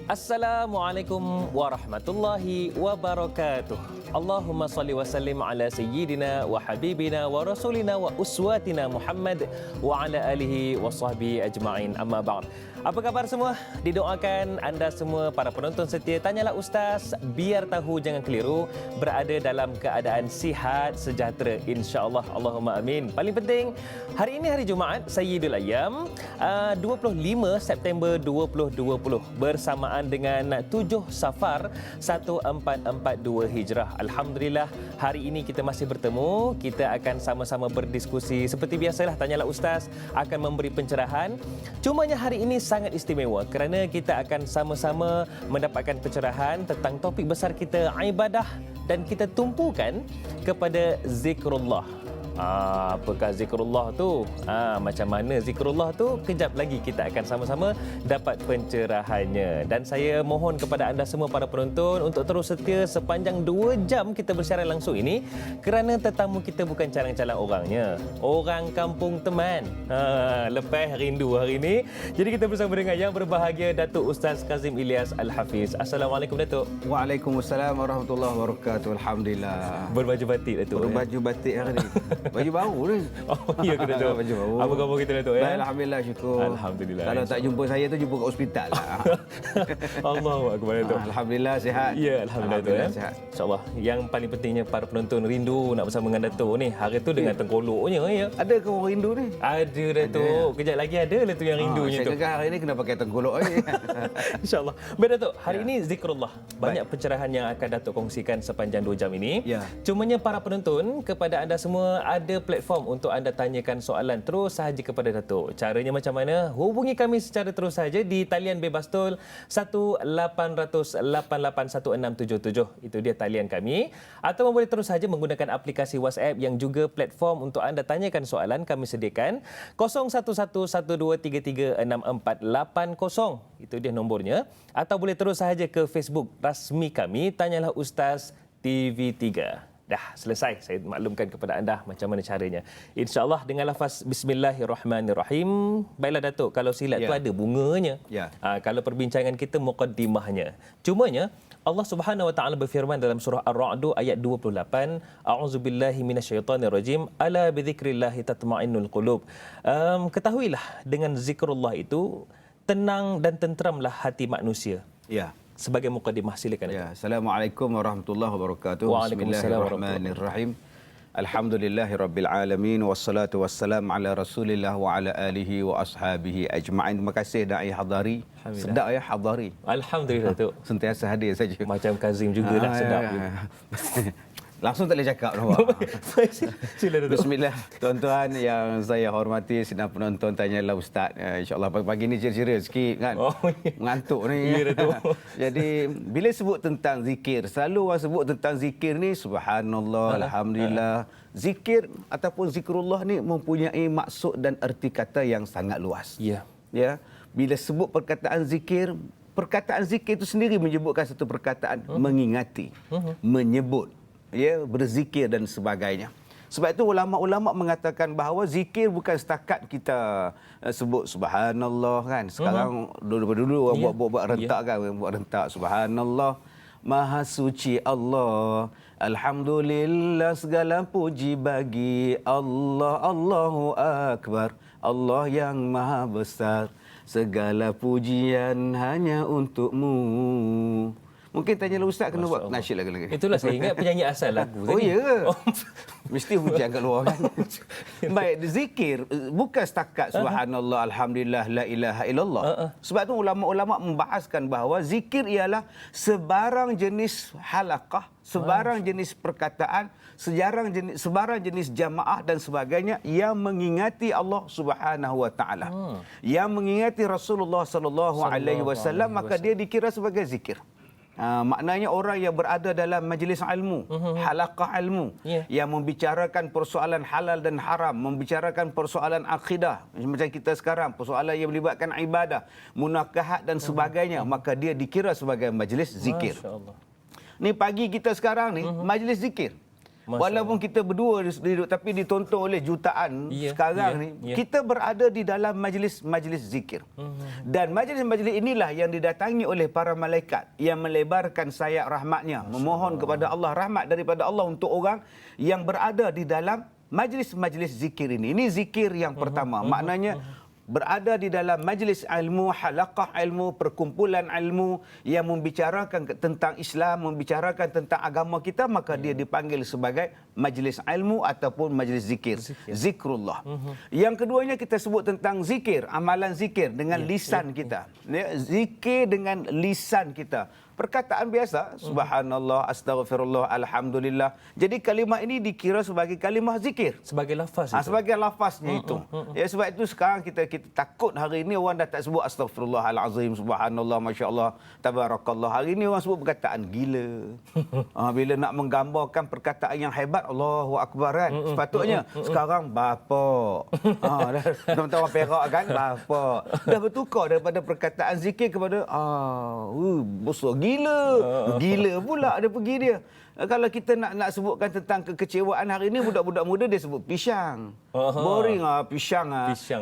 Assalamualaikum warahmatullahi wabarakatuh. Allahumma salli wa sallim ala sayyidina wa habibina wa rasulina wa uswatina Muhammad wa ala alihi wa sahbihi ajma'in. Amma ba'd. Apa khabar semua? Didoakan anda semua para penonton setia Tanyalah Ustaz, biar tahu jangan keliru, berada dalam keadaan sihat sejahtera insya-Allah. Allahumma amin. Paling penting, hari ini hari Jumaat Sayyidul Ayyam, 25 September 2020 bersamaan dengan 7 Safar 1442 Hijrah. Alhamdulillah, hari ini kita masih bertemu. Kita akan sama-sama berdiskusi. Seperti biasalah, Tanyalah Ustaz akan memberi pencerahan. Cumanya hari ini sangat istimewa kerana kita akan sama-sama mendapatkan pencerahan tentang topik besar kita, ibadah, dan kita tumpukan kepada zikrullah. Apakah zikrullah tu? Macam mana zikrullah tu? Kejap lagi kita akan sama-sama dapat pencerahannya. Dan saya mohon kepada anda semua para penonton untuk terus setia sepanjang 2 jam kita bersiaran langsung ini, kerana tetamu kita bukan calang-calang orangnya, orang kampung teman. Lepas rindu hari ini. Jadi kita bersama dengan yang berbahagia, Datuk Ustaz Kazim Ilyas Al-Hafiz. Assalamualaikum Datuk. Waalaikumsalam warahmatullahi wabarakatuh. Alhamdulillah. Berbaju batik Datuk. Berbaju batik hari ni. Baju baru ni. Oh, ya ke Datuk? Baju baru. Apa khabar kita Datuk ya? Alhamdulillah, syukur. Alhamdulillah. Kalau tak jumpa saya tu jumpa kat hospital lah. Allahu akbar Datuk. Alhamdulillah sihat. Ya, alhamdulillah Datuk ya. Sihat. InsyaAllah. Yang paling pentingnya para penonton rindu nak bersama dengan Datuk ni. Hari tu dengan tengkoloknya ya. Ada ke orang rindu ni? Ada Datuk. Kejap lagi ada lah tu yang rindunya tu. Saya gegar hari ni kena pakai tengkolok ni. InsyaAllah. Baik Datuk, hari ini zikrullah. Banyak pencerahan yang akan Datuk kongsikan sepanjang 2 jam ini. Ya. Cumanya para penonton, kepada anda semua ada platform untuk anda tanyakan soalan terus sahaja kepada Datuk. Caranya macam mana? Hubungi kami secara terus sahaja di talian bebas tol 1-800-881677. Itu dia talian kami. Atau boleh terus sahaja menggunakan aplikasi WhatsApp yang juga platform untuk anda tanyakan soalan kami sediakan 0111233680. Itu dia nombornya. Atau boleh terus sahaja ke Facebook rasmi kami, Tanyalah Ustaz TV3. Dah selesai saya maklumkan kepada anda macam mana caranya. InsyaAllah dengan lafaz Bismillahirrahmanirrahim. Baiklah Datuk, kalau silat tu ada bunganya. Kalau perbincangan kita muqaddimahnya. Cumanya Allah Subhanahu Wa Taala berfirman dalam surah Ar-Ra'd ayat 28, A'udzubillahi minasyaitonirrajim, ala bidzikrillahi tatma'innul qulub. Ketahuilah dengan zikrullah itu tenang dan tenteramlah hati manusia. Ya. Sebagai mukadimah, silakan. Ya, Assalamualaikum warahmatullahi wabarakatuh. Bismillahirrahmanirrahim. Alhamdulillahirabbil alamin wassalatu wassalam ala Rasulillah wa ala alihi wa ashabihi ajma'in. Terima kasih dai hadari. Sedap ya hadari. Alhamdulillah Datuk. Sentiasa hadir saja. Macam Kazim jugalah sedap. Langsung tak boleh cakap nampak. Sila Datuk. Bismillah. Tuan-tuan yang saya hormati, sedang penonton Tanyalah Ustaz. InsyaAllah pagi ni ceria-ceria sikit kan. Mengantuk ni. Ya Datuk. Jadi bila sebut tentang zikir, selalu orang sebut tentang zikir ni subhanallah, alhamdulillah. Zikir ataupun zikrullah ni mempunyai maksud dan erti kata yang sangat luas. Ya. Ya. Bila sebut perkataan zikir itu sendiri menyebutkan satu perkataan mengingati, menyebut, ya, berzikir dan sebagainya. Sebab itu ulama-ulama mengatakan bahawa zikir bukan setakat kita sebut subhanallah kan. Sekarang dulu orang buat rentak kan, buat rentak subhanallah, maha suci Allah, alhamdulillah segala puji bagi Allah, Allahu akbar, Allah yang maha besar, segala pujian hanya untukmu. Mungkin Tanyalah Ustaz kena buat nasyid lagi. Itulah saya ingat penyanyi asal lagu tadi. Oh ya ke? Mesti hujan kat luar kan. Baik, zikir bukan setakat subhanallah, alhamdulillah, la ilaha illallah. Sebab tu ulama-ulama membahaskan bahawa zikir ialah sebarang jenis halaqah, sebarang jenis perkataan, sebarang jenis jamaah dan sebagainya yang mengingati Allah Subhanahu Wa Taala. Yang mengingati Rasulullah sallallahu alaihi wasallam, maka dia dikira sebagai zikir. Maknanya orang yang berada dalam majlis ilmu, halaqah ilmu, yang membicarakan persoalan halal dan haram, membicarakan persoalan akidah, macam kita sekarang, persoalan yang melibatkan ibadah, munakahat dan sebagainya, maka dia dikira sebagai majlis zikir. Ni pagi kita sekarang ni majlis zikir. Walaupun kita berdua duduk tapi ditonton oleh jutaan sekarang ni, kita berada di dalam majlis-majlis zikir. Dan majlis-majlis inilah yang didatangi oleh para malaikat yang melebarkan sayap rahmatnya, memohon kepada Allah rahmat daripada Allah untuk orang yang berada di dalam majlis-majlis zikir ini. Ini zikir yang pertama. Maknanya berada di dalam majlis ilmu, halaqah ilmu, perkumpulan ilmu yang membicarakan tentang Islam, membicarakan tentang agama kita, maka dia dipanggil sebagai majlis ilmu ataupun majlis zikir. Zikrullah. Yang keduanya kita sebut tentang zikir, amalan zikir dengan lisan kita. Zikir dengan lisan kita. Perkataan biasa, subhanallah, astaghfirullah, alhamdulillah. Jadi kalimah ini dikira sebagai kalimah zikir. Sebagai lafaz itu. Sebagai lafaznya itu. Ya, sebab itu sekarang kita takut hari ini orang dah tak sebut astaghfirullahalazim, subhanallah, masya-Allah, tabarakallah. Hari ini orang sebut perkataan gila. Bila nak menggambarkan perkataan yang hebat, Allahu akbar kan. Sepatutnya sekarang bapak. Tuan-tuan orang Perak kan, bapak. Dah bertukar daripada perkataan zikir kepada besar gila. Gila pula dia pergi dia. Kalau kita nak sebutkan tentang kekecewaan hari ini, budak-budak muda dia sebut pisang. Boring pisang.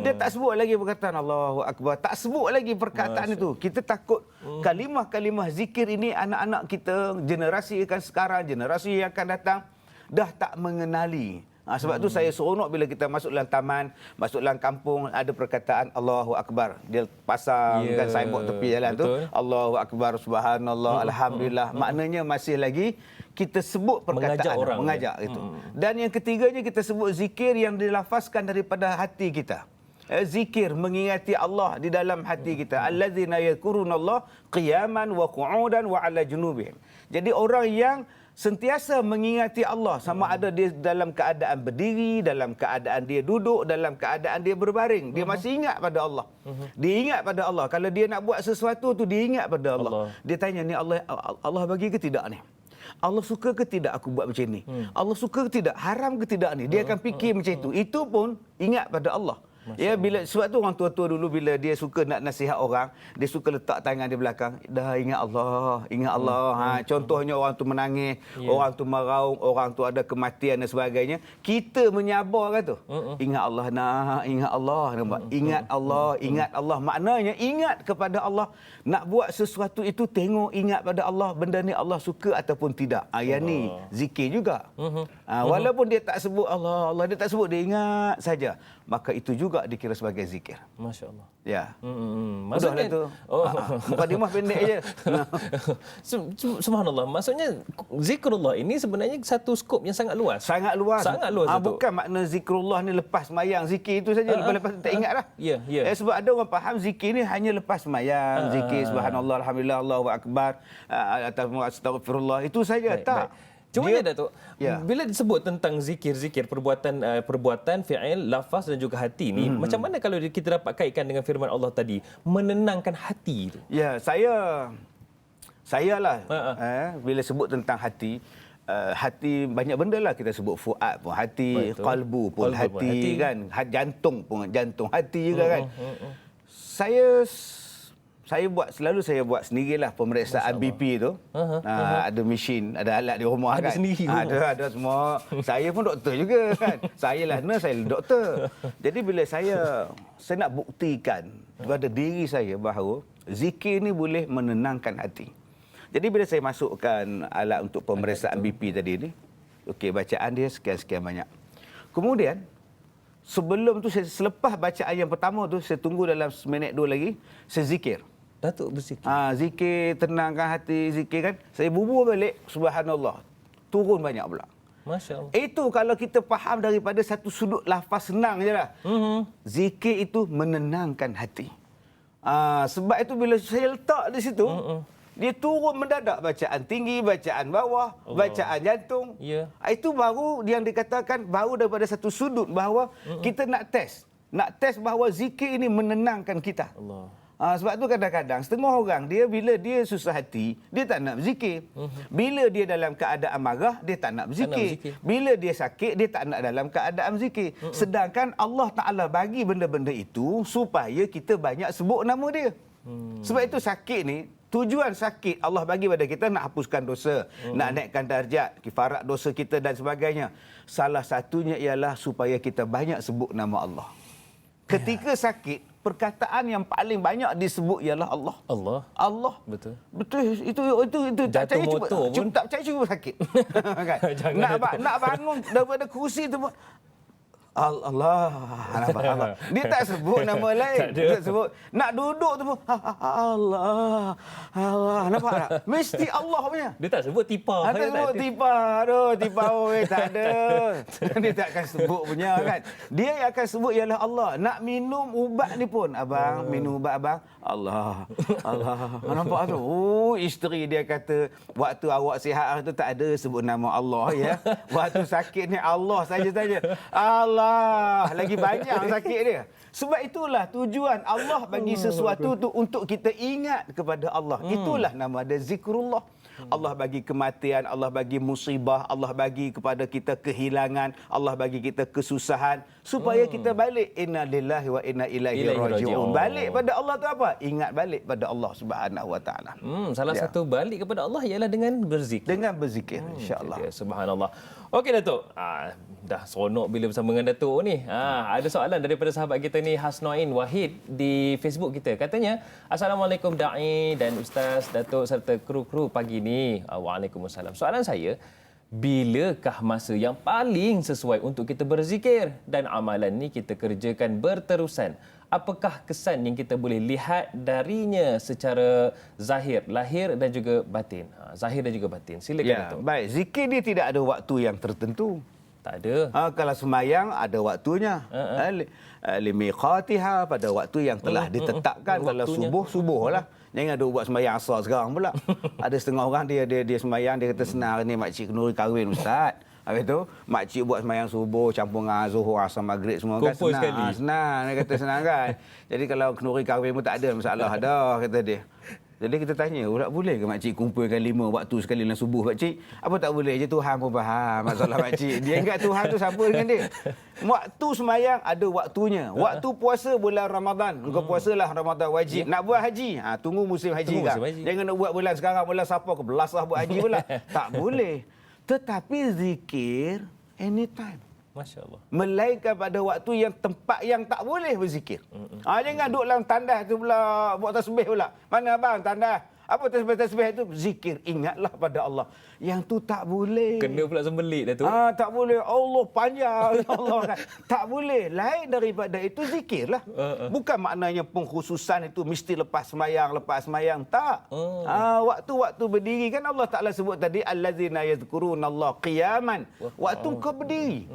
Dia tak sebut lagi perkataan Allahu akbar. Tak sebut lagi perkataan itu. Kita takut kalimah-kalimah zikir ini anak-anak kita, generasi yang sekarang, generasi yang akan datang dah tak mengenali. Sebab tu saya seronok bila kita masuk dalam taman, masuk dalam kampung, ada perkataan Allahu Akbar. Dia pasangkan signboard tepi jalan tu. Allahu Akbar, subhanallah, alhamdulillah. Maknanya masih lagi kita sebut perkataan. Mengajak itu. Dan yang ketiganya kita sebut zikir yang dilafazkan daripada hati kita. Zikir mengingati Allah di dalam hati kita. Allazina yadhkurunallah qiyaman wa qu'udan wa 'ala junubihim. Jadi orang yang sentiasa mengingati Allah, sama ada dia dalam keadaan berdiri, dalam keadaan dia duduk, dalam keadaan dia berbaring, dia masih ingat pada Allah. Dia ingat pada Allah. Kalau dia nak buat sesuatu tu dia ingat pada Allah. Dia tanya, ni Allah bagi ke tidak ni? Allah suka ke tidak aku buat macam ni? Allah suka ke tidak? Haram ke tidak ni? Dia akan fikir macam itu. Itu pun ingat pada Allah. Ya, sebab tu orang tua-tua dulu bila dia suka nak nasihat orang, dia suka letak tangan di belakang. Dah ingat Allah, ingat Allah. Contohnya orang tu menangis, orang tu meraung, orang tu ada kematian dan sebagainya. Kita menyabar kan tu. Ingat Allah nak, ingat Allah, nampak? Ingat Allah, ingat Allah. Maknanya ingat kepada Allah. Nak buat sesuatu itu tengok ingat pada Allah, benda ni Allah suka ataupun tidak. Yang ni zikir juga. Walaupun dia tak sebut Allah, dia tak sebut, dia ingat saja. Maka itu juga dikira sebagai zikir. Masya-Allah. Ya. Maksudnya tu. Mukadimah pendek je. Subhanallah. Maksudnya zikrullah ini sebenarnya satu skop yang sangat luas. Sangat luas. Sangat luas. Bukan makna zikrullah ni lepas sembahyang, zikir itu saja, lepas tak ingat dah. Ya. Sebab ada orang faham zikir ni hanya lepas sembahyang, zikir subhanallah, alhamdulillah, Allahu akbar, atau astaghfirullah, itu saja. Tak. Cuma Datuk, bila disebut tentang zikir-zikir, perbuatan, fi'il, lafaz dan juga hati ni, macam mana kalau kita dapat kaitkan dengan firman Allah tadi, menenangkan hati itu? Ya, saya lah bila sebut tentang hati, hati banyak benda lah kita sebut, fuad pun hati, qalbu pun hati kan, jantung pun jantung hati juga kan. Saya buat sendirilah pemeriksaan BP tu. Ada mesin, ada alat di rumah ada kan. Sendiri ada semua. Saya pun doktor juga kan. Saya lah nurse, saya doktor. Jadi bila saya nak buktikan kepada diri saya bahawa zikir ni boleh menenangkan hati. Jadi bila saya masukkan alat untuk pemeriksaan BP tadi ni, okey, bacaan dia sekian-sekian banyak. Kemudian sebelum tu, selepas bacaan yang pertama tu, saya tunggu dalam seminit dua lagi, saya zikir. Datuk berzikir. Zikir, tenangkan hati, zikir kan. Saya bubur balik, subhanallah. Turun banyak pula. Masya Allah. Itu kalau kita faham daripada satu sudut lafaz senang je lah. Zikir itu menenangkan hati. Sebab itu bila saya letak di situ, dia turun mendadak bacaan tinggi, bacaan bawah, bacaan jantung. Itu baru yang dikatakan, baru daripada satu sudut bahawa kita nak test. Nak test bahawa zikir ini menenangkan kita. Sebab tu kadang-kadang setengah orang bila dia susah hati, dia tak nak berzikir. Bila dia dalam keadaan marah, dia tak nak berzikir. Bila dia sakit, dia tak nak dalam keadaan berzikir. Sedangkan Allah Ta'ala bagi benda-benda itu supaya kita banyak sebut nama dia. Sebab itu sakit ni Tujuan sakit Allah bagi pada kita nak hapuskan dosa, nak naikkan darjat, kifarat dosa kita dan sebagainya. Salah satunya ialah supaya kita banyak sebut nama Allah. Ketika sakit, perkataan yang paling banyak disebut ialah Allah. Allah. Allah. Betul. Betul. Itu tak Jatuh percaya motor pun. cuba tak percaya cuba sakit. Kan? Jangan Nak bangun daripada kursi tu pun Allah. Dia tak sebut nama lain. Dia sebut nak duduk tu pun Allah. Nampak tak? Mesti Allah punya. Dia tak sebut tipa. Tak sebut tipa. Aduh, tipa tak ada. Dia tak akan sebut punya kan. Dia yang akan sebut ialah Allah. Nak minum ubat ni pun, abang, minum ubat abang. Allah. Nampak tu? Isteri dia kata waktu awak sihat tu tak ada sebut nama Allah ya. Waktu sakit ni Allah saja. Allah. Lagi banyak sakit dia. Sebab itulah tujuan Allah bagi sesuatu tu untuk kita ingat kepada Allah. Itulah nama dia zikrullah. Allah bagi kematian, Allah bagi musibah, Allah bagi kepada kita kehilangan, Allah bagi kita kesusahan supaya kita balik inna lillahi wa inna ilaihi raji'un. Balik pada Allah tu apa? Ingat balik pada Allah Subhanahu wa taala. Salah satu balik kepada Allah ialah dengan berzikir. Dengan berzikir insya-Allah. Subhanallah. Okey Datuk. Dah seronok bila bersama dengan Datuk ni. Ada soalan daripada sahabat kita ni Hasnoin Wahid di Facebook kita. Katanya, Assalamualaikum Da'i dan Ustaz, Datuk serta kru-kru pagi ni. Waalaikumsalam. Soalan saya, bilakah masa yang paling sesuai untuk kita berzikir dan amalan ni kita kerjakan berterusan? Apakah kesan yang kita boleh lihat darinya secara zahir, lahir dan juga batin? Zahir dan juga batin. Silakan Datuk. Baik, zikir ni tidak ada waktu yang tertentu. Tak ada. Kalau semayang ada waktunya. Limiqatiha pada waktu yang telah ditetapkan. Kalau subuh lah. Jangan ada buat semayang asar sekarang pula. Ada setengah orang dia semayang, dia kata senang ni makcik kenduri kahwin ustaz. Habis tu makcik buat semayang subuh campur dengan zuhur, asar, maghrib semua kan senang. Sekali. Senang dia kata senang kan. Jadi kalau kenduri kahwin pun tak ada masalah dah kata dia. Jadi kita tanya, boleh ke makcik kumpulkan 5 waktu sekali dalam subuh makcik? Apa tak boleh je, Tuhan pun faham masalah makcik. Dia ingat Tuhan tu siapa dengan dia. Waktu semayang ada waktunya. Waktu puasa bulan Ramadan. Engkau puasalah Ramadan wajib. Nak buat haji, tunggu musim haji kan. Jangan nak buat bulan sekarang, bulan siapa ke belasah buat haji pula. Tak boleh. Tetapi zikir anytime. Masya Allah. Melainkan pada waktu yang tempat yang tak boleh berzikir. Jangan duduk dalam tandas tu pula, buat tasbih pula. Mana abang tandas? Apa tasbih itu? Zikir. Ingatlah pada Allah. Yang tu tak boleh. Kena pula sembelit dah tu. Tak boleh. Allah panjang. Allah kan. Tak boleh. Lain daripada itu zikirlah. Bukan maknanya pengkhususan itu mesti lepas semayang. Tak. Waktu-waktu berdiri kan Allah Ta'ala sebut tadi. Allazina yazkurunallaha qiyaman. Waktu kau berdiri.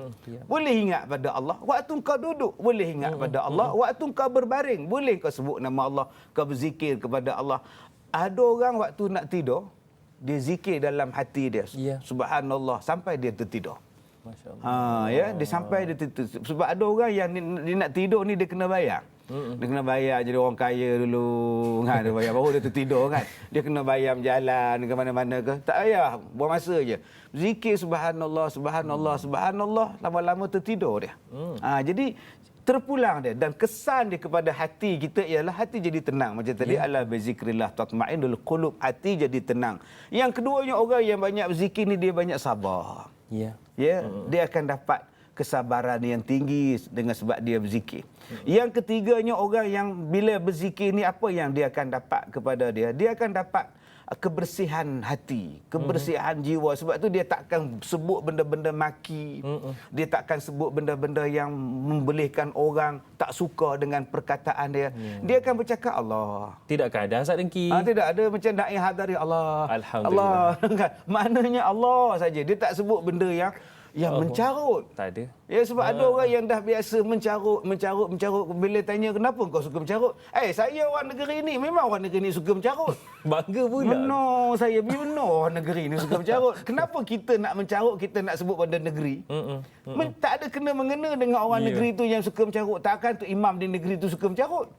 Boleh ingat pada Allah. Waktu kau duduk. Boleh ingat pada Allah. Waktu kau berbaring. Boleh kau sebut nama Allah. Kau berzikir kepada Allah. Ada orang waktu nak tidur, dia zikir dalam hati dia. Subhanallah sampai dia tertidur. Masya-Allah. Dia sampai dia tertidur. Sebab ada orang yang dia nak tidur ni dia kena bayar. Dia kena bayar jadi orang kaya dulu. Dia bayar baru dia tertidur kan. Dia kena bayar berjalan ke mana-mana ke. Tak payah, buang masa je. Zikir subhanallah, lama-lama tertidur dia. Jadi terpulang dia dan kesan dia kepada hati kita ialah hati jadi tenang macam tadi ala bizikrillah tatmainnul qulub, hati jadi tenang. Yang keduanya orang yang banyak berzikir ni dia banyak sabar. Dia akan dapat kesabaran yang tinggi dengan sebab dia berzikir. Yang ketiganya orang yang bila berzikir ni apa yang dia akan dapat kepada dia? Dia akan dapat kebersihan hati, kebersihan jiwa. Sebab tu dia takkan sebut benda-benda maki. Dia takkan sebut benda-benda yang membelihkan orang tak suka dengan perkataan dia. Dia akan bercakap Allah. Tidakkah ada hasad dengki? Tidak ada macam da'i hadari Allah. Alhamdulillah. Allah. Maknanya Allah saja. Dia tak sebut benda yang mencarut. Tak ada. Sebab ada orang yang dah biasa mencarut. Bila tanya kenapa kau suka mencarut? Saya orang negeri ni. Memang orang negeri ni suka mencarut. Bangga pula. Benar orang negeri ni suka mencarut. Kenapa kita nak mencarut, kita nak sebut pada negeri? Tak ada kena-mengena dengan orang negeri tu yang suka mencarut. Takkan tu imam di negeri tu suka mencarut.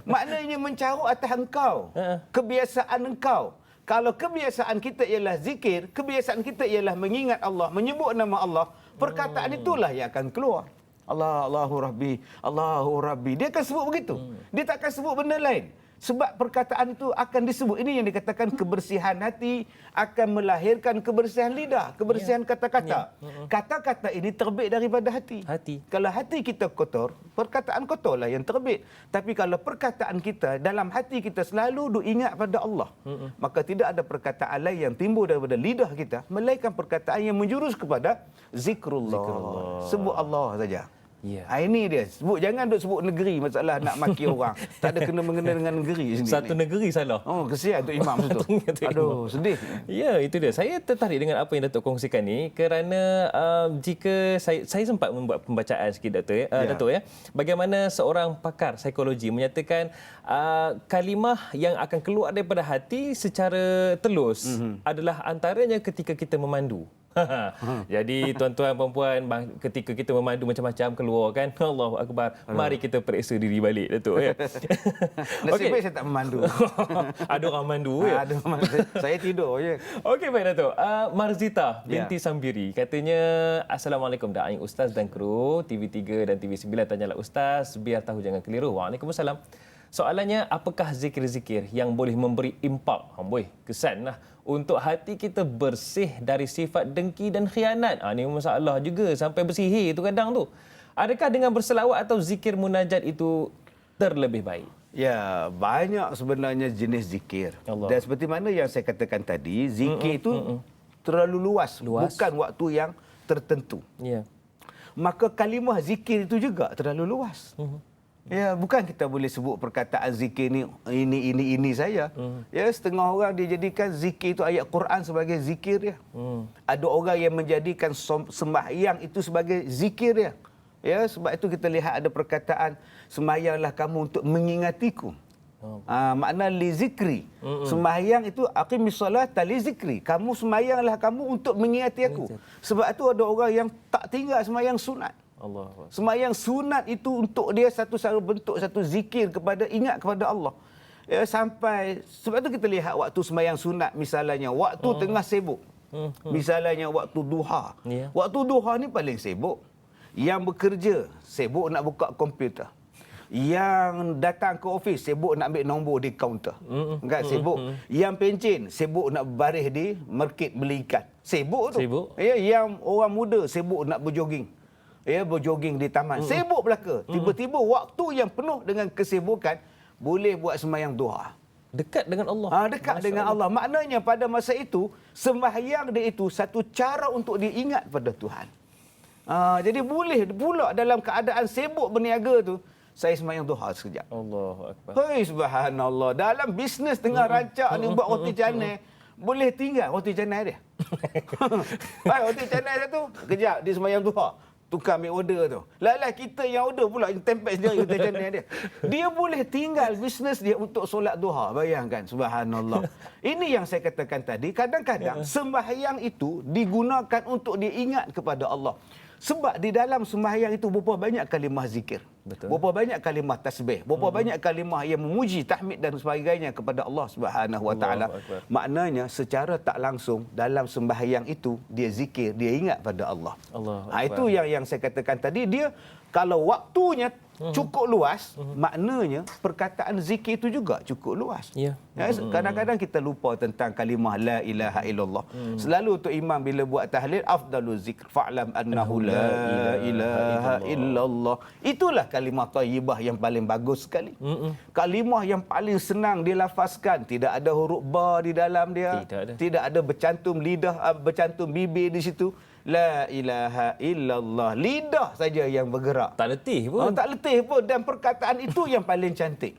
Maknanya mencarut atas engkau. Kebiasaan engkau. Kalau kebiasaan kita ialah zikir, kebiasaan kita ialah mengingat Allah, menyebut nama Allah, perkataan itulah yang akan keluar. Allahu Rabbi. Dia akan sebut begitu. Dia tak akan sebut benda lain. Sebab perkataan itu akan disebut. Ini yang dikatakan kebersihan hati akan melahirkan kebersihan lidah, kebersihan kata-kata. Kata-kata ini terbit daripada hati. Kalau hati kita kotor, perkataan kotorlah yang terbit. Tapi kalau perkataan kita, dalam hati kita selalu ingat pada Allah, maka tidak ada perkataan lain yang timbul daripada lidah kita melainkan perkataan yang menjurus kepada zikrullah. Sebut Allah saja. Ya. Ini dia. Jangan duk sebut negeri, masalah nak maki orang. Tak ada kena-mengena dengan negeri sendiri. Satu negeri salah. Oh, kesian tu imam tu. Aduh, sedih. Ya, itu dia. Saya tertarik dengan apa yang Datuk kongsikan ni kerana jika saya sempat membuat pembacaan sikit Datuk ya. Bagaimana seorang pakar psikologi menyatakan kalimah yang akan keluar daripada hati secara telus adalah antaranya ketika kita memandu. Jadi tuan-tuan puan-puan, ketika kita memandu macam-macam keluar kan, Allahu akbar, mari kita periksa diri balik Datuk ya. Nasib baik saya tak memandu. Ada orang mandu ya. Ada saya tidur je. Okey baik Datuk. Marzita binti Sambiri katanya, Assalamualaikum Da'i Ustaz dan kru TV3 dan TV9, tanyalah Ustaz biar tahu jangan keliru. Waalaikumsalam. Soalannya, apakah zikir-zikir yang boleh memberi impak, kesanlah untuk hati kita bersih dari sifat dengki dan khianat? Ini masalah juga sampai bersihir tu kadang tu. Adakah dengan berselawat atau zikir munajat itu terlebih baik? Ya, banyak sebenarnya jenis zikir. Allah. Dan seperti mana yang saya katakan tadi, zikir itu terlalu luas, bukan waktu yang tertentu. Ya. Maka kalimah zikir itu juga terlalu luas. Ya, bukan kita boleh sebut perkataan zikir ini saja. Ya, setengah orang dia jadikan zikir itu ayat Quran sebagai zikir dia. Ada orang yang menjadikan sembahyang itu sebagai zikir dia. Ya, sebab itu kita lihat ada perkataan sembahyanglah kamu untuk mengingatiku. Makna li zikri. Sembahyang itu aqimis solata li zikri. Kamu sembahyanglah kamu untuk mengingati aku. Sebab itu ada orang yang tak tinggal sembahyang sunat. Sembahyang sunat itu untuk dia satu bentuk satu zikir ingat kepada Allah. Ya, sampai sebab itu kita lihat waktu sembahyang sunat misalnya waktu tengah sibuk. Misalnya waktu duha. Waktu duha ni paling sibuk. Yang bekerja sibuk nak buka komputer. Yang datang ke ofis sibuk nak ambil nombor di kaunter. Kan sibuk. Yang pencen sibuk nak baris di market beli ikan. Sibuk tu. Ya, yang orang muda sibuk nak berjoging. Ya, berjoging di taman. Sibuk belaka. Tiba-tiba waktu yang penuh dengan kesibukan boleh buat sembahyang duha. Dekat dengan Allah. Dekat dengan Allah. Maknanya pada masa itu sembahyang dia itu satu cara untuk diingat pada Tuhan. Jadi boleh pula dalam keadaan sibuk berniaga tu saya sembahyang duha sekejap. Allahu akbar. Hai subhanallah. Dalam bisnes tengah rancak ni buat roti canai, boleh tinggal roti canai dia. Hai roti canai satu, kejap dia sembahyang duha. Tukar ambil order tu. Lalah kita yang order pula tempel sendiri roti canai dia. Dia boleh tinggal bisnes dia untuk solat duha. Bayangkan subhanallah. Ini yang saya katakan tadi, kadang-kadang sembahyang itu digunakan untuk diingat kepada Allah. Sebab di dalam sembahyang itu berapa banyak kalimah zikir. Berapa banyak kalimah tasbih. Berapa banyak kalimah yang memuji, tahmid dan sebagainya kepada Allah Subhanahu Wa Taala. Maknanya secara tak langsung dalam sembahyang itu dia zikir, dia ingat pada Allah. Itu yang saya katakan tadi, dia kalau waktunya cukup luas, maknanya perkataan zikir itu juga cukup luas. Kadang-kadang kita lupa tentang kalimah la ilaha illallah. Selalu untuk imam bila buat tahlil, afdalu zikr fa'lam annahu la ilaha illallah. Itulah kalimah thayyibah yang paling bagus sekali. Kalimah yang paling senang dilafazkan, tidak ada huruf ba di dalam dia, tidak ada bercantum lidah, bercantum bibir di situ. La ilaha illallah. Lidah saja yang bergerak. Tak letih pun. Tak letih pun. Dan perkataan itu yang paling cantik.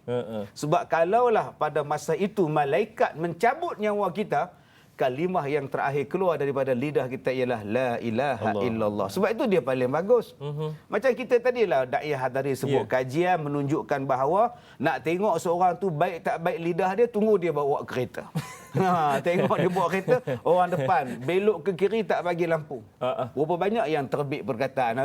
Sebab kalaulah pada masa itu malaikat mencabut nyawa kita, kalimah yang terakhir keluar daripada lidah kita ialah la ilaha illallah. Sebab itu dia paling bagus. Macam kita tadilah Da'i Hadari sebut kajian menunjukkan bahawa nak tengok seorang tu baik tak baik lidah dia, tunggu dia bawa kereta. Tengok dia bawa kereta, orang depan belok ke kiri tak bagi lampu. Berapa banyak yang terbit perkataan.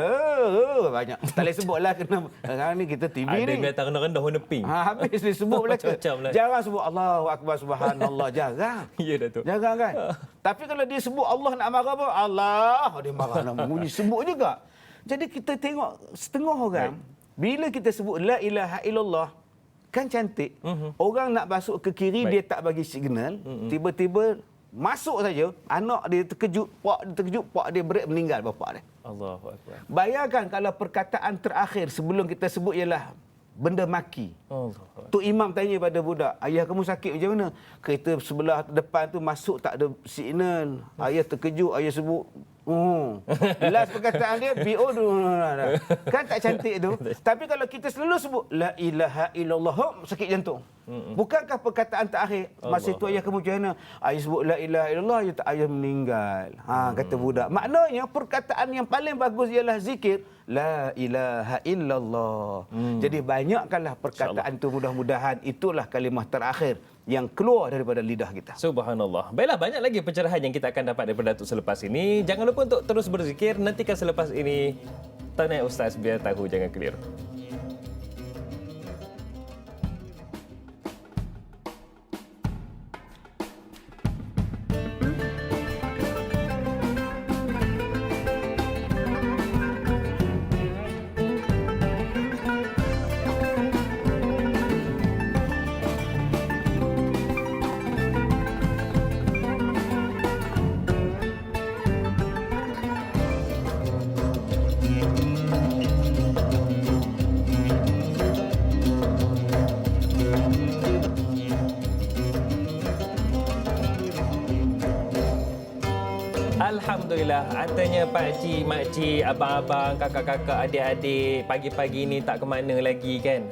Banyak. Tak boleh sebutlah kena. Sekarang ni kita TV ada ni. Ada biar rendah-rendah neping. Habis disebut belaka. Jangan sebut Allahu Akbar subhanallah. Jarang. Ya Datuk. Jarang kan? Tapi kalau dia sebut Allah nak marah pun, Allah, dia marah nak menguji. Sebut juga. Jadi kita tengok setengah orang, bila kita sebut la ilaha illallah, Kan cantik. Orang nak masuk ke kiri, dia tak bagi signal. Tiba-tiba masuk saja, anak dia terkejut, pak dia break, meninggal bapak dia. Allahu Akbar. Bayangkan kalau perkataan terakhir sebelum kita sebut ialah benda maki. Tu imam tanya pada budak, ayah kamu sakit macam mana? Kereta sebelah depan tu masuk tak ada signal. Ayah terkejut, ayah sebut, last perkataan dia BO tu. Kan tak cantik tu. Tapi kalau kita selalu sebut la ilaha illallah, sakit jantung. Bukankah perkataan terakhir masa itu ayah kamu macam mana? Ayah sebut la ilaha illallah, ayah meninggal. Kata budak. Maknanya perkataan yang paling bagus ialah zikir la ilaha illallah. Jadi banyakkanlah perkataan itu, mudah-mudahan itulah kalimah terakhir yang keluar daripada lidah kita. Subhanallah. Baiklah, banyak lagi pencerahan yang kita akan dapat daripada Datuk selepas ini. Jangan lupa untuk terus berzikir. Nantikan selepas ini Tanya Ustaz, biar tahu jangan keliru. Alhamdulillah, artinya pakcik, makcik, abang-abang, kakak-kakak, adik-adik pagi-pagi ni tak ke mana lagi kan?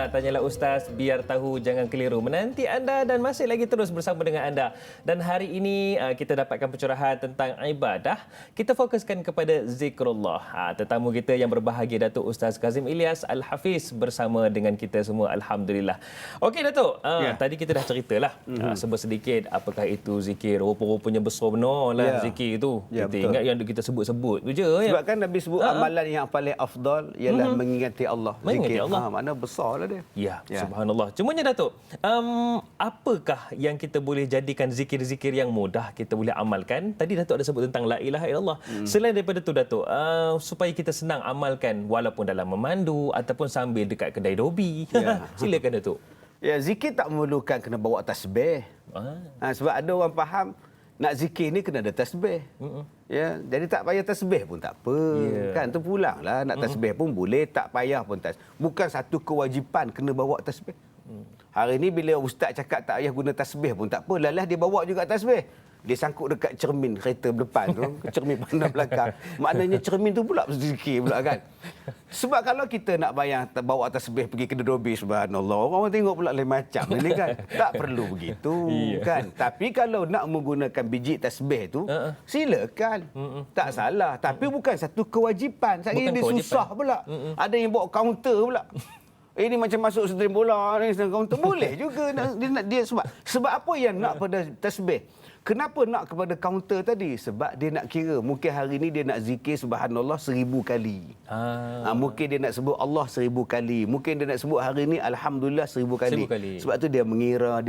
Tanyalah Ustaz biar tahu jangan keliru. Menanti anda dan masih lagi terus bersama dengan anda. Dan hari ini kita dapatkan pencerahan tentang ibadah. Kita fokuskan kepada zikrullah. Tetamu kita yang berbahagia Datuk Ustaz Kazim Ilyas Al-Hafiz bersama dengan kita semua. Alhamdulillah. Okey Datuk, tadi kita dah ceritalah sebut sedikit apakah itu zikir. Rupa-rupanya besar benar lah zikir itu. Ya, kita betul. ingat yang kita sebut-sebut tu je. Sebab kan Nabi sebut amalan yang paling afdal ialah mengingati Allah. Mengingati Zikir. Allah. Makna besarlah dia. Ya, subhanallah. Cumanya Datuk, apakah yang kita boleh jadikan zikir-zikir yang mudah kita boleh amalkan? Tadi Datuk ada sebut tentang la ilaha illallah. Selain daripada tu Datuk, supaya kita senang amalkan walaupun dalam memandu ataupun sambil dekat kedai dobi. Silakan Datuk. Ya, zikir tak memerlukan kena bawa tasbih. Sebab ada orang faham nak zikir ni kena ada tasbih. Ya, jadi tak payah tasbih pun tak apa. Kan terpulanglah nak tasbih pun boleh, tak payah pun bukan satu kewajipan kena bawa tasbih. Hari ni bila ustaz cakap tak payah guna tasbih pun tak apa, lalas dia bawa juga tasbih. Dia sangkut dekat cermin kereta depan tu, cermin pandang belakang. Maknanya cermin tu pula berzikir pula kan. Sebab kalau kita nak bayang bawa tasbih pergi ke dobi, subhanallah, orang tengok pula lain macam ni kan. Tak perlu begitu kan. Tapi kalau nak menggunakan biji tasbih tu, silakan. Tak salah. Tapi bukan satu kewajipan. Saya dia susah pula. Ada yang bawa kaunter pula. Ini macam masuk stadium bola ni, kaunter boleh juga dia sebab apa yang nak pada tasbih? Kenapa nak kepada kaunter tadi? Sebab dia nak kira. Mungkin hari ni dia nak zikir subhanallah 1000 kali. Mungkin dia nak sebut Allah 1000 kali. Mungkin dia nak sebut hari ni alhamdulillah 1000 kali. Sebab tu dia mengira.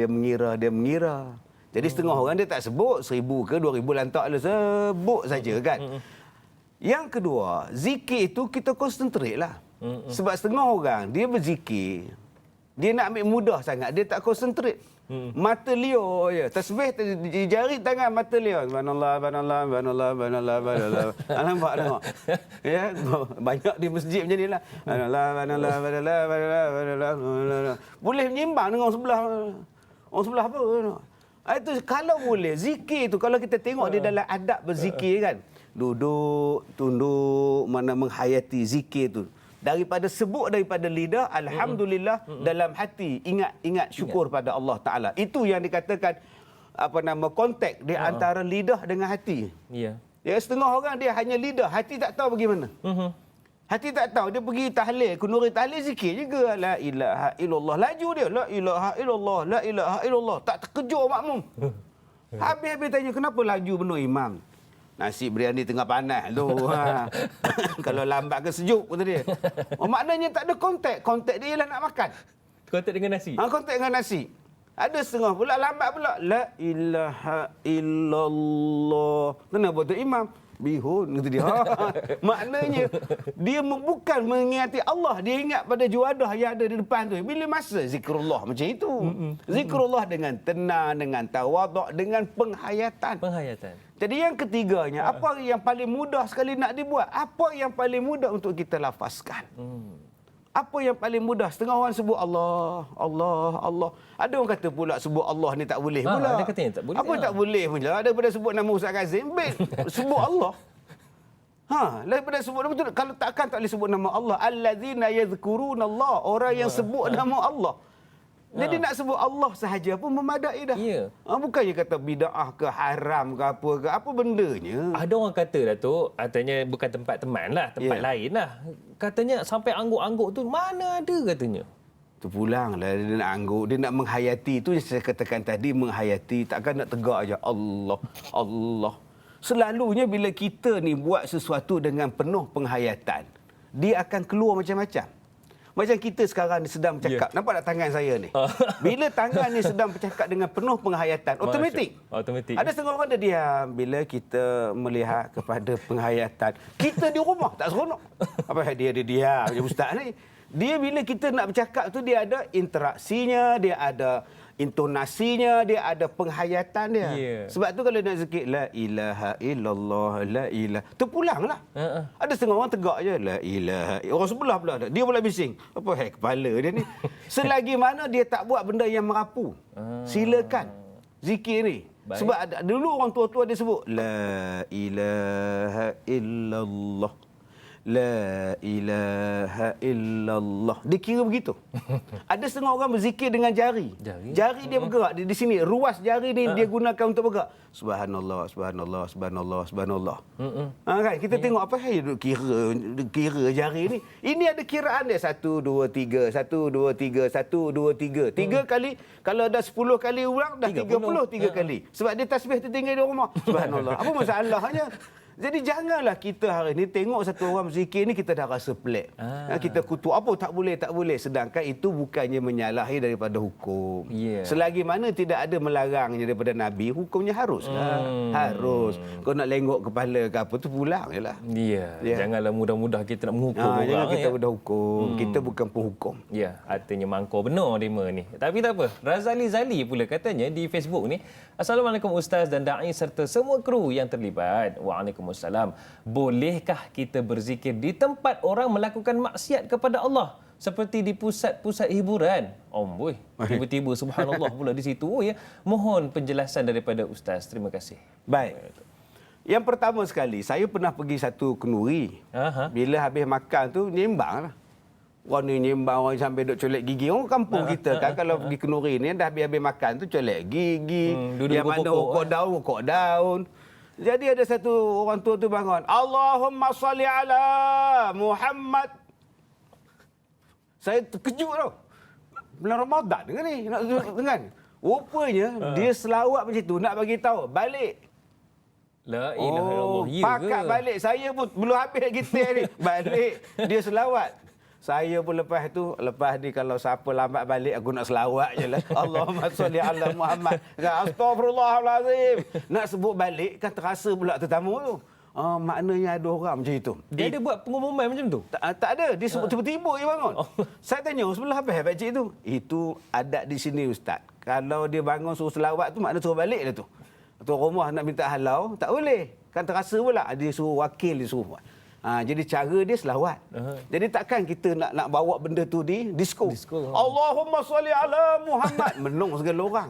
Jadi setengah orang dia tak sebut 1000 ke 2000 lantak lah, sebut saja kan. Yang kedua, zikir itu kita konsentrate lah. Sebab setengah orang dia berzikir, dia nak ambil mudah sangat, dia tak konsentrate. Mata liur je. Tasbih di jari tangan, mata liur. Subhanallah, subhanallah, subhanallah, subhanallah, subhanallah. Nampak tengok. Ya, banyak di masjid macam nilah. Subhanallah, subhanallah, subhanallah, subhanallah, subhanallah. Boleh menyimbang dengan orang sebelah. Orang sebelah apa? Itu kalau boleh zikir tu, kalau kita tengok dia dalam adab berzikir kan. Duduk, tunduk, mana menghayati zikir tu. Daripada sebut daripada lidah, alhamdulillah, dalam hati ingat syukur pada Allah Taala. Itu yang dikatakan kontak di antara lidah dengan hati. Ya, setengah orang dia hanya lidah, hati tak tahu bagaimana. Hati tak tahu, dia pergi tahlil, kunuri tahlil zikir juga la ilaha illallah. Laju dia la ilaha illallah, la ilaha illallah. Tak terkejut makmum. Habis-habis tanya kenapa laju penuh imam? Nasi biryani tengah panas tu. Kalau lambat ke sejuk, kata dia. Maknanya tak ada kontak. Kontak dia ialah nak makan. Kontak dengan nasi? Kontak dengan nasi. Ada setengah pula lambat pula. La ilaha illallah. Kenapa tu imam? bihun kata dia. Maknanya dia bukan mengingati Allah, dia ingat pada juadah yang ada di depan tu. Bila masa zikrullah macam itu. Zikrullah dengan tenang, dengan tawaduk, dengan penghayatan. Jadi yang ketiganya, apa yang paling mudah sekali nak dibuat? Apa yang paling mudah untuk kita lafazkan? Apa yang paling mudah? Setengah orang sebut Allah, Allah, Allah. Ada orang kata pula sebut Allah ni tak boleh pula. Ada katanya tak boleh. Apa tak boleh pula? Daripada sebut nama Ustaz Kazim, sebut Allah. Daripada sebut nama tu, kalau tak boleh sebut nama Allah. Allazina yadhkuruna Allah. Orang yang sebut nama Allah. Jadi nak sebut Allah sahaja pun memadai dah. Ya. Bukannya kata bid'ah ke haram ke apa bendanya. Ada orang kata Datuk, katanya bukan tempat teman lah, tempat lain lah. Katanya sampai angguk-angguk tu mana ada katanya. Tu pulanglah dia nak angguk, dia nak menghayati. Itu yang saya katakan tadi, menghayati. Takkan nak tegak aja Allah, Allah. Selalunya bila kita ni buat sesuatu dengan penuh penghayatan, dia akan keluar macam-macam. Macam kita sekarang ni sedang bercakap. Nampak tak tangan saya ni? Bila tangan ni sedang bercakap dengan penuh penghayatan, automatik. Ada setengah orang dia diam. Bila kita melihat kepada penghayatan, kita di rumah tak seronok. Apa dia diam je ustaz ni. Dia bila kita nak bercakap tu, dia ada interaksinya, dia ada intonasinya, dia ada penghayatan dia. Sebab tu kalau nak zikir la ilaha illallah, la ilaha, terpulanglah. Ada setengah orang tegak je la ilaha. Orang sebelah pula ada. Dia pula bising. Apa kepala dia ni? Selagi mana dia tak buat benda yang merapu. Silakan zikir ni. Baik. Sebab dulu orang tua-tua dia sebut la ilaha illallah. La ilaha illallah. Dia kira begitu. Ada setengah orang berzikir dengan jari. Jari dia bergerak. Di sini, ruas jari ni dia gunakan untuk bergerak. Subhanallah, subhanallah, subhanallah, subhanallah. Kan? Kita tengok apa yang duk kira jari ni. Ini ada kiraan dia. 1, 2, 3. 1, 2, 3. 1, 2, 3. 3 kali. Kalau ada 10 kali ulang, dah 33 kali. Sebab dia tasbih tertinggal di rumah. Subhanallah. Apa masalahnya? Jadi janganlah kita hari ni tengok satu orang berzikir ni kita dah rasa pelik. Kita kutuk apa tak boleh. Sedangkan itu bukannya menyalahi daripada hukum. Selagi mana tidak ada melarangnya daripada Nabi, hukumnya harus. Harus. Kau nak lenggok kepala ke apa tu pulang je lah. Janganlah mudah-mudah kita nak menghukum orang. Jangan kita mudah hukum. Kita bukan penghukum. Artinya mangkor benar dema ni. Tapi tak apa. Razali Zali pula katanya di Facebook ni, Assalamualaikum Ustaz dan Da'i serta semua kru yang terlibat. Waalaikumsalam. Bolehkah kita berzikir di tempat orang melakukan maksiat kepada Allah? Seperti di pusat-pusat hiburan. Tiba-tiba subhanallah pula di situ ya. Mohon penjelasan daripada Ustaz. Terima kasih. Baik. Yang pertama sekali, saya pernah pergi satu kenduri. Bila habis makan tu, nyembang lah. Orang ni nyembang, orang sampai duk colek gigi. Orang kampung kita kan, kalau pergi kenduri ni, dah habis-habis makan tu, colek gigi. Yang mana rokok daun. Jadi ada satu orang tua tu bangun. Allahumma salli ala Muhammad. Saya terkejut tau. Bulan Ramadan dengan ni. Nak dengan. Rupanya dia selawat macam tu. Nak bagi tahu balik. La ilaha illallah. Pakat balik. Saya pun belum habis kita ni. Balik. Dia selawat. Saya pun lepas ni kalau siapa lambat balik, aku nak selawat je lah. Allahumma salli ala Muhammad. Astaghfirullahalazim. Nak sebut balik, kan terasa pula tetamu tu. Maknanya ada orang macam itu. Dia ada buat pengumuman macam tu? Tak ada. Dia sebut tiba-tiba dia bangun. Saya tanya, sebelah apa pakcik tu? Itu adat di sini Ustaz. Kalau dia bangun suruh selawat tu, makna suruh balik lah tu. Tuan rumah nak minta halau, tak boleh. Kan terasa pula. Dia suruh wakil, dia suruh buat. Jadi cara dia selawat. Jadi takkan kita nak bawa benda tu di disko. Allahumma salli ala Muhammad. Menung segala orang.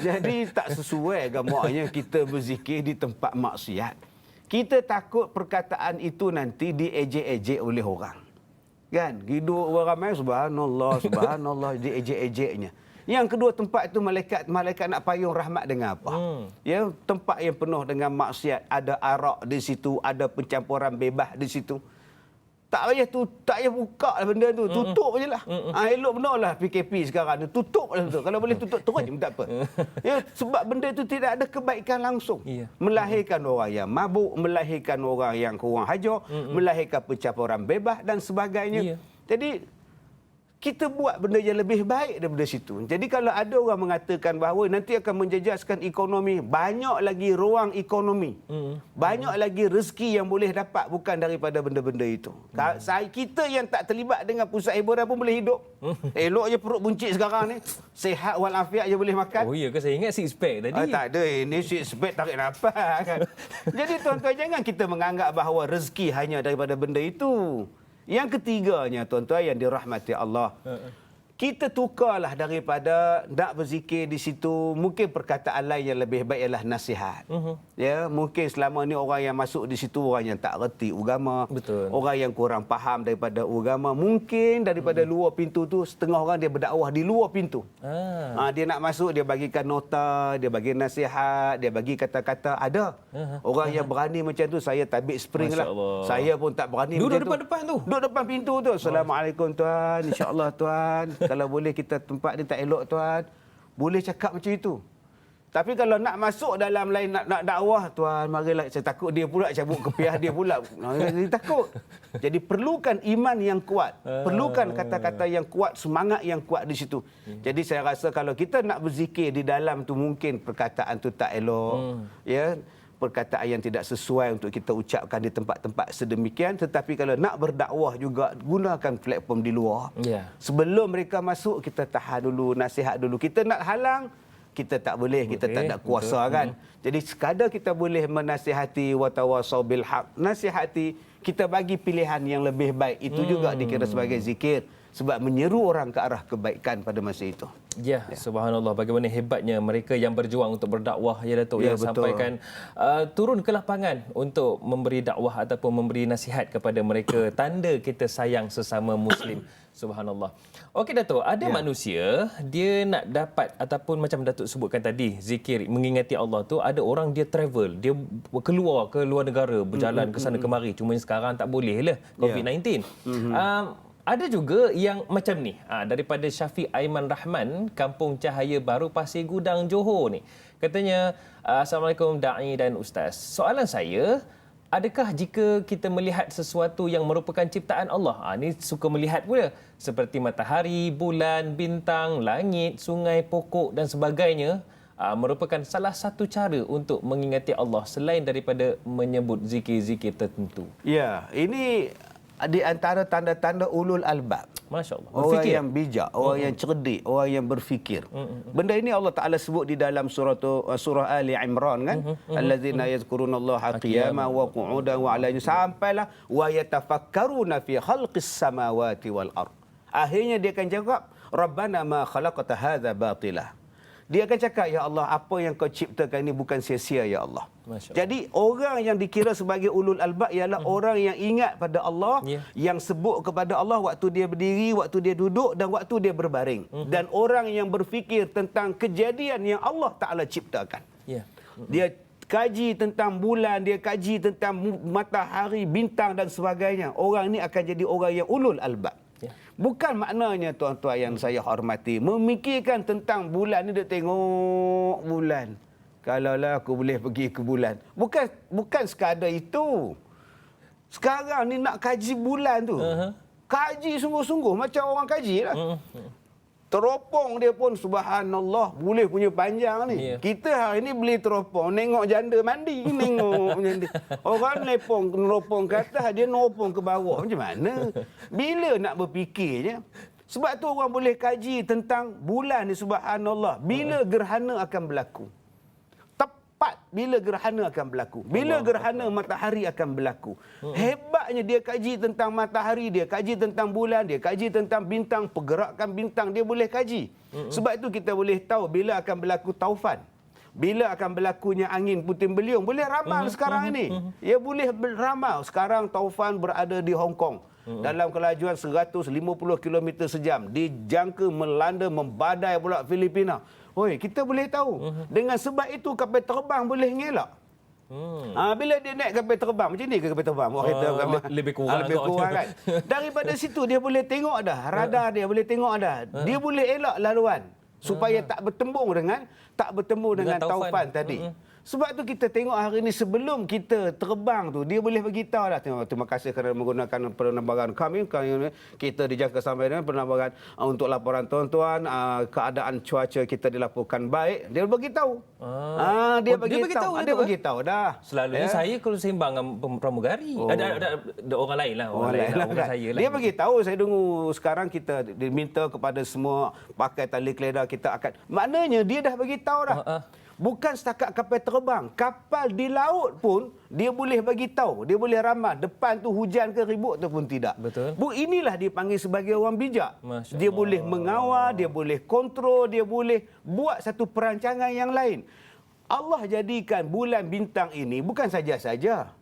Jadi tak sesuai gambarnya kita berzikir di tempat maksiat. Kita takut perkataan itu nanti diejek-ejek oleh orang. Kan? Hidup orang ramai subhanallah, subhanallah diejek-ejeknya. Yang kedua, tempat itu malaikat nak payung rahmat dengan apa? Ya, tempat yang penuh dengan maksiat, ada arak di situ, ada pencampuran bebas di situ. Tak payah buka benda tu, tutup je lah. Elok benarlah PKP sekarang ni, tutup lah tu. Kalau boleh tutup terus tak apa. Ya, sebab benda itu tidak ada kebaikan langsung. Melahirkan orang yang mabuk, melahirkan orang yang kurang hajar, melahirkan pencampuran bebas dan sebagainya. Jadi kita buat benda yang lebih baik daripada situ. Jadi kalau ada orang mengatakan bahawa nanti akan menjejaskan ekonomi, banyak lagi ruang ekonomi. Banyak lagi rezeki yang boleh dapat bukan daripada benda-benda itu. Kita yang tak terlibat dengan pusat hiburan pun boleh hidup. Elok je perut buncit sekarang ni. Sehat walafiat je boleh makan. Oh ya ke, saya ingat six pack tadi. Tak ada, ini six pack tarik nafas kan. Jadi tuan-tuan, jangan kita menganggap bahawa rezeki hanya daripada benda itu. Yang ketiganya, tuan-tuan yang dirahmati Allah, kita tukarlah daripada nak berzikir di situ, mungkin perkataan lain yang lebih baik ialah nasihat. Ya, mungkin selama ni orang yang masuk di situ orang yang tak reti agama, Betul. orang yang kurang faham daripada agama, mungkin daripada luar pintu tu setengah orang dia berdakwah di luar pintu. Dia nak masuk, dia bagikan nota, dia bagi nasihat, dia bagi kata-kata. Ada orang yang berani macam tu, saya tabik spring lah. Saya pun tak berani Duduk macam depan-depan tu. Duduk depan pintu tu. Assalamualaikum tuan, insya-Allah tuan. Kalau boleh kita tempat ni tak elok tuan. Boleh cakap macam itu. Tapi kalau nak masuk dalam lain nak dakwah, tuan marilah, saya takut dia pula cabut kepiah dia pula. Dia takut. Jadi perlukan iman yang kuat. Perlukan kata-kata yang kuat, semangat yang kuat di situ. Jadi saya rasa kalau kita nak berzikir di dalam tu mungkin perkataan tu tak elok. Ya. Perkataan yang tidak sesuai untuk kita ucapkan di tempat-tempat sedemikian. Tetapi kalau nak berdakwah juga, gunakan platform di luar. Sebelum mereka masuk, kita tahan dulu, nasihat dulu. Kita nak halang, kita tak boleh, kita tak ada kuasa kan. Jadi sekadar kita boleh menasihati, watawasau bil haq, nasihati, kita bagi pilihan yang lebih baik. Itu juga dikira sebagai zikir. Sebab menyeru orang ke arah kebaikan pada masa itu. Ya, subhanallah, bagaimana hebatnya mereka yang berjuang untuk berdakwah, ya Datuk, yang betul. sampaikan turun ke lapangan untuk memberi dakwah ataupun memberi nasihat kepada mereka, tanda kita sayang sesama muslim. Subhanallah. Okey Datuk, ada manusia dia nak dapat ataupun macam Datuk sebutkan tadi, zikir mengingati Allah tu, ada orang dia travel, dia keluar ke luar negara, berjalan ke sana kemari, cuma sekarang tak boleh lah COVID-19. Ada juga yang macam ni, daripada Syafiq Aiman Rahman, Kampung Cahaya Baru, Pasir Gudang, Johor ni. Katanya, Assalamualaikum Da'i dan Ustaz. Soalan saya, adakah jika kita melihat sesuatu yang merupakan ciptaan Allah, ni suka melihat pula, seperti matahari, bulan, bintang, langit, sungai, pokok dan sebagainya, merupakan salah satu cara untuk mengingati Allah selain daripada menyebut zikir-zikir tertentu? Ya, ini di antara tanda-tanda ulul albab. Masya Allah. Orang yang bijak, orang yang cerdik, orang yang berfikir. Benda ini Allah Taala sebut di dalam surah Ali Imran kan. Allazina yazkurunallaha qiyaman wa qu'udan wa 'ala sampailah wa yatafakkaruna fi khalqis samawati wal ard. Akhirnya dia akan jawab, Rabbana ma khalaqta hadza batilah. Dia akan cakap, ya Allah, apa yang kau ciptakan ini bukan sia-sia, ya Allah. Jadi orang yang dikira sebagai ulul albab ialah orang yang ingat pada Allah, yang sebut kepada Allah waktu dia berdiri, waktu dia duduk dan waktu dia berbaring. Dan orang yang berfikir tentang kejadian yang Allah Ta'ala ciptakan. Dia kaji tentang bulan, dia kaji tentang matahari, bintang dan sebagainya. Orang ini akan jadi orang yang ulul albab. Bukan maknanya, tuan-tuan yang saya hormati, memikirkan tentang bulan ni, dia tengok bulan. Kalaulah aku boleh pergi ke bulan. Bukan sekadar itu. Sekarang ni nak kaji bulan tu. Kaji sungguh-sungguh macam orang kaji lah. Teropong dia pun subhanallah boleh punya panjang ni. Kita hari ni beli teropong, nengok janda mandi, nengok janda. Orang neropong ke atas, dia neropong ke bawah. Macam mana? Bila nak berfikirnya? Sebab tu orang boleh kaji tentang bulan ni subhanallah. Bila gerhana akan berlaku? Tepat bila gerhana akan berlaku. Bila gerhana matahari akan berlaku. Hebatnya dia kaji tentang matahari, dia kaji tentang bulan, dia kaji tentang bintang, pergerakan bintang dia boleh kaji. Sebab itu kita boleh tahu bila akan berlaku taufan. Bila akan berlakunya angin puting beliung. Boleh ramal sekarang ini. Ia boleh ramal. Sekarang taufan berada di Hong Kong. Dalam kelajuan 150 km sejam. Dijangka melanda, membadai pula Filipina. Oi, kita boleh tahu. Dengan sebab itu kapal terbang boleh ngelak. Bila dia naik kapal terbang, macam ni ke kapal terbang? Lebih kurang kan. Daripada situ dia boleh tengok dah. Radar dia boleh tengok dah. Dia boleh elak laluan supaya tak bertembung dengan taufan tadi. Sebab tu kita tengok hari ni sebelum kita terbang tu, dia boleh beritahu lah. Terima kasih kerana menggunakan penerbangan kami. Kita dijangka sampai dengan penerbangan untuk laporan tuan-tuan. Keadaan cuaca kita dilaporkan baik. Dia beritahu. Dia beritahu dah. Selalunya saya kalau sembang dengan pramugari. Ada orang lain lah. Orang saya lah. Dia beritahu, saya dengar sekarang kita diminta kepada semua pakai tali keledar kita akan. Maknanya dia dah beritahu dah. Bukan setakat kapal terbang, kapal di laut pun dia boleh bagi tahu, dia boleh ramal depan tu hujan ke ribut ataupun tidak. Betul. Inilah dipanggil sebagai orang bijak. Masya Dia Allah. boleh mengawal, dia boleh kontrol, dia boleh buat satu perancangan yang lain. Allah jadikan bulan bintang ini bukan saja-saja.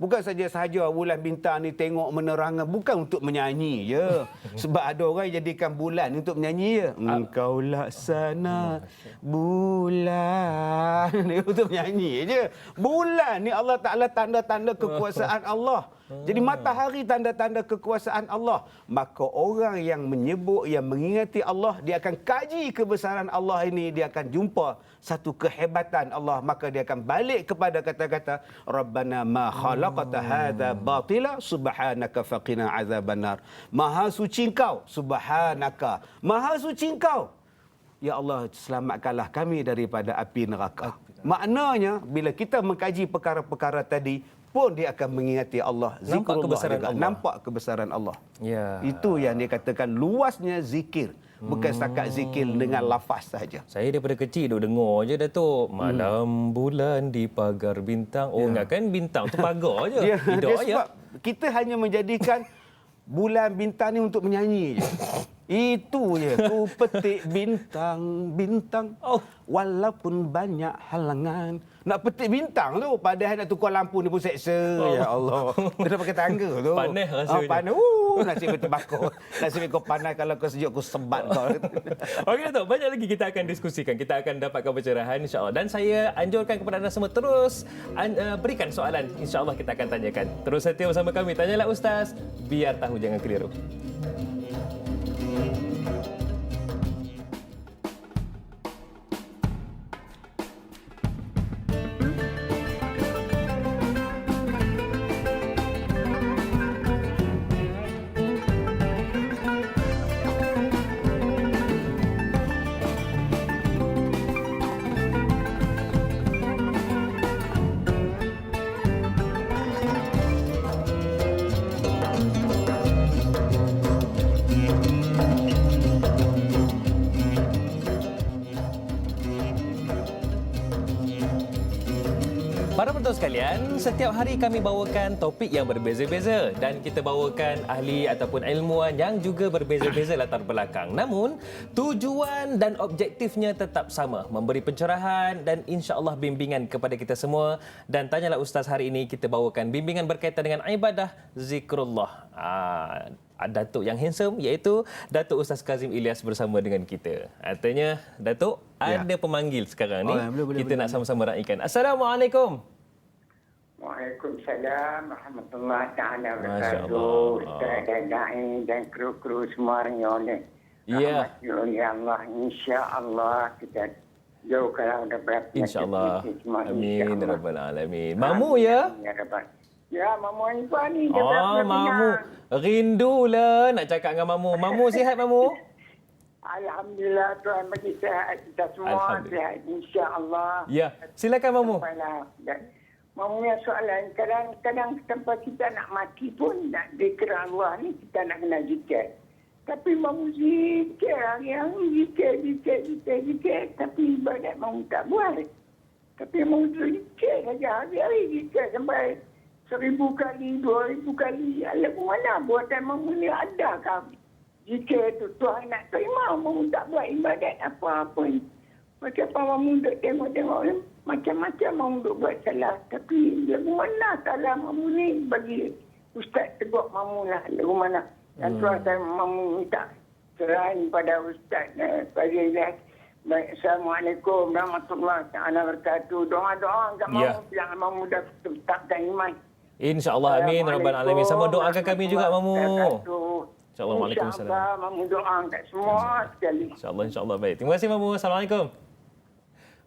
Bukan saja-saja bulan bintang ni tengok menerangan, bukan untuk menyanyi je. Sebab ada orang jadikan bulan untuk menyanyi je. Engkau laksana bulan. Dia untuk menyanyi je. Bulan ni Allah Ta'ala tanda-tanda kekuasaan Allah. Jadi matahari tanda-tanda kekuasaan Allah. Maka orang yang menyebut, yang mengingati Allah, dia akan kaji kebesaran Allah ini. Dia akan jumpa satu kehebatan Allah. Maka dia akan balik kepada kata-kata Rabbana ma khalaqata hadha batila subhanaka faqina azabannar. Maha suci Engkau, subhanaka. Maha suci Engkau. Ya Allah, selamatkanlah kami daripada api neraka. Maknanya bila kita mengkaji perkara-perkara tadi pun dia akan mengingati Allah. Nampak kebesaran juga. Allah. Nampak kebesaran Allah. Ya. Itu yang dia katakan luasnya zikir. Bukan setakat zikir dengan lafaz saja. Saya daripada kecil duk dengar je Datuk. Malam bulan di pagar bintang. Ingatkan bintang tu pagar je. Dia Tidak sebab kita hanya menjadikan bulan bintang ni untuk menyanyi je. Itu je. Ku petik bintang-bintang. Walaupun banyak halangan. Nak petik bintang tu, padahal nak tukar lampu ni pun seksa. Ya Allah. Kena pakai tangga tu. Panas rasanya. Panas. Nasib kau terbakar. Nasib kau panas, kalau kau sejuk kau sebat kau. Okey Datuk, banyak lagi kita akan diskusikan. Kita akan dapatkan pencerahan insya-Allah. Dan saya anjurkan kepada anda semua terus berikan soalan. Insya-Allah kita akan tanyakan. Terus setia bersama kami. Tanyalah Ustaz, biar tahu jangan keliru. Para penonton sekalian, setiap hari kami bawakan topik yang berbeza-beza dan kita bawakan ahli ataupun ilmuwan yang juga berbeza-beza latar belakang. Namun, tujuan dan objektifnya tetap sama, memberi pencerahan dan insya-Allah bimbingan kepada kita semua. Dan tanyalah Ustaz, hari ini kita bawakan bimbingan berkaitan dengan ibadah zikrullah. Datuk yang handsome iaitu Datuk Ustaz Kazim Ilyas bersama dengan kita. Artinya, Datuk, ada pemanggil sekarang ni. Kita nak sama-sama raikan. Assalamualaikum. Waalaikumsalam warahmatullahi taala Masya wabarakatuh. Allah. Ustaz dan Da'i dan kru-kru semua orang yang oleh. Ya. Ya Allah, insya-Allah kita jauhkanlah daripada InsyaAllah. Amin. Ya Rabbal Alamin. Mamu Amin, ya? Ya Rabbal. Ya, Mamu Ivan ni. Mamu. Rindulah nak cakap dengan Mamu. Mamu sihat, Mamu? Alhamdulillah, Tuhan bagi sihat kita semua. Alhamdulillah. Sihat, insya-Allah. Ya, silakan Mamu. Mamu yang soalan, kadang-kadang tempat kita nak mati pun nak zikir Allah ni, kita nak kena zikir. Tapi Mamu zikir, hari-hari zikir. Tapi ibadat Mamu tak buat. Tapi Mamu zikir saja, hari-hari zikir sampai 1000 kali, 2000 kali. Alah mana buatan Mamu ni adakah? Zikir tu Tuhan nak terima, Mamu tak buat ibadat apa-apa. Macam apa Mamu duk tengok-tengok ni, macam-macam Mamu duk buat salah. Tapi lagu mana salah Mamu ni, bagi Ustaz tegur Mamu lah lagu mana. Dan Tuhan saya Mamu minta serahin pada Ustaz pada Ilyas. Baik, Assalamualaikum warahmatullahi wabarakatuh. Doa-doa kat Mamu, bilang Mamu dah tetapkan iman. InsyaAllah. Amin. Rabbal Alamin. Sama doakan kami juga, Mamu. InsyaAllah. Waalaikumsalam. InsyaAllah, Mamu doa kat semua sekali. InsyaAllah. Baik. Terima kasih, Mamu. Assalamualaikum.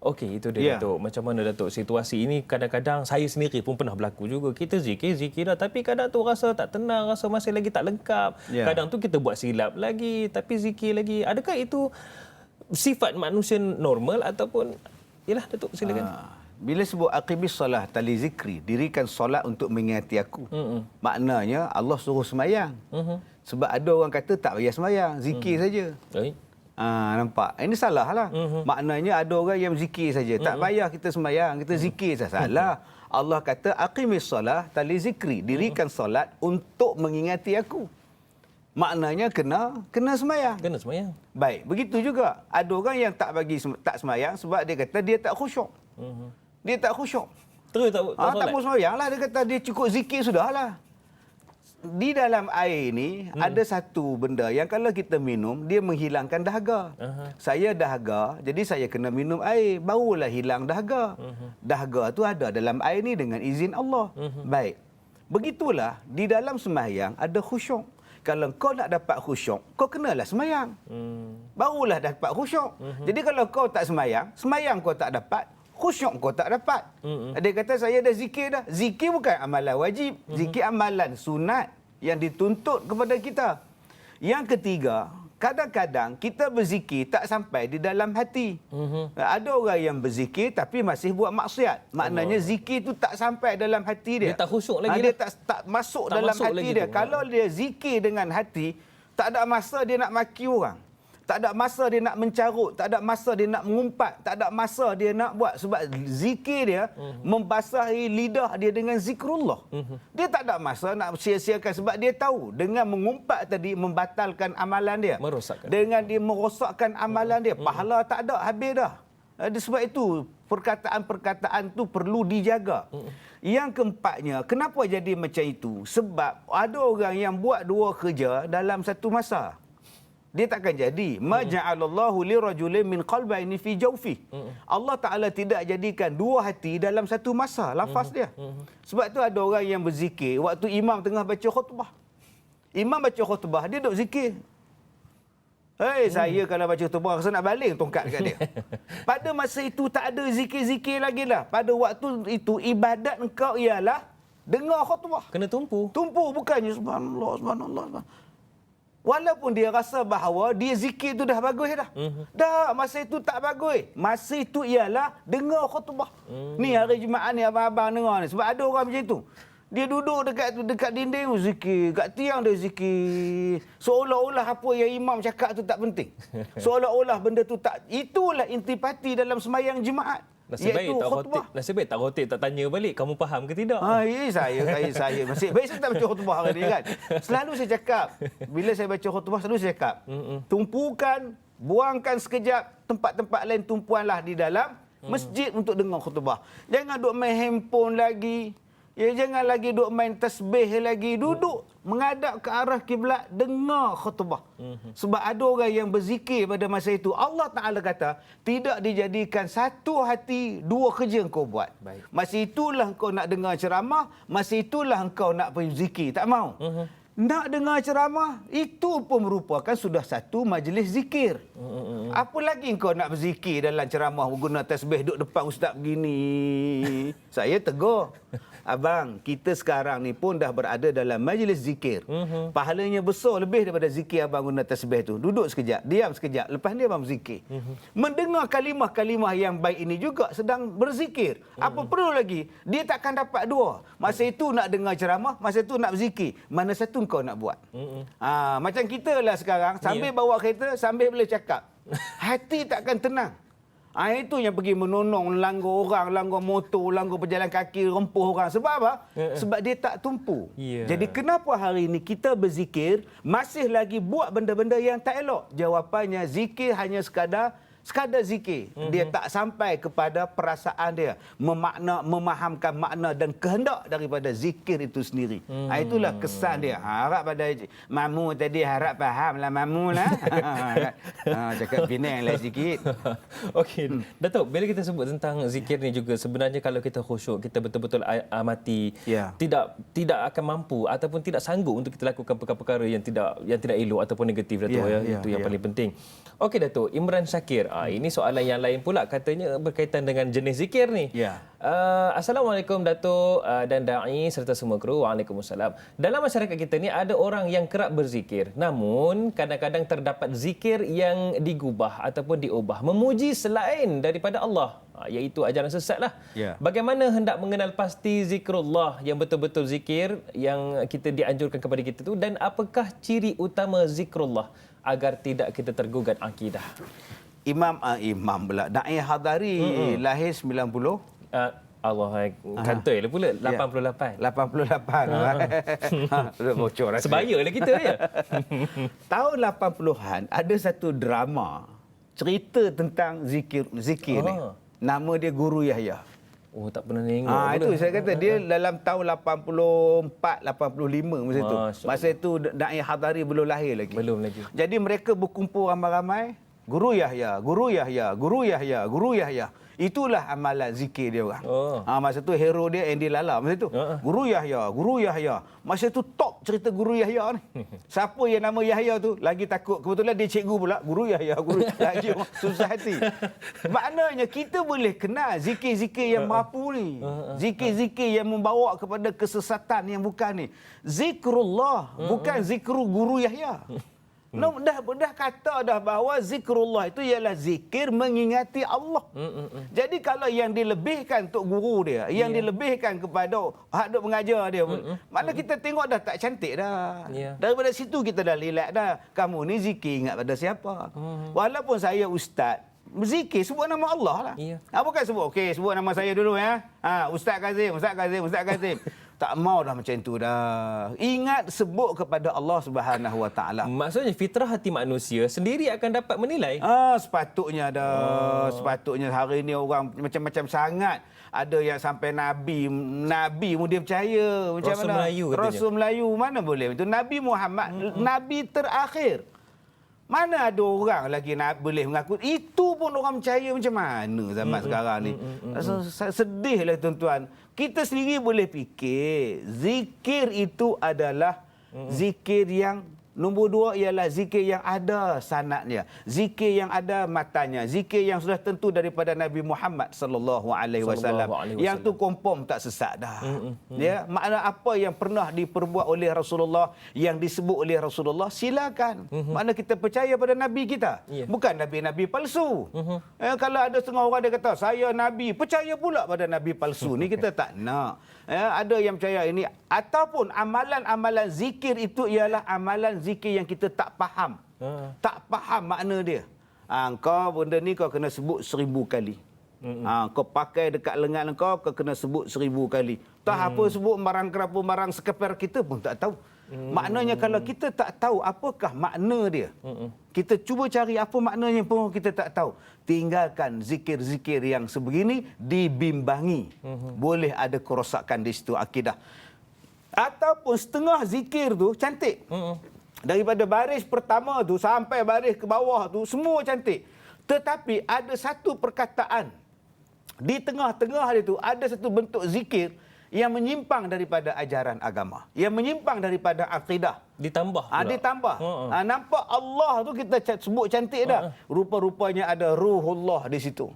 Okey, itu dia Ya. Datuk. Macam mana Datuk situasi ini kadang-kadang saya sendiri pun pernah berlaku juga. Kita zikir dah tapi kadang tu rasa tak tenang, rasa masih lagi tak lengkap. Ya. Kadang tu kita buat silap lagi tapi zikir lagi. Adakah itu sifat manusia normal ataupun yalah Datuk silakan. Bila sebut aqimis solah tali zikri, dirikan solat untuk mengingati aku. Maknanya Allah suruh semayang. Sebab ada orang kata tak payah semayang, zikir saja. Baik. Nampak? Ini salah lah. Maknanya ada orang yang zikir saja. Tak payah kita semayang, kita zikir saja. Salah. Allah kata aqimis solah tali zikri, dirikan solat untuk mengingati aku. Maknanya kena semayang. Kena semayang. Baik, begitu juga. Ada orang yang tak semayang sebab dia kata dia tak khusyuk. Dia tak khusyuk. Terus tak solat. Tak mau semayang lah. Dia kata dia cukup zikir sudahlah. Di dalam air ni ada satu benda yang kalau kita minum, dia menghilangkan dahaga. Saya dahaga, jadi saya kena minum air. Barulah hilang dahaga. Dahaga tu ada dalam air ni dengan izin Allah. Baik. Begitulah, di dalam sembahyang ada khusyuk. Kalau kau nak dapat khusyuk, kau kenalah semayang. Barulah dapat khusyuk. Jadi kalau kau tak semayang kau tak dapat, khusyuk kau tak dapat. Dia kata saya dah zikir dah. Zikir bukan amalan wajib. Zikir amalan sunat yang dituntut kepada kita. Yang ketiga, kadang-kadang kita berzikir tak sampai di dalam hati. Ada orang yang berzikir tapi masih buat maksiat. Maknanya zikir tu tak sampai dalam hati dia. Dia tak khusyuk lagi. Dia tak masuk tak dalam masuk hati lagi dia. tu. Kalau dia zikir dengan hati, tak ada masa dia nak maki orang. Tak ada masa dia nak mencarut, tak ada masa dia nak mengumpat, tak ada masa dia nak buat. Sebab zikir dia membasahi lidah dia dengan zikrullah. Dia tak ada masa nak sia-siakan sebab dia tahu dengan mengumpat tadi membatalkan amalan dia. Merosakkan. Dengan dia merosakkan amalan dia. Pahala tak ada, habis dah. Sebab itu perkataan-perkataan tu perlu dijaga. Yang keempatnya, kenapa jadi macam itu? Sebab ada orang yang buat dua kerja dalam satu masa. Dia takkan jadi. Ma ja'alallahu lirajulin min qalbayni fi jawfi. Allah Taala tidak jadikan dua hati dalam satu masa, lafaz dia. Sebab tu ada orang yang berzikir waktu imam tengah baca khutbah. Imam baca khutbah, dia duduk zikir. Saya kalau baca khutbah rasa nak baling tongkat dekat dia. Pada masa itu tak ada zikir-zikir lagi lah. Pada waktu itu ibadat engkau ialah dengar khutbah. Kena tumpu. Tumpu bukannya subhanallah, subhanallah. Walaupun dia rasa bahawa dia zikir tu dah bagus dah. Dah, masa itu tak bagus. Masa itu ialah dengar khutbah. Ni hari Jumaat ni abang-abang dengar ni. Sebab ada orang macam itu. Dia duduk dekat dinding zikir, kat tiang dia zikir. Seolah-olah apa yang imam cakap tu tak penting. Seolah-olah benda tu tak. Itulah intipati dalam sembahyang Jumaat. Nasib baik tak rotik tak tanya balik kamu faham ke tidak. Saya nasib baik saya tak baca khutbah hari ni kan. Selalu saya cakap, bila saya baca khutbah selalu saya cakap, tumpukan, buangkan sekejap tempat-tempat lain tumpuanlah di dalam masjid untuk dengar khutbah. Jangan duk main handphone lagi. Ya, jangan lagi duk main tasbih lagi. Duduk menghadap ke arah kiblat, dengar khutbah. Sebab ada orang yang berzikir pada masa itu. Allah Ta'ala kata, tidak dijadikan satu hati, dua kerja engkau buat. Baik. Masa itulah engkau nak dengar ceramah, masa itulah engkau nak berzikir. Tak mau. Nak dengar ceramah, itu pun merupakan sudah satu majlis zikir. Apa lagi engkau nak berzikir dalam ceramah, guna tasbih, duduk depan ustaz begini. Saya tegur. Abang, kita sekarang ni pun dah berada dalam majlis zikir. Pahalanya besar lebih daripada zikir abang guna tasbih tu. Duduk sekejap, diam sekejap. Lepas ni abang berzikir. Mendengar kalimah-kalimah yang baik ini juga sedang berzikir. Apa perlu lagi? Dia takkan dapat dua. Masa itu nak dengar ceramah, masa itu nak berzikir. Mana satu kau nak buat? Macam kita lah sekarang, sambil bawa kereta, sambil boleh cakap. Hati takkan tenang. Itu yang pergi menonong, langgar orang, langgar motor, langgar berjalan kaki, rempuh orang. Sebab apa? Sebab dia tak tumpu. Jadi kenapa hari ini kita berzikir, masih lagi buat benda-benda yang tak elok? Jawapannya, zikir hanya sekadar zikir. Dia tak sampai kepada perasaan dia. Memahamkan makna dan kehendak daripada zikir itu sendiri. Itulah kesan dia. Harap pada Mamu tadi harap faham lah Mamu lah. Cakap Penang lah sikit. Okey. Datuk, bila kita sebut tentang zikir ni juga, sebenarnya kalau kita khusyuk, kita betul-betul amati, tidak akan mampu ataupun tidak sanggup untuk kita lakukan perkara-perkara yang tidak elok ataupun negatif, Datuk. Itu yang paling penting. Okey Datuk, Imran Shakir, Ini soalan yang lain pula, katanya berkaitan dengan jenis zikir ni. Ya. Assalamualaikum Datuk dan Da'i serta semua kru. Waalaikumsalam. Dalam masyarakat kita ni ada orang yang kerap berzikir. Namun kadang-kadang terdapat zikir yang digubah ataupun diubah memuji selain daripada Allah, iaitu ajaran sesat lah. Ya. Bagaimana hendak mengenal pasti zikrullah yang betul-betul zikir yang kita dianjurkan kepada kita tu, dan apakah ciri utama zikrullah agar tidak kita tergugat akidah? Imam pula. Da'i Hadari lahir 90. Allah kantoi lah pula 88. 88. Sudah bocor. Sebaya lah kita ya. Tahun 80-an ada satu drama cerita tentang zikir ni. Nama dia Guru Yahya. Oh, tak pernah tengok. Itu saya kata dia dalam tahun 84, 85 masa itu. Masa itu Da'i Hadari belum lahir lagi. Belum lagi. Jadi mereka berkumpul ramai-ramai, Guru Yahya, Guru Yahya, Guru Yahya, Guru Yahya. Itulah amalan zikir dia orang. Masa tu hero dia Andy Lala masa tu. Guru Yahya, Guru Yahya. Masa tu top cerita Guru Yahya ni. Siapa yang nama Yahya tu lagi takut. Kebetulan dia cikgu pula, Guru Yahya, Guru lagi susah hati. Maknanya kita boleh kenal zikir-zikir yang mampu ni. Zikir-zikir yang membawa kepada kesesatan yang bukan ni. Zikrullah, bukan zikru Guru Yahya. Dah kata dah bahawa zikrullah itu ialah zikir mengingati Allah. Jadi kalau yang dilebihkan untuk guru dia, yang dilebihkan kepada hak duk mengajar dia, mana kita tengok dah tak cantik dah. Daripada situ kita dah relax dah. Kamu ni zikir ingat pada siapa? Walaupun saya ustaz, zikir sebut nama Allah lah. Bukan sebut, okey sebut nama saya dulu ya. Ustaz Kazim, Ustaz Kazim, Ustaz Kazim. Tak mau dah macam tu dah. Ingat sebut kepada Allah Subhanahu Wa Taala. Maksudnya fitrah hati manusia sendiri akan dapat menilai. Sepatutnya dah. Sepatutnya hari ni orang macam-macam sangat. Ada yang sampai Nabi pun dia percaya. Macam Rasul mana? Melayu katanya. Rasul Melayu mana boleh? Itu Nabi Muhammad, Nabi terakhir. Mana ada orang lagi boleh mengaku. Itu pun orang percaya macam mana zaman sekarang ni. Sedihlah tuan-tuan. Kita sendiri boleh fikir. Zikir itu adalah zikir yang nombor 2 ialah zikir yang ada sanadnya, zikir yang ada matanya, zikir yang sudah tentu daripada Nabi Muhammad sallallahu alaihi wasallam. Yang tu confirm tak sesat dah. Ya, makna apa yang pernah diperbuat oleh Rasulullah, yang disebut oleh Rasulullah, silakan. Makna kita percaya pada nabi kita, bukan nabi-nabi palsu. Kalau ada setengah orang dia kata saya nabi, percaya pula pada nabi palsu. Ni kita tak nak. Ada yang percaya ini, ataupun amalan-amalan zikir itu ialah amalan zikir yang kita tak faham. Tak faham makna dia. Kau benda ni kau kena sebut 1000 kali. Kau pakai dekat lengan kau kena sebut 1000 kali. Tak apa sebut barang kerapa barang sekeper kita pun tak tahu. Maknanya kalau kita tak tahu apakah makna dia, kita cuba cari apa maknanya pun kita tak tahu. Tinggalkan zikir-zikir yang sebegini, dibimbangi. Boleh ada kerosakan di situ akidah. Ataupun setengah zikir tu cantik. Daripada baris pertama tu sampai baris ke bawah tu semua cantik. Tetapi ada satu perkataan di tengah-tengah dia tu, ada satu bentuk zikir yang menyimpang daripada ajaran agama, yang menyimpang daripada akidah. Ditambah pula. Ditambah. Nampak Allah tu kita sebut cantik dah. Rupa-rupanya ada ruhullah di situ.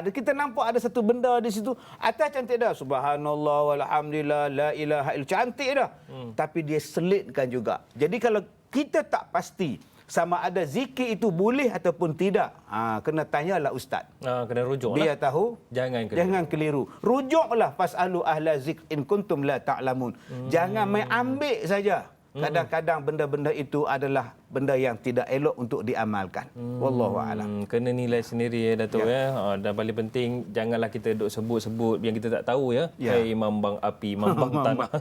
Kita nampak ada satu benda di situ. Atas cantik dah. Subhanallah walhamdulillah la ilaha illallah. Cantik dah. Tapi dia selitkan juga. Jadi kalau kita tak pasti sama ada zikir itu boleh ataupun tidak, kena tanyalah ustaz. Kena rujuklah. Biar tahu. Jangan keliru. Rujuklah fasalu ahla zikr in kuntum la ta'lamun. Jangan main ambil saja. Kadang-kadang benda-benda itu adalah benda yang tidak elok untuk diamalkan. Wallahu a'lam. Kena nilai sendiri Datuk ya. Dan paling penting janganlah kita duk sebut-sebut yang kita tak tahu ya. Hai mambang api, mambang tanah.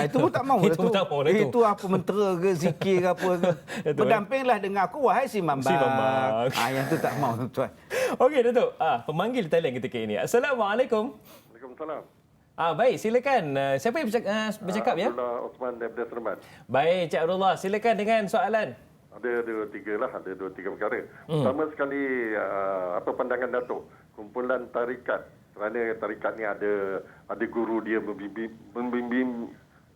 Itu pun tak mahu. Itu pun tak mahu. Itu apa mentera ke zikir ke apa ke. Berdampinglah dengan aku wahai si mambang. Yang tu tak mahu tuan. Okey Datuk. Pemanggil talian ketika ini. Assalamualaikum. Waalaikumsalam. Baik, silakan. Siapa yang bercakap ya? Abdullah Osman daripada Seremban. Baik, Cik Abdullah. Silakan dengan soalan. Ada dua tiga perkara. Pertama sekali, apa pandangan Datuk? Kumpulan tarikat. Kerana tarikat ni ada guru dia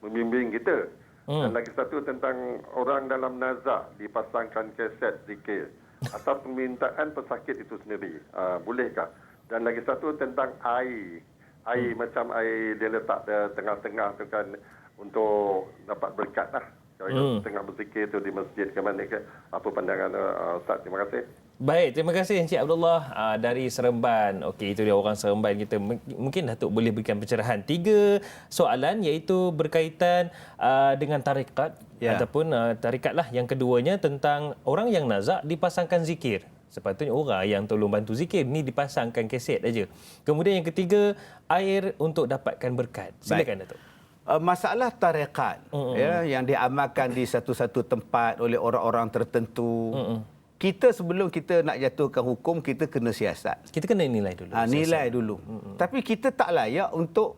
membimbing kita. Dan lagi satu tentang orang dalam nazak dipasangkan kaset zikir. atas permintaan pesakit itu sendiri. Bolehkah? Dan lagi satu tentang air. Air macam air dia letak tengah-tengah tu kan untuk dapat berkat lah. Kalau tengah berzikir tu di masjid ke mana ke. Apa pandangan Ustaz? Terima kasih. Baik, terima kasih Encik Abdullah dari Seremban. Okey, itu dia orang Seremban kita. Mungkin Datuk boleh berikan pencerahan. 3 soalan iaitu berkaitan dengan tarikat ataupun tarikat lah. Yang keduanya tentang orang yang nazak dipasangkan zikir. Sepatutnya orang yang tolong bantu zikir ni dipasangkan kaset aja. Kemudian yang ketiga, air untuk dapatkan berkat. Silakan Datuk. Masalah tarikat yang diamalkan di satu-satu tempat oleh orang-orang tertentu. Kita sebelum kita nak jatuhkan hukum, kita kena siasat. Kita kena nilai dulu. Nilai dulu. Tapi kita tak layak untuk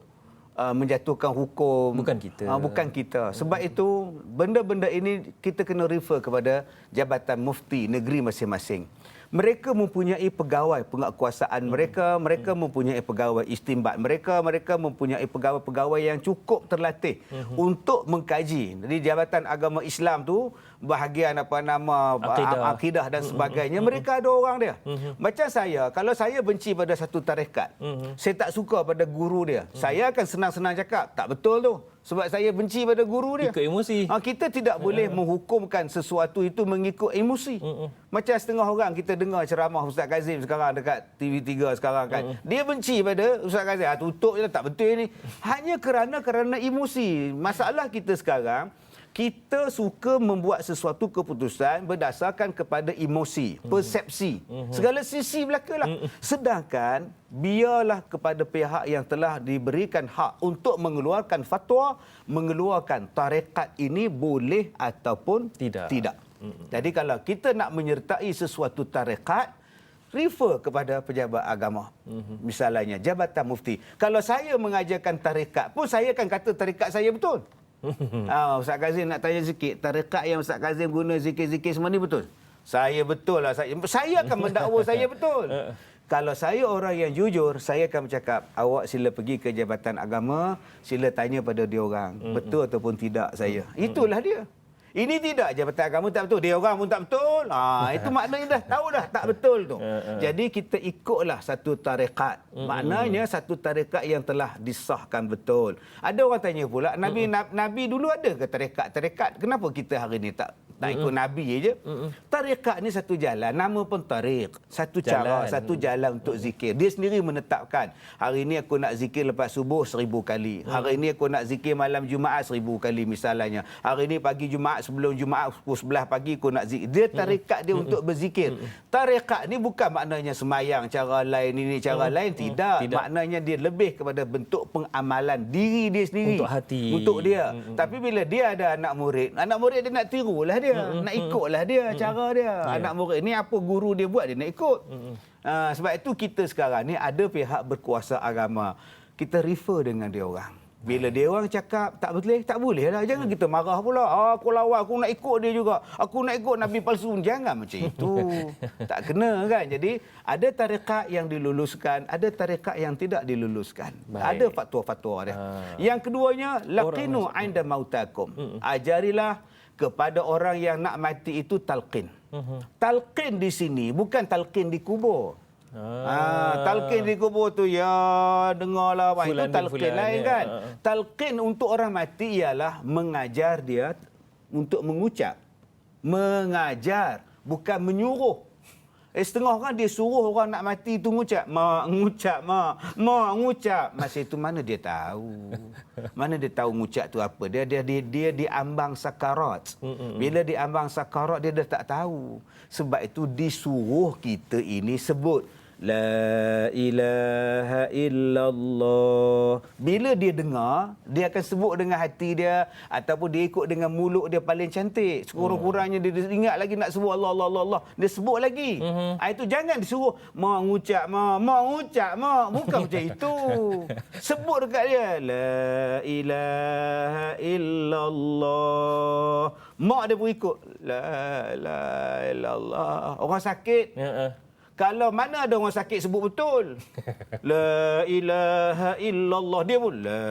menjatuhkan hukum. Bukan kita. Bukan kita. Sebab itu, benda-benda ini kita kena refer kepada Jabatan Mufti negeri masing-masing. Mereka mempunyai pegawai penguatkuasaan mereka mempunyai pegawai istimbat mereka mempunyai pegawai-pegawai yang cukup terlatih untuk mengkaji. Jadi Jabatan Agama Islam tu bahagian akidah dan sebagainya, mereka ada orang dia. Macam saya, kalau saya benci pada satu tarekat, saya tak suka pada guru dia, saya akan senang-senang cakap, tak betul tu. Sebab saya benci pada guru dia. Ikut emosi. Kita tidak boleh menghukumkan sesuatu itu mengikut emosi. Macam setengah orang kita dengar ceramah Ustaz Kazim sekarang dekat TV3 sekarang kan. Dia benci pada Ustaz Kazim. Tutup je, tak betul ni. Hanya kerana emosi. Masalah kita sekarang, kita suka membuat sesuatu keputusan berdasarkan kepada emosi, persepsi. Segala sisi belakalah. Sedangkan biarlah kepada pihak yang telah diberikan hak untuk mengeluarkan fatwa, mengeluarkan tarekat ini boleh ataupun tidak. Jadi kalau kita nak menyertai sesuatu tarekat, refer kepada pejabat agama. Misalnya Jabatan Mufti. Kalau saya mengajarkan tarekat pun, saya akan kata tarekat saya betul. Ustaz Kazim nak tanya sikit, tarekat yang Ustaz Kazim guna zikir-zikir semua ni betul? Saya betul lah. Saya akan mendakwa saya betul. Kalau saya orang yang jujur, saya akan bercakap, awak sila pergi ke Jabatan Agama, sila tanya pada dia orang, betul ataupun tidak saya. Itulah dia. Ini tidak, Jabatan Agama tak betul, dia orang pun tak betul. Itu maknanya dah tahu dah tak betul tu. Jadi kita ikutlah satu tarekat. Maknanya satu tarekat yang telah disahkan betul. Ada orang tanya pula, Nabi dulu ada ke tarekat? Kenapa kita hari ni tak ikut Nabi je? Tarekat ni satu jalan, nama pun tarik. Satu cara, satu jalan untuk zikir. Dia sendiri menetapkan, hari ni aku nak zikir lepas subuh 1000 kali. Hari ni aku nak zikir malam Jumaat 1000 kali misalnya. Hari ni pagi Jumaat, sebelum Jumaat pukul 11 pagi aku nak zikir. Dia tarekat dia untuk berzikir. Tarekat ni bukan maknanya semayang cara lain, ini cara lain. Tidak. Maknanya dia lebih kepada bentuk pengamalan diri dia sendiri. Untuk hati. Untuk dia. Tapi bila dia ada anak murid dia nak tirulah dia. Nak ikutlah dia cara dia. Anak murid ni apa guru dia buat, dia nak ikut. Sebab itu kita sekarang ni ada pihak berkuasa agama. Kita refer dengan dia orang. Bila dia orang cakap tak boleh lah. Jangan kita marah pula. Aku lawan, aku nak ikut dia juga. Aku nak ikut Nabi palsu. Jangan macam itu. Tak kena kan. Jadi ada tarekat yang diluluskan, ada tarekat yang tidak diluluskan. Ada fatwa-fatwa dia. Yang keduanya, laqinu 'inda mautakum. Ajarilah kepada orang yang nak mati itu talqin. Talqin di sini bukan talqin di kubur. Talqin di kubur tu dengarlah itu talqin lain kan. Talqin untuk orang mati ialah mengajar dia untuk mengucap. Mengajar, bukan menyuruh. Setengah orang dia suruh orang nak mati itu mengucap. Mengucap. Masa itu mana dia tahu? Mana dia tahu mengucap tu apa? Dia diambang sakarat. Bila diambang sakarat dia dah tak tahu. Sebab itu disuruh kita ini sebut La ilaha illallah. Bila dia dengar, dia akan sebut dengan hati dia ataupun dia ikut dengan mulut dia paling cantik. Sekurang-kurangnya dia ingat lagi nak sebut Allah, Allah, Allah, Allah. Dia sebut lagi. Itu jangan disuruh mengucap, bukan macam itu. Sebut dekat dia La ilaha illallah. Mak dia pun ikut La ilaha illallah. Orang sakit kalau mana ada orang sakit sebut betul. La ilaha illallah. Dia pun la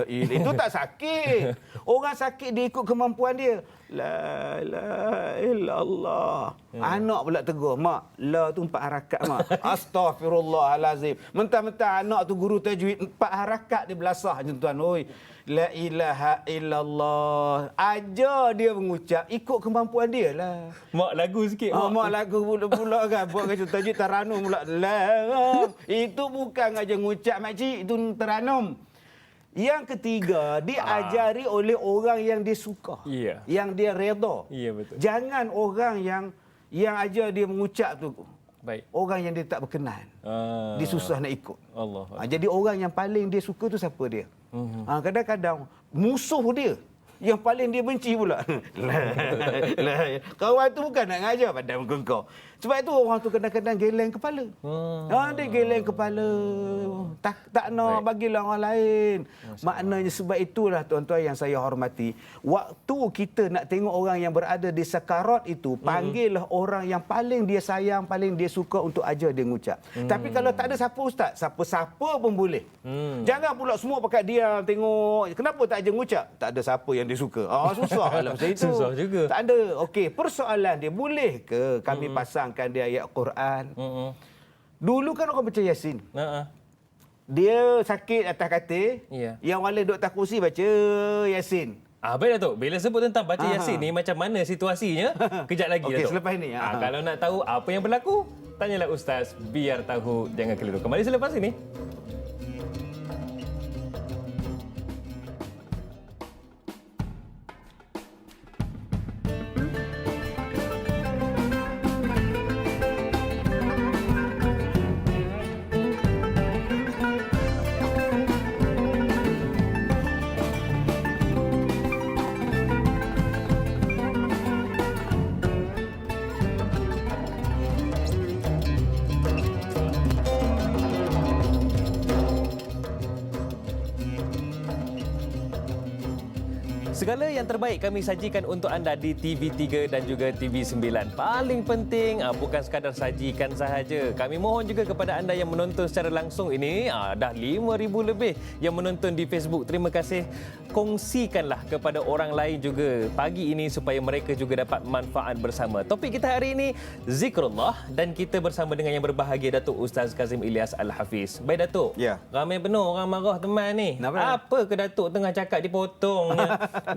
ilaha. Itu tak sakit. Orang sakit dia ikut kemampuan dia. La ilaha illallah. Anak pula tegur, mak, la tu 4 harakat mak. Astaghfirullahalazim. Mentang-mentang anak tu guru tajwid 4 harakat dia belasah je tuan. Oi. La ilaha illallah. Ajar dia mengucap ikut kemampuan dia lah. Mak lagu sikit. Mak lagu pula kan. Buat kata tajwid taranum pula. Itu bukan aja ngucap makcik, itu taranum. Yang ketiga, diajari oleh orang yang dia suka. Ya. Yang dia redha. Ya, betul. Jangan orang yang ajar dia mengucap tu. Baik. Orang yang dia tak berkenan. Dia susah nak ikut. Allah. Jadi orang yang paling dia suka tu siapa dia? Kadang-kadang musuh dia yang paling dia benci pula. Kawan tu bukan nak ngajar pada muka kau. Sebab itu orang tu kadang-kadang geleng kepala. Dia geleng kepala. Tak nak bagilah orang lain. Maknanya sebab itulah tuan-tuan yang saya hormati. Waktu kita nak tengok orang yang berada di sakarat itu, panggillah orang yang paling dia sayang, paling dia suka untuk ajar dia mengucap. Tapi kalau tak ada siapa ustaz, siapa-siapa pun boleh. Jangan pula semua pakat diam tengok. Kenapa tak ajar mengucap? Tak ada siapa yang dia suka. Susah lah macam itu. Susah juga. Tak ada. Okey, persoalan dia, boleh ke kami pasangkan dia ayat Quran? Dulu kan orang baca Yasin. Dia sakit atas katil. Ya. Yang wala duduk atas kursi baca Yasin. Baik Datuk, bila sebut tentang baca Yasin ni macam mana situasinya? Kejap lagi Okey, Datuk. selepas ini. Kalau nak tahu apa yang berlaku, tanyalah Ustaz, biar tahu jangan keliru. Kembali selepas ini. Segala yang terbaik kami sajikan untuk anda di TV3 dan juga TV9. Paling penting bukan sekadar sajikan sahaja. Kami mohon juga kepada anda yang menonton secara langsung ini, dah 5,000 lebih yang menonton di Facebook. Terima kasih. Kongsikanlah kepada orang lain juga pagi ini supaya mereka juga dapat manfaat bersama. Topik kita hari ini zikrullah dan kita bersama dengan yang berbahagia Datuk Ustaz Kazim Ilyas Al-Hafiz. Baik Datuk. Ya. Ramai benar orang marah teman ni. Kenapa? Apa ke Datuk tengah cakap dipotong?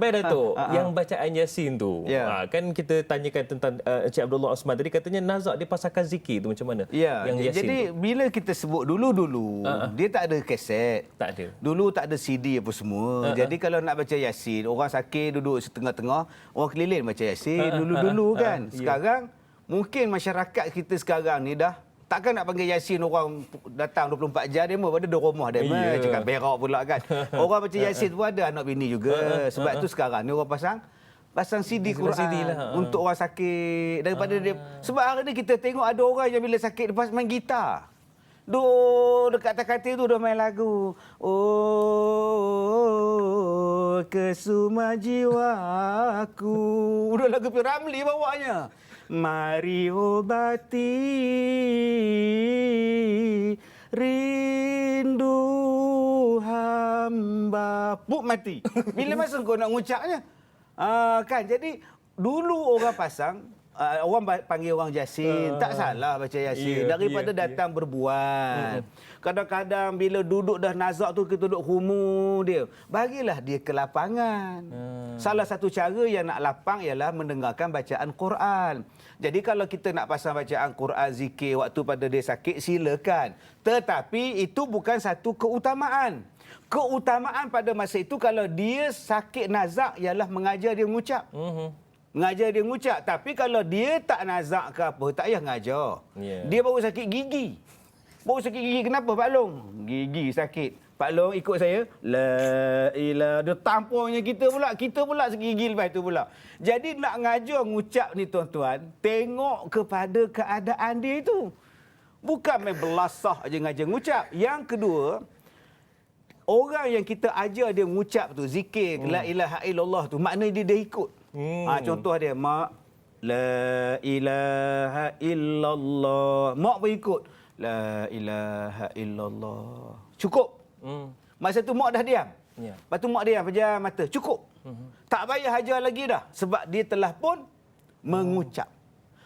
Baik Datuk, yang bacaan Yasin tu. Ya. Kan kita tanyakan tentang Encik Abdullah Osman tadi, katanya nazak dia pasangkan zikir tu macam mana? Ya, Yang Yasin jadi tu. bila kita sebut dulu-dulu, dia tak ada kaset. Tak ada. Dulu tak ada CD apa semua. Jadi kalau nak baca Yasin, orang sakit duduk setengah-tengah, orang keliling baca Yasin dulu-dulu kan. Sekarang mungkin masyarakat kita sekarang ni dah takkan nak panggil Yasin orang datang 24 jam demo pada di rumah dia cakap berak pula kan. Orang baca Yasin pun ada anak bini juga. Sebab tu sekarang ni orang pasang CD Quran CD lah. untuk orang sakit daripada dia. Sebab hari ni kita tengok ada orang yang bila sakit dia main gitar. Dekat atas katil tu dah main lagu. Oh, kesuma jiwaku. Udah lagu P. Ramli bawanya. Mari obati rindu hamba. Buk mati. Bila masa kau nak ngucapnya? Kan, jadi dulu orang pasang, orang panggil orang Yasin. Tak salah baca Yasin. Daripada datang berbuat. Kadang-kadang bila duduk dah nazak tu, kita duduk humu dia. Bagilah dia ke lapangan. Salah satu cara yang nak lapang ialah mendengarkan bacaan Quran. Jadi kalau kita nak pasang bacaan Quran, zikir waktu pada dia sakit, silakan. Tetapi itu bukan satu keutamaan. Keutamaan pada masa itu kalau dia sakit nazak ialah mengajar dia mengucap. Mengajar dia mengucap. Tapi kalau dia tak nazak ke apa, tak payah ngajar. Dia baru sakit gigi. Baru sakit gigi. Kenapa Pak Long? Gigi sakit. Pak Long ikut saya. La ilaha. Dia tampungnya kita pula. Kita pula sakit gigi lepas tu pula. Jadi nak ngajar mengucap ni tuan-tuan, tengok kepada keadaan dia itu. Bukan main belasah je ngajar mengucap. Yang kedua, orang yang kita ajar dia mengucap tu, zikir, la ilaha illallah tu, maknanya dia ikut. Contoh dia, mak, la ilaha illallah. Mak pun ikut. La ilaha illallah. Cukup. Masa tu mak dah diam. Lepas tu mak diam, pejam mata. Cukup. Tak payah ajar lagi dah. Sebab dia telah pun mengucap.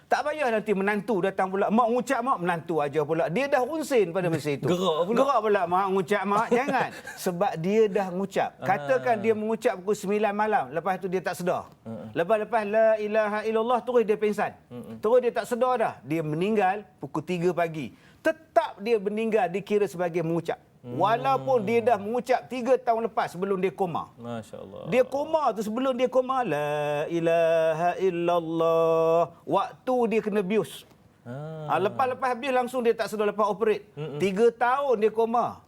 Tak payah nanti menantu datang pula. Mak mengucap, mak menantu ajar pula. Dia dah unsin pada masa itu. Gerak pula mak mengucap, mak. Jangan. Sebab dia dah mengucap. Katakan dia mengucap pukul 9 malam. Lepas tu dia tak sedar. Lepas la ilaha illallah terus dia pingsan. Terus dia tak sedar dah. Dia meninggal pukul 3 pagi. Tetap dia meninggal dikira sebagai mengucap. Walaupun dia dah mengucap 3 tahun lepas sebelum dia koma. Masya Allah. Dia koma tu sebelum dia koma la ilaha illallah. Waktu dia kena bius. Lepas bius langsung dia tak sedar lepas operate. 3 tahun dia koma.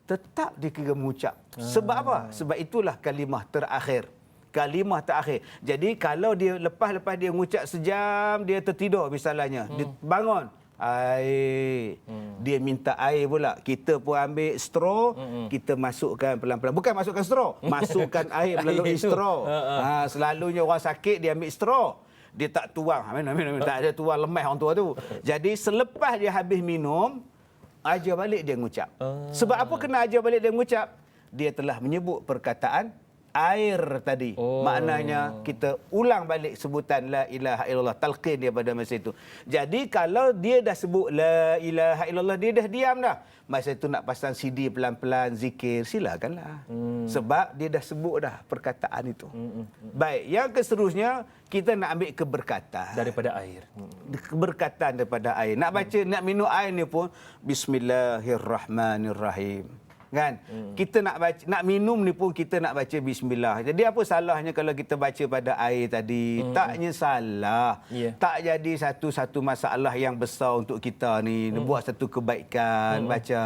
Tetap dia kira mengucap. Sebab apa? Sebab itulah kalimah terakhir. Kalimah terakhir. Jadi kalau dia lepas dia mengucap sejam dia tertidur misalnya. Dia bangun. Air. Dia minta air pula. Kita pun ambil straw, kita masukkan pelan-pelan. Bukan masukkan straw, masukkan air melalui straw. Selalunya orang sakit dia ambil straw. Dia tak tuang. Amin. Tak ada tuang lemah orang tua tu. Jadi selepas dia habis minum, ajar balik dia mengucap. Sebab apa kena ajar balik dia mengucap? Dia telah menyebut perkataan air tadi. Maknanya kita ulang balik sebutan la ilaha illallah, talqin dia pada masa itu. Jadi kalau dia dah sebut la ilaha illallah, dia dah diam dah. Masa itu nak pasang CD pelan-pelan zikir, silakanlah. Sebab dia dah sebut dah perkataan itu. Baik, yang seterusnya kita nak ambil keberkatan Daripada air. Keberkatan daripada air. Nak baca, nak minum air ni pun bismillahirrahmanirrahim. Kan? Kita nak baca, nak minum ni pun kita nak baca bismillah. Jadi apa salahnya kalau kita baca pada air tadi? Taknya salah. Tak jadi satu masalah yang besar untuk kita ni. Buat satu kebaikan, baca.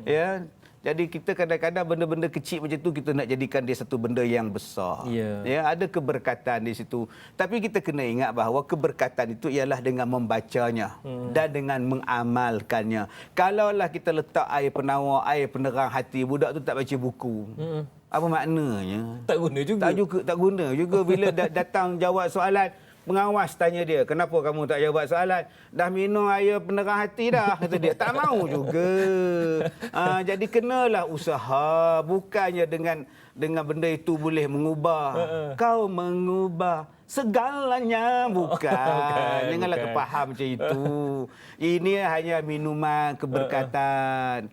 Ya. Jadi kita kadang-kadang benda-benda kecil macam tu kita nak jadikan dia satu benda yang besar. Ya, ada keberkatan di situ. Tapi kita kena ingat bahawa keberkatan itu ialah dengan membacanya dan dengan mengamalkannya. Kalaulah kita letak air penawar, air penerang hati, budak tu tak baca buku. Apa maknanya? Tak guna juga. Tak guna juga bila datang jawab soalan. Pengawas tanya dia, kenapa kamu tak jawab soalan? Dah minum air penerang hati dah, kata dia. Tak mau juga. Jadi kenalah usaha. Bukannya dengan benda itu boleh mengubah. Kau mengubah segalanya. Bukan. Janganlah kepaham macam itu. Ini hanya minuman keberkatan.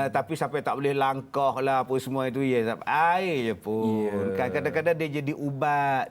Tapi sampai tak boleh langkah lah apa semua itu. Ya, air je pun. Kadang-kadang dia jadi ubat.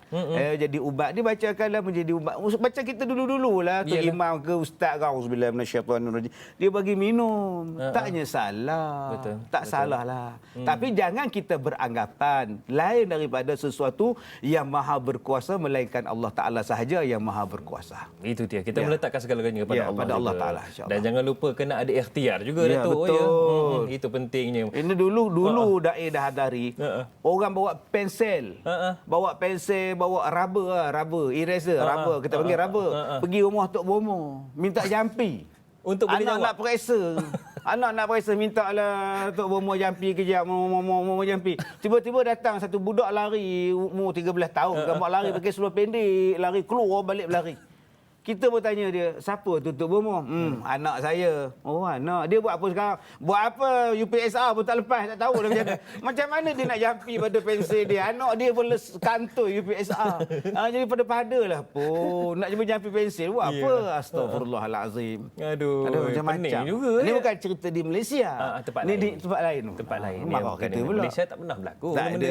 Jadi ubat. Dia bacakanlah menjadi ubat. Baca kita dulu-dulu lah. Ke imam, ke ustaz. Auzubillah minasyaitanirrajim. Dia bagi minum. Taknya salah. Tak salah lah. Tapi jangan kita beranggapan lain daripada sesuatu yang maha berkuasa, melainkan Allah Ta'ala sahaja yang maha berkuasa. Itu dia. Kita meletakkan segala-galanya kepada Allah. Pada Allah Ta'ala. Dan jangan lupa kena ada ikhtiar juga, Datuk. Betul. Itu pentingnya. Ini dulu Da'i dah hadari. Orang bawa pensel. Bawa pensel, bawa rubber, eraser, rubber. Kita panggil rubber. Pergi rumah Tok Bomo. Minta jampi. Untuk boleh jawab. Anak nak periksa. Anak nak periksa, minta lah Tok Bomo jampi kejap. Bomo jampi. Tiba-tiba datang satu budak lari, umur 13 tahun. Gambar lari pakai seluar pendek. Lari, keluar balik berlari. Kita bertanya dia, siapa tu Tok Bomo? Anak saya. Oh, anak. Dia buat apa sekarang? Buat apa? UPSR pun tak lepas, tak tahu dah macam mana. Macam mana dia nak jampi pada pensel dia? Anak dia pun kantor UPSR. Jadi pada-pada lah pun. Nak jampi pensel, buat apa? Astagfirullahalazim. Aduh, macam-macam. Juga. Ini bukan cerita di Malaysia. Tempat ini lain. di tempat lain. Tempat lain. Marah kita pula. Malaysia tak pernah berlaku. Tak ada.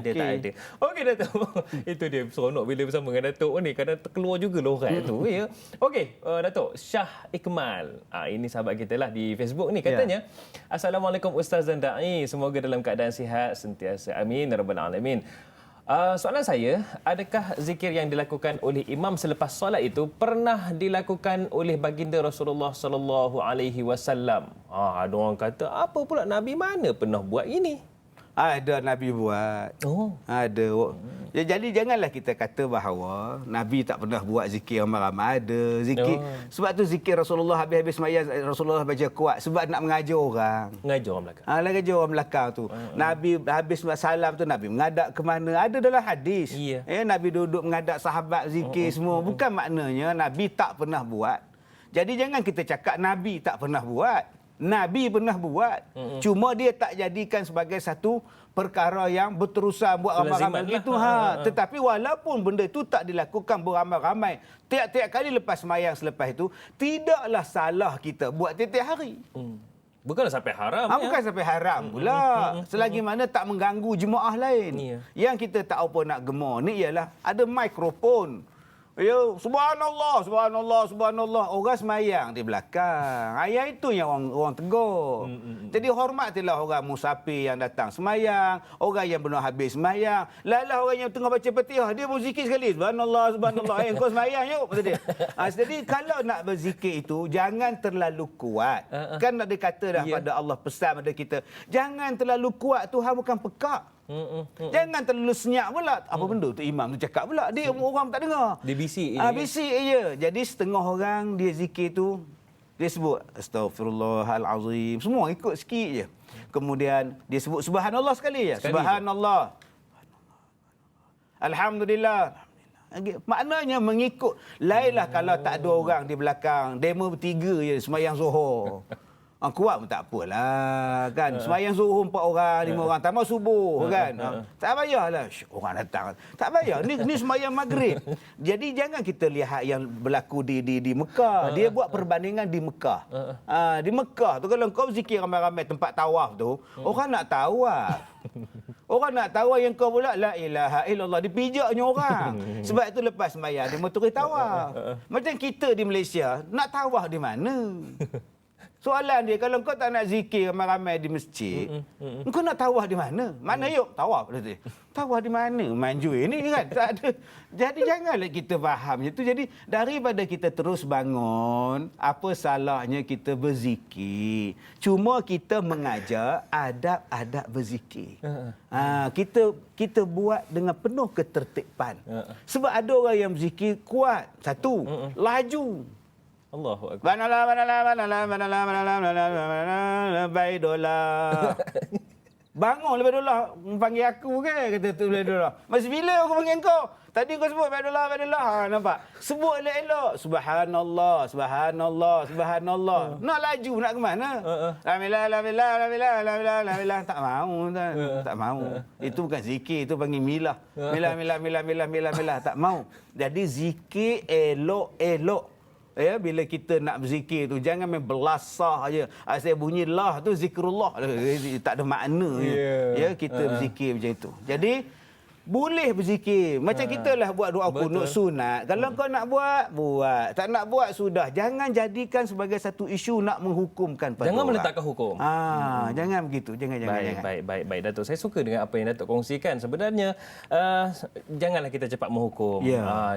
Tak ada. Okey, Datuk. Itu dia seronok bila bersama dengan Datuk ni. Kadang terkeluar juga lah orang tu. Ya. Okey, Datuk Syah Ikmal. Ini sahabat kita lah di Facebook ni katanya, Assalamualaikum Ustaz dan Da'i. Semoga dalam keadaan sihat sentiasa. Amin ya rabbal alamin. Soalan saya, adakah zikir yang dilakukan oleh imam selepas solat itu pernah dilakukan oleh baginda Rasulullah sallallahu alaihi wasallam? Ada orang kata, apa pula Nabi mana pernah buat ini? Ada Nabi buat. Ada. Ya, jadi janganlah kita kata bahawa Nabi tak pernah buat zikir ramai-ramai. Ada zikir. Sebab tu zikir Rasulullah habis-habis sembahyang Rasulullah baca kuat sebab nak mengajar orang. Mengajar orang belakang. Mengajar orang belakang tu. Nabi habis salam tu Nabi menghadap ke mana? Ada dalam hadis. Nabi duduk menghadap sahabat zikir semua. Bukan maknanya Nabi tak pernah buat. Jadi jangan kita cakap Nabi tak pernah buat. Nabi pernah buat. Cuma dia tak jadikan sebagai satu perkara yang berterusan buat ramai-ramai Lazimat gitu. lah. Tetapi walaupun benda itu tak dilakukan beramai-ramai, tiap-tiap kali lepas sembahyang selepas itu, tidaklah salah kita buat tiap-tiap hari. Bukanlah sampai haram. Bukan sampai haram pula. Selagi mana tak mengganggu jemaah lain. Ya. Yang kita tak apa nak gemar ni ialah ada mikrofon. Ya, subhanallah, subhanallah, subhanallah. Orang semayang di belakang. Ayat itu yang orang tegur. Jadi hormatilah orang musafir yang datang semayang, orang yang benar habis semayang. Lalah orang yang tengah baca Fatihah, dia pun zikir sekali. Subhanallah, subhanallah. Kau semayang yuk, kata dia. Jadi kalau nak berzikir itu, jangan terlalu kuat. Kan ada kata dah pada Allah, pesan pada kita. Jangan terlalu kuat, Tuhan bukan pekak. Jangan terlalu senyap pula. Apa benda tu imam tu cakap pula. Dia orang tak dengar. Dia bisik je. Bisik je. Jadi setengah orang dia zikir tu, dia sebut Astaghfirullahalazim. Semua ikut sikit je. Kemudian dia sebut subhanallah sekali je. Subhanallah. Alhamdulillah. Maknanya mengikut. Lainlah kalau tak ada orang di belakang. Demo bertiga je semayang Zuhur. Kuat pun tak apalah kan. Semayang Zuhur 4 orang, 5 orang, tambah subuh kan. Tak payahlah orang datang. Tak payah. Ni semayang Maghrib. Jadi jangan kita lihat yang berlaku di Mekah. Dia buat perbandingan di Mekah. Di Mekah tu kalau kau zikir ramai-ramai tempat tawaf tu, orang nak tawaf. Orang nak tahu yang kau pula la ilaha illallah, dipijaknya orang. Sebab itu lepas sembahyang dia motori tawaf. Macam kita di Malaysia, nak tawaf di mana? Soalan dia, kalau kau tak nak zikir ramai-ramai di masjid, kau nak tawaf di mana? Mana yuk tawaf? Tawaf di mana? Manjui ni kan tak ada. Jadi janganlah kita faham itu. Jadi daripada kita terus bangun, apa salahnya kita berzikir? Cuma kita mengajar adab-adab berzikir. Kita buat dengan penuh ketertiban. Sebab ada orang yang berzikir kuat, satu, laju. Allahu akbar. Baidolah. Bangun Baidolah, panggil aku ke? Kata tu Baidolah. Masih bila aku panggil kau? Tadi kau sebut Baidolah, Baidolah. Nampak? Sebut elok-elok. Subhanallah, subhanallah, subhanallah. Nak laju nak ke mana? Alhamdulillah, alhamdulillah, alhamdulillah, alhamdulillah, alhamdulillah. Tak mahu. Tak mahu. Itu bukan zikir, itu panggil milah. Milah. Tak mahu. Jadi zikir elok-elok. Ya, bila kita nak berzikir tu jangan main belasah aja. Saya bunyi lah tu zikrullah. Tak ada makna. Ya, kita berzikir macam itu. Jadi boleh berzikir. Macam kita lah buat doa kunut sunat. Kalau kau nak buat, buat. Tak nak buat, sudah. Jangan jadikan sebagai satu isu nak menghukumkan pada Jangan orang. meletakkan hukum. Jangan begitu. Jangan. Baik, Datuk. Saya suka dengan apa yang Datuk kongsikan. Sebenarnya, janganlah kita cepat menghukum.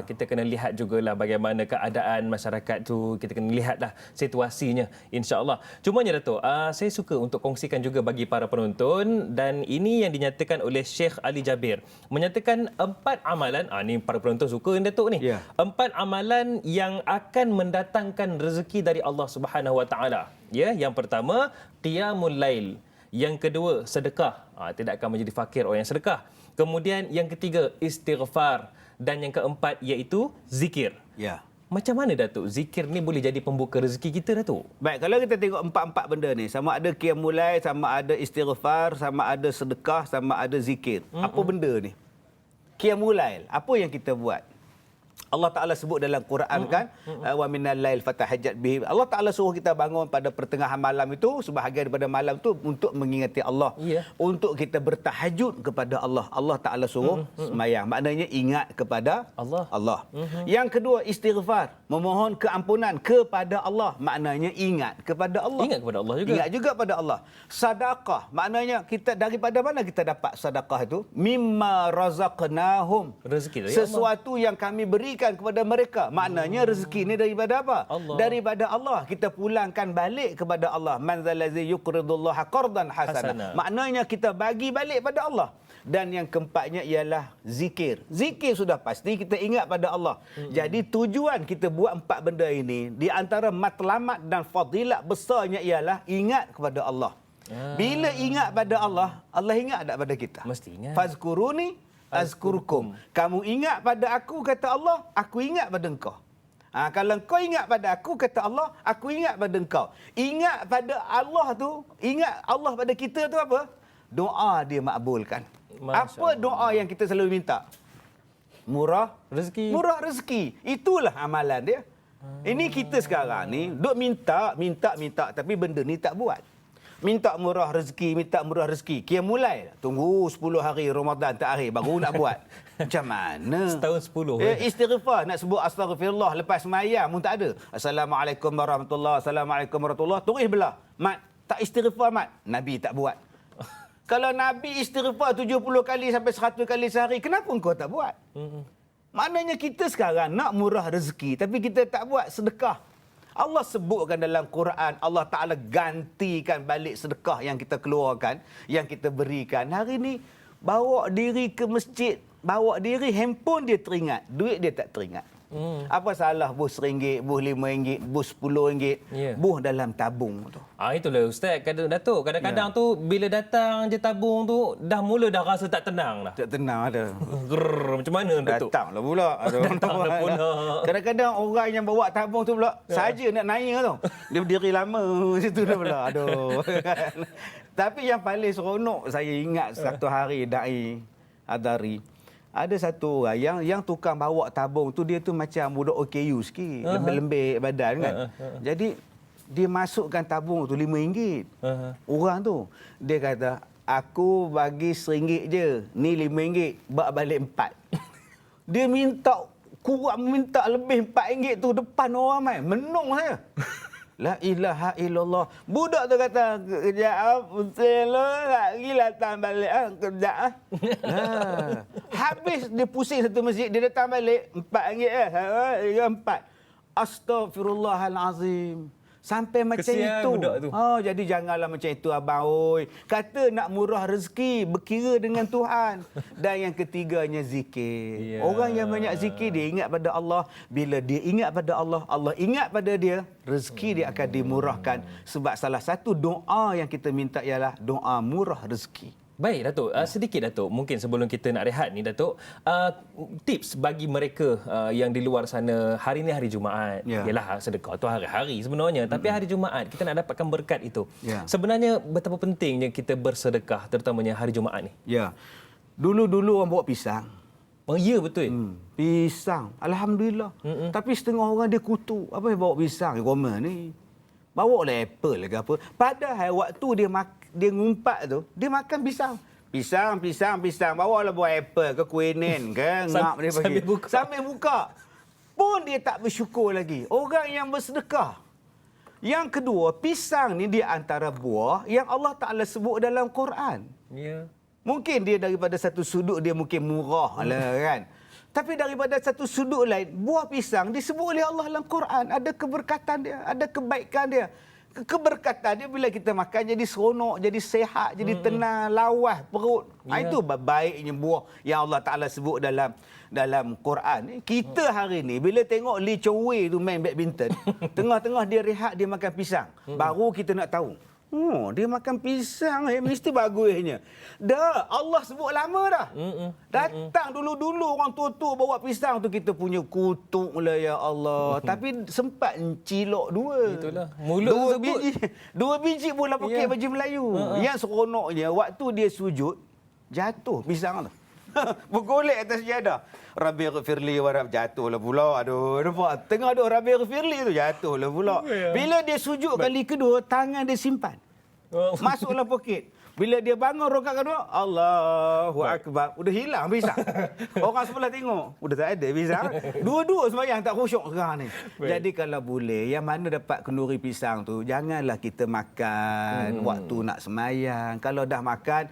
Kita kena lihat jugalah bagaimana keadaan masyarakat tu. Kita kena lihatlah situasinya, insya-Allah. Cumanya, Datuk, saya suka untuk kongsikan juga bagi para penonton. Dan ini yang dinyatakan oleh Sheikh Ali Jabir. Menyatakan 4 amalan, ni para penonton suka Datuk ni. 4 amalan yang akan mendatangkan rezeki dari Allah Subhanahu Wa Taala. Ya, yang pertama qiyamul lail. Yang kedua sedekah. Tidak akan menjadi fakir orang yang sedekah. Kemudian yang ketiga istighfar dan yang keempat iaitu zikir. Ya. Macam mana Datuk zikir ni boleh jadi pembuka rezeki kita Datuk? Baik, kalau kita tengok 4 benda ni, sama ada qiyamul lail, sama ada istighfar, sama ada sedekah, sama ada zikir. Apa benda ni? Qiyamul lail, apa yang kita buat? Allah Ta'ala sebut dalam Quran kan, wa minal lail fatahajjat bihi. Allah Ta'ala suruh kita bangun pada pertengahan malam itu, sebahagian daripada malam itu untuk mengingati Allah. Untuk kita bertahajud kepada Allah. Allah Ta'ala suruh semayang. Maknanya ingat kepada Allah. Yang kedua istighfar, memohon keampunan kepada Allah. Maknanya ingat kepada Allah. Ingat kepada Allah juga. Ingat juga pada Allah. Sedekah, maknanya kita daripada mana kita dapat sedekah itu? Mimma razaqnahum. Rezeki dari sesuatu yang kami berikan kepada mereka. Maknanya rezeki ini daripada apa? Allah. Daripada Allah. Kita pulangkan balik kepada Allah. Man zalazi yuqridullaha qardan hasana. Maknanya kita bagi balik pada Allah. Dan yang keempatnya ialah zikir. Zikir sudah pasti kita ingat pada Allah. Jadi tujuan kita buat 4 benda ini, di antara matlamat dan fadilat besarnya ialah ingat kepada Allah. Bila ingat pada Allah, Allah ingat tak pada kita? Mesti ingat. Fazkuruni azkurkum. Kamu ingat pada aku, kata Allah, aku ingat pada engkau. Kalau kau ingat pada aku, kata Allah, aku ingat pada engkau. Ingat pada Allah tu, ingat Allah pada kita tu apa? Doa dia makbulkan. Apa doa yang kita selalu minta? Murah Rezeki. Murah rezeki. Itulah amalan dia. Ini kita sekarang ni duk minta, tapi benda ni tak buat. Minta murah rezeki. Kira mulai tunggu 10 hari Ramadan terakhir baru nak buat. Macam mana? Setahun 10. Istighfar, nak sebut astagfirullah lepas semayang pun tak ada. Assalamualaikum warahmatullahi. Turis belah. Mat, tak istighfar mat. Nabi tak buat. Kalau Nabi istighfar 70 kali sampai 100 kali sehari, kenapa engkau tak buat? Maknanya kita sekarang nak murah rezeki tapi kita tak buat sedekah. Allah sebutkan dalam Quran, Allah Ta'ala gantikan balik sedekah yang kita keluarkan, yang kita berikan. Hari ni, bawa diri ke masjid, bawa diri, handphone dia teringat, duit dia tak teringat. Apa salah bus RM1, bus RM5, bus RM10, Ya. bus dalam tabung tu. Itulah Ustaz, Datuk. Kadang-kadang tu bila datang je tabung tu dah mula dah rasa tak tenang dah. Tak tenang ada. Grrr, macam mana Datuk? Datanglah pula. Datanglah pula. Kadang-kadang orang yang bawa tabung tu pula saja nak naik tu. Dia berdiri lama situ dah pula. Aduh. Tapi yang paling seronok saya ingat satu hari Dai Adari. Ada satu orang yang tukang bawa tabung tu, dia tu macam budak OKU sikit. Lembek-lembek badan kan. Jadi dia masukkan tabung tu RM5. Orang tu dia kata, aku bagi RM1 je, ni RM5, bak balik 4. Dia minta kurang, minta lebih RM4 tu depan orang mai. Menung saya. La ilaha illallah. Budak tu kata, kejap betul tak gila datang balik kejap Habis dia pusing satu masjid, dia datang balik RM4 4. Astaghfirullahalazim. Sampai macam Kesian itu. budak tu. Jadi janganlah macam itu abang oi. Kata nak murah rezeki, berkira dengan Tuhan. Dan yang ketiganya zikir. Ya. Orang yang banyak zikir, dia ingat pada Allah. Bila dia ingat pada Allah, Allah ingat pada dia, rezeki dia akan dimurahkan. Sebab salah satu doa yang kita minta ialah doa murah rezeki. Baik Datuk, sedikit Datuk, mungkin sebelum kita nak rehat ni Datuk, tips bagi mereka yang di luar sana, hari ni hari Jumaat, ialah sedekah tu hari-hari sebenarnya, tapi hari Jumaat kita nak dapatkan berkat itu. Sebenarnya betapa pentingnya kita bersedekah terutamanya hari Jumaat ni. Ya. Dulu-dulu orang bawa pisang. Oh ya betul. Pisang. Alhamdulillah. Tapi setengah orang dia kutu. Apa yang bawa pisang? Roma ni. Bawa lah apple ke apa. Padahal waktu dia ngumpat tu, dia makan pisang. Pisang. Bawalah buah apple ke kuinin ke. Ngap dia bagi. Sambil buka. Pun dia tak bersyukur lagi. Orang yang bersedekah. Yang kedua, pisang ni dia antara buah yang Allah Ta'ala sebut dalam Quran. Ya. Mungkin dia daripada satu sudut dia mungkin murah lah kan. Tapi daripada satu sudut lain, buah pisang disebut oleh Allah dalam Quran. Ada keberkatan dia, ada kebaikan dia. Keberkatan dia bila kita makan jadi seronok, jadi sehat, jadi tenang, lawas perut. Itu baiknya buah yang Allah Ta'ala sebut dalam Quran. Kita hari ni bila tengok Lee Chong Wei tu main badminton, tengah-tengah dia rehat dia makan pisang. Baru kita nak tahu. Dia makan pisang mesti bagusnya. Dah, Allah sebut lama dah. Datang dulu-dulu orang tua-tua bawa pisang tu kita punya kutuk lah ya Allah. Tapi sempat cilok dua. Itulah. Mulut dua biji pula pakai baju Melayu. Yang seronoknya waktu dia sujud jatuh pisang tu. Bergolek atas sejadah. Rabbi ghfirli wa rab, jatuhlah pula. Aduh, nampak tengah duk Rabbi ghfirli tu jatuhlah pula. Bila dia sujud kali kedua, tangan dia simpan. Masuklah poket. Bila dia bangun rakaat kedua, Allahu akbar, udah hilang pisang. Orang sebelah tengok, udah tak ada pisang. Dua-dua sembahyang tak khusyuk sekarang ni. Jadi kalau boleh, yang mana dapat kenduri pisang tu, janganlah kita makan waktu nak sembahyang. Kalau dah makan,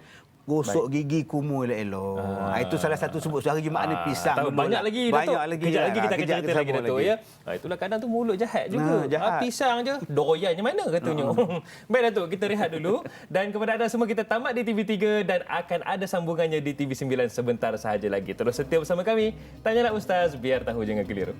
gosok gigi kumul elok. Itu salah satu sebut hari Jumaat ni pisang. Banyak lagi Datuk. Banyak lagi. Kejap lagi kita akan cerita lagi Datuk ya. Itulah kadang tu mulut jahat juga. Jahat. Pisang je doyannya mana katanya. Baik Datuk, kita rehat dulu dan kepada anda semua kita tamat di TV3 dan akan ada sambungannya di TV9 sebentar sahaja lagi. Terus setia bersama kami. Tanyalah Ustaz, biar tahu jangan keliru.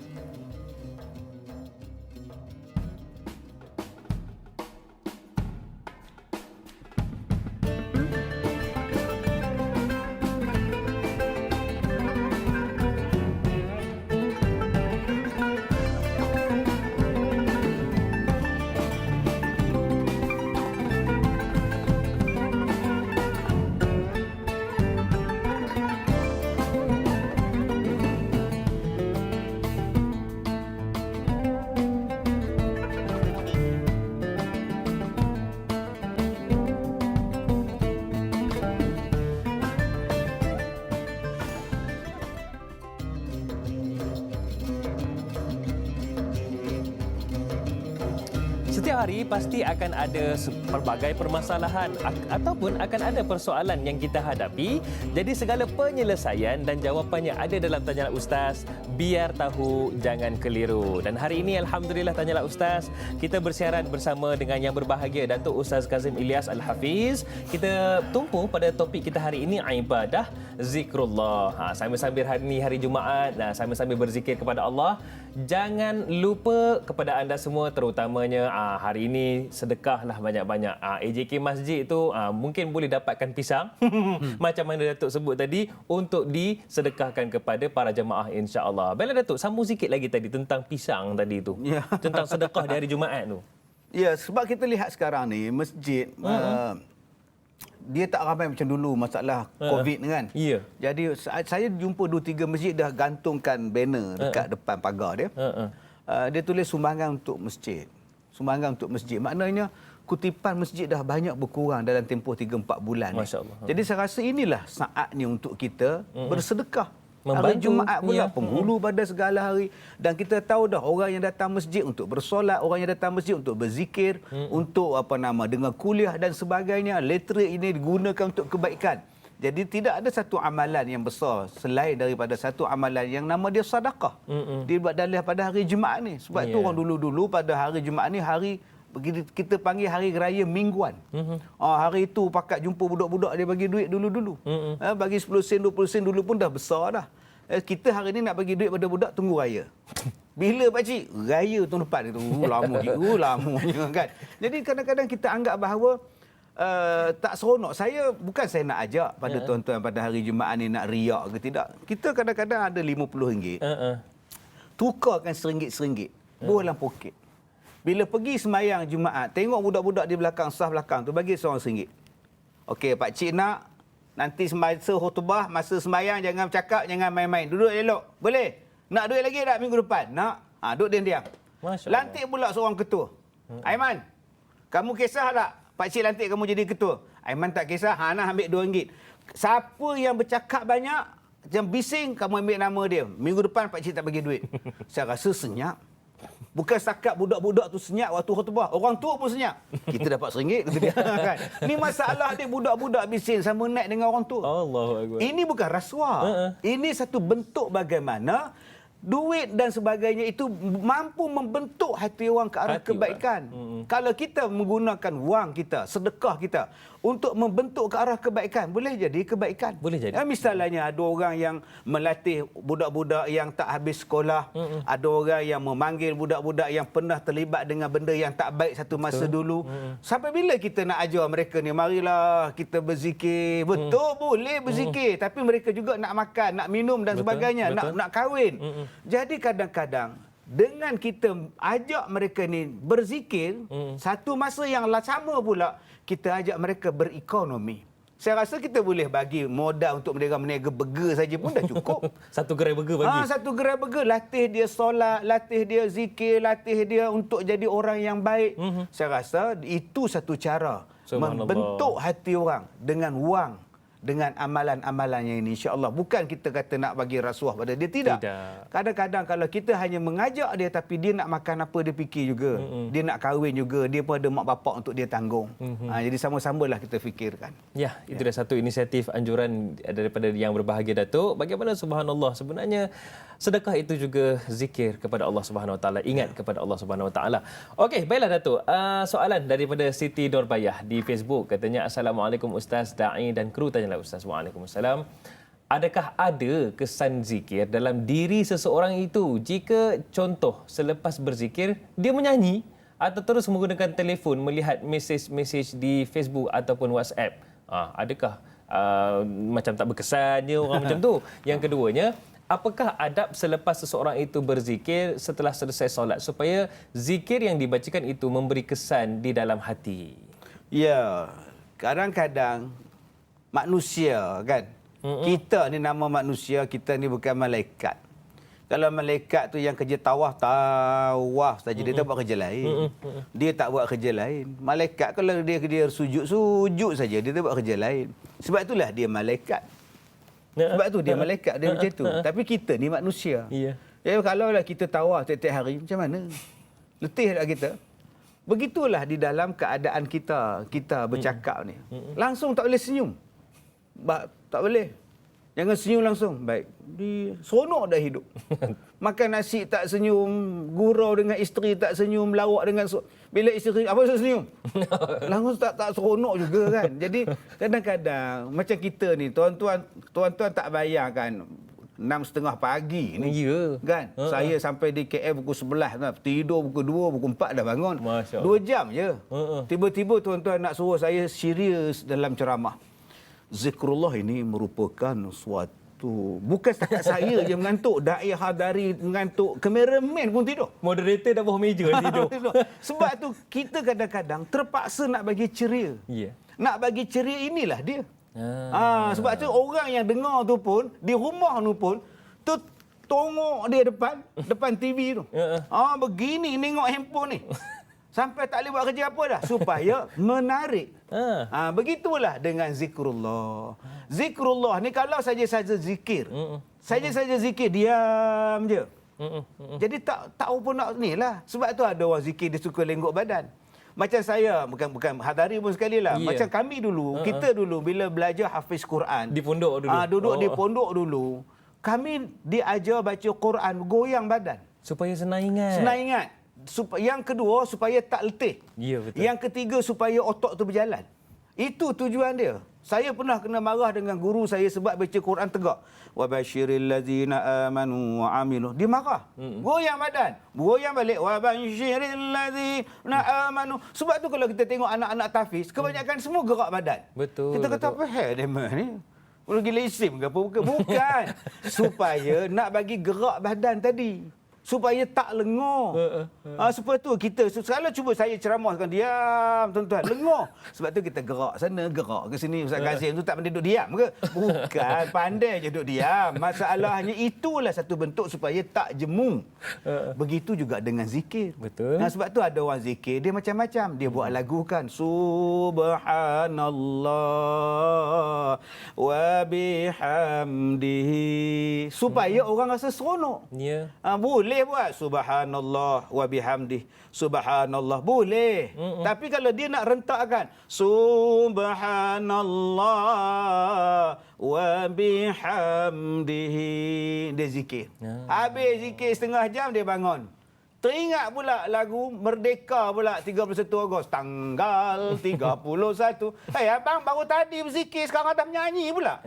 hari pasti akan ada pelbagai permasalahan ataupun akan ada persoalan yang kita hadapi. Jadi segala penyelesaian dan jawapannya ada dalam Tanyalah Ustaz. Biar tahu, jangan keliru. Dan hari ini Alhamdulillah Tanyalah Ustaz, kita bersiaran bersama dengan yang berbahagia Datuk Ustaz Kazim Ilyas Al-Hafiz. Kita tumpu pada topik kita hari ini, ibadah zikrullah. Sambil-sambil hari ini hari Jumaat, sambil-sambil berzikir kepada Allah. Jangan lupa kepada anda semua, terutamanya hari ini sedekahlah banyak-banyak. AJK Masjid itu mungkin boleh dapatkan pisang macam mana Datuk sebut tadi untuk disedekahkan kepada para jemaah, insya-Allah. Baiklah Datuk, sambung sikit lagi tadi tentang pisang tadi tu. Ya. Tentang sedekah di hari Jumaat tu. Ya, sebab kita lihat sekarang ni masjid dia tak ramai macam dulu masalah COVID kan. Ya. Jadi saya jumpa 2-3 masjid dah gantungkan banner dekat depan pagar dia. Dia tulis sumbangan untuk masjid. Sumbangan untuk masjid. Maknanya kutipan masjid dah banyak berkurang dalam tempoh 3-4 bulan. Masya-Allah. Jadi saya rasa inilah saatnya untuk kita bersedekah. Membantu, hari Jumaat pula penghulu pada segala hari, dan kita tahu dah orang yang datang masjid untuk bersolat, orang yang datang masjid untuk berzikir, untuk dengar kuliah dan sebagainya. Literate ini digunakan untuk kebaikan. Jadi tidak ada satu amalan yang besar selain daripada satu amalan yang nama dia sedekah. Dibuat dalih pada hari Jumaat ni. Sebab tu orang dulu-dulu pada hari Jumaat ni hari kita panggil hari raya mingguan. Hari itu pakat jumpa budak-budak dia bagi duit dulu-dulu. Bagi 10 sen, 20 sen dulu pun dah besar dah. Kita hari ni nak bagi duit pada budak tunggu raya. Bila pakcik? Raya tahun depan itu. Lamanya kan. Jadi kadang-kadang kita anggap bahawa tak seronok. Bukan saya nak ajak pada tuan-tuan pada hari Jumaat ni nak riak ke tidak. Kita kadang-kadang ada RM50. Tukarkan RM1. Buah dalam poket. Bila pergi semayang Jumaat, tengok budak-budak di belakang, sah belakang tu, bagi seorang RM1. Okey, pakcik nak, nanti semasa khutbah, masa semayang, jangan bercakap, jangan main-main. Duduk elok. Boleh? Nak duit lagi tak minggu depan? Nak? Duduk diam-diam. Lantik pula seorang ketua. Aiman, kamu kisah tak? Pakcik lantik kamu jadi ketua. Aiman tak kisah, nak ambil RM2. Siapa yang bercakap banyak, yang bising, kamu ambil nama dia. Minggu depan pakcik tak bagi duit. Saya rasa senyap. Bukan setakat budak-budak tu senyap waktu khutbah. Orang tua pun senyap. Kita dapat RM1 kata dia. Kan? Ni masalah dia budak-budak bising sama naik dengan orang tua. Allahu Akbar. Ini bukan rasuah. Ini satu bentuk bagaimana duit dan sebagainya itu mampu membentuk hati orang ke arah kebaikan. Kalau kita menggunakan wang kita, sedekah kita untuk membentuk ke arah kebaikan, boleh jadi kebaikan. Boleh jadi. Misalnya ada orang yang melatih budak-budak yang tak habis sekolah, ada orang yang memanggil budak-budak yang pernah terlibat dengan benda yang tak baik satu masa dulu. Sampai bila kita nak ajar mereka ni, marilah kita berzikir. Betul, boleh berzikir, tapi mereka juga nak makan, nak minum dan sebagainya, nak kahwin. Jadi kadang-kadang dengan kita ajak mereka ni berzikir, satu masa yang sama pula kita ajak mereka berekonomi. Saya rasa kita boleh bagi modal untuk mereka meniaga burger saja pun dah cukup. Satu gerai burger bagi. Satu gerai burger, latih dia solat, latih dia zikir, latih dia untuk jadi orang yang baik. Saya rasa itu satu cara membentuk hati orang dengan wang, dengan amalan-amalannya ini, insya-Allah. Bukan kita kata nak bagi rasuah pada dia, tidak. Kadang-kadang kalau kita hanya mengajak dia tapi dia nak makan apa dia fikir juga. Dia nak kahwin juga, dia pun ada mak bapak untuk dia tanggung. Jadi sama-samalah kita fikirkan. Ya, itu dah satu inisiatif anjuran daripada yang berbahagia Datuk. Bagaimana subhanallah, sebenarnya sedekah itu juga zikir kepada Allah Subhanahu Wa Taala, ingat kepada Allah Subhanahu Wa Taala. Okey, baiklah Datuk. Soalan daripada Siti Nurbayah di Facebook, katanya, Assalamualaikum Ustaz, Da'i dan kru. Tanyalah Ustaz. Waalaikumsalam. Adakah ada kesan zikir dalam diri seseorang itu jika contoh selepas berzikir dia menyanyi atau terus menggunakan telefon melihat mesej-mesej di Facebook ataupun WhatsApp? Adakah macam tak berkesannya orang macam tu? Yang keduanya, apakah adab selepas seseorang itu berzikir setelah selesai solat supaya zikir yang dibacakan itu memberi kesan di dalam hati? Ya, kadang-kadang manusia kan. Kita ni nama manusia, kita ni bukan malaikat. Kalau malaikat tu yang kerja tawaf saja, dia tak buat kerja lain. Dia tak buat kerja lain. Malaikat kalau dia sujud saja, dia tak buat kerja lain. Sebab itulah dia malaikat. Sebab tu dia malaikat, dia macam tu. Tapi kita ni manusia. Kalau lah kita tawaf tiap-tiap hari, macam mana? Letih tak kita? Begitulah di dalam keadaan kita bercakap ni. Langsung tak boleh senyum. Tak boleh. Jangan senyum langsung. Baik. Seronok dah hidup. Makan nasi tak senyum, gurau dengan isteri tak senyum, lawak dengan bila isteri apa senyum. Langsung tak seronok juga kan. Jadi kadang-kadang macam kita ni tuan-tuan tak bayangkan 6.30 pagi ni. Ya. Kan? Saya sampai di KL pukul 11 kan. Tidur pukul 2, pukul 4 dah bangun. 2 jam je. Tiba-tiba tuan-tuan nak suruh saya serius dalam ceramah. Zikrullah ini merupakan suatu bukan setakat saya je mengantuk, dai hadari mengantuk, kameraman pun tidur. Moderator dah bawah meja tidur. Sebab tu kita kadang-kadang terpaksa nak bagi ceria. Ya. Nak bagi ceria inilah dia. Sebab tu orang yang dengar tu pun di rumah tu pun tu tengok dia depan TV tu. Begini tengok handphone ni. Sampai tak boleh buat kerja apa dah supaya menarik. Begitulah dengan zikrullah. Zikrullah ni kalau saja-saja zikir. Saja-saja zikir diam je. Jadi tak tahu pun nak ni lah. Sebab tu ada orang zikir dia suka lenggok badan. Macam saya, bukan hadari pun sekali lah. Yeah. Macam kami dulu, kita dulu bila belajar hafiz Quran. Di pondok dulu. Duduk di pondok dulu. Kami diajar baca Quran, goyang badan. Supaya senang ingat. Senang ingat. Yang kedua, supaya tak letih. Ya, betul. Yang ketiga, supaya otak tu berjalan. Itu tujuan dia. Saya pernah kena marah dengan guru saya sebab baca Quran tegak. Wa basyiril ladzina amanu wa amilu. Dia marah. Goyang badan. Goyang balik. Wa basyiril ladzina amanu. Sebab tu kalau kita tengok anak-anak tahfiz, kebanyakan semua gerak badan. Betul. Kita kata apa hal dia ni? Gila isim ke apa? Bukan. Supaya nak bagi gerak badan tadi. Supaya tak lengur. Sebab tu kita selalu cuba saya ceramah sekarang diam tuan-tuan, lengur. Sebab tu kita gerak sana, gerak ke sini. Ustaz Kazim tu tak pandai duduk diam ke? Bukan, pandai je duduk diam. Masalahnya itulah satu bentuk supaya tak jemu. Begitu juga dengan zikir. Betul. Sebab tu ada orang zikir dia macam-macam. Dia buat lagu kan. Subhanallah wa bihamdihi. Supaya orang rasa seronok. Ya. Boleh buat subhanallah wa bihamdih. Subhanallah boleh. Tapi kalau dia nak rentakkan subhanallah wa bihamdih, dia zikir. Habis zikir setengah jam dia bangun. Teringat pula lagu Merdeka pula 31 Ogos tanggal 31. Abang baru tadi berzikir sekarang dah menyanyi pula.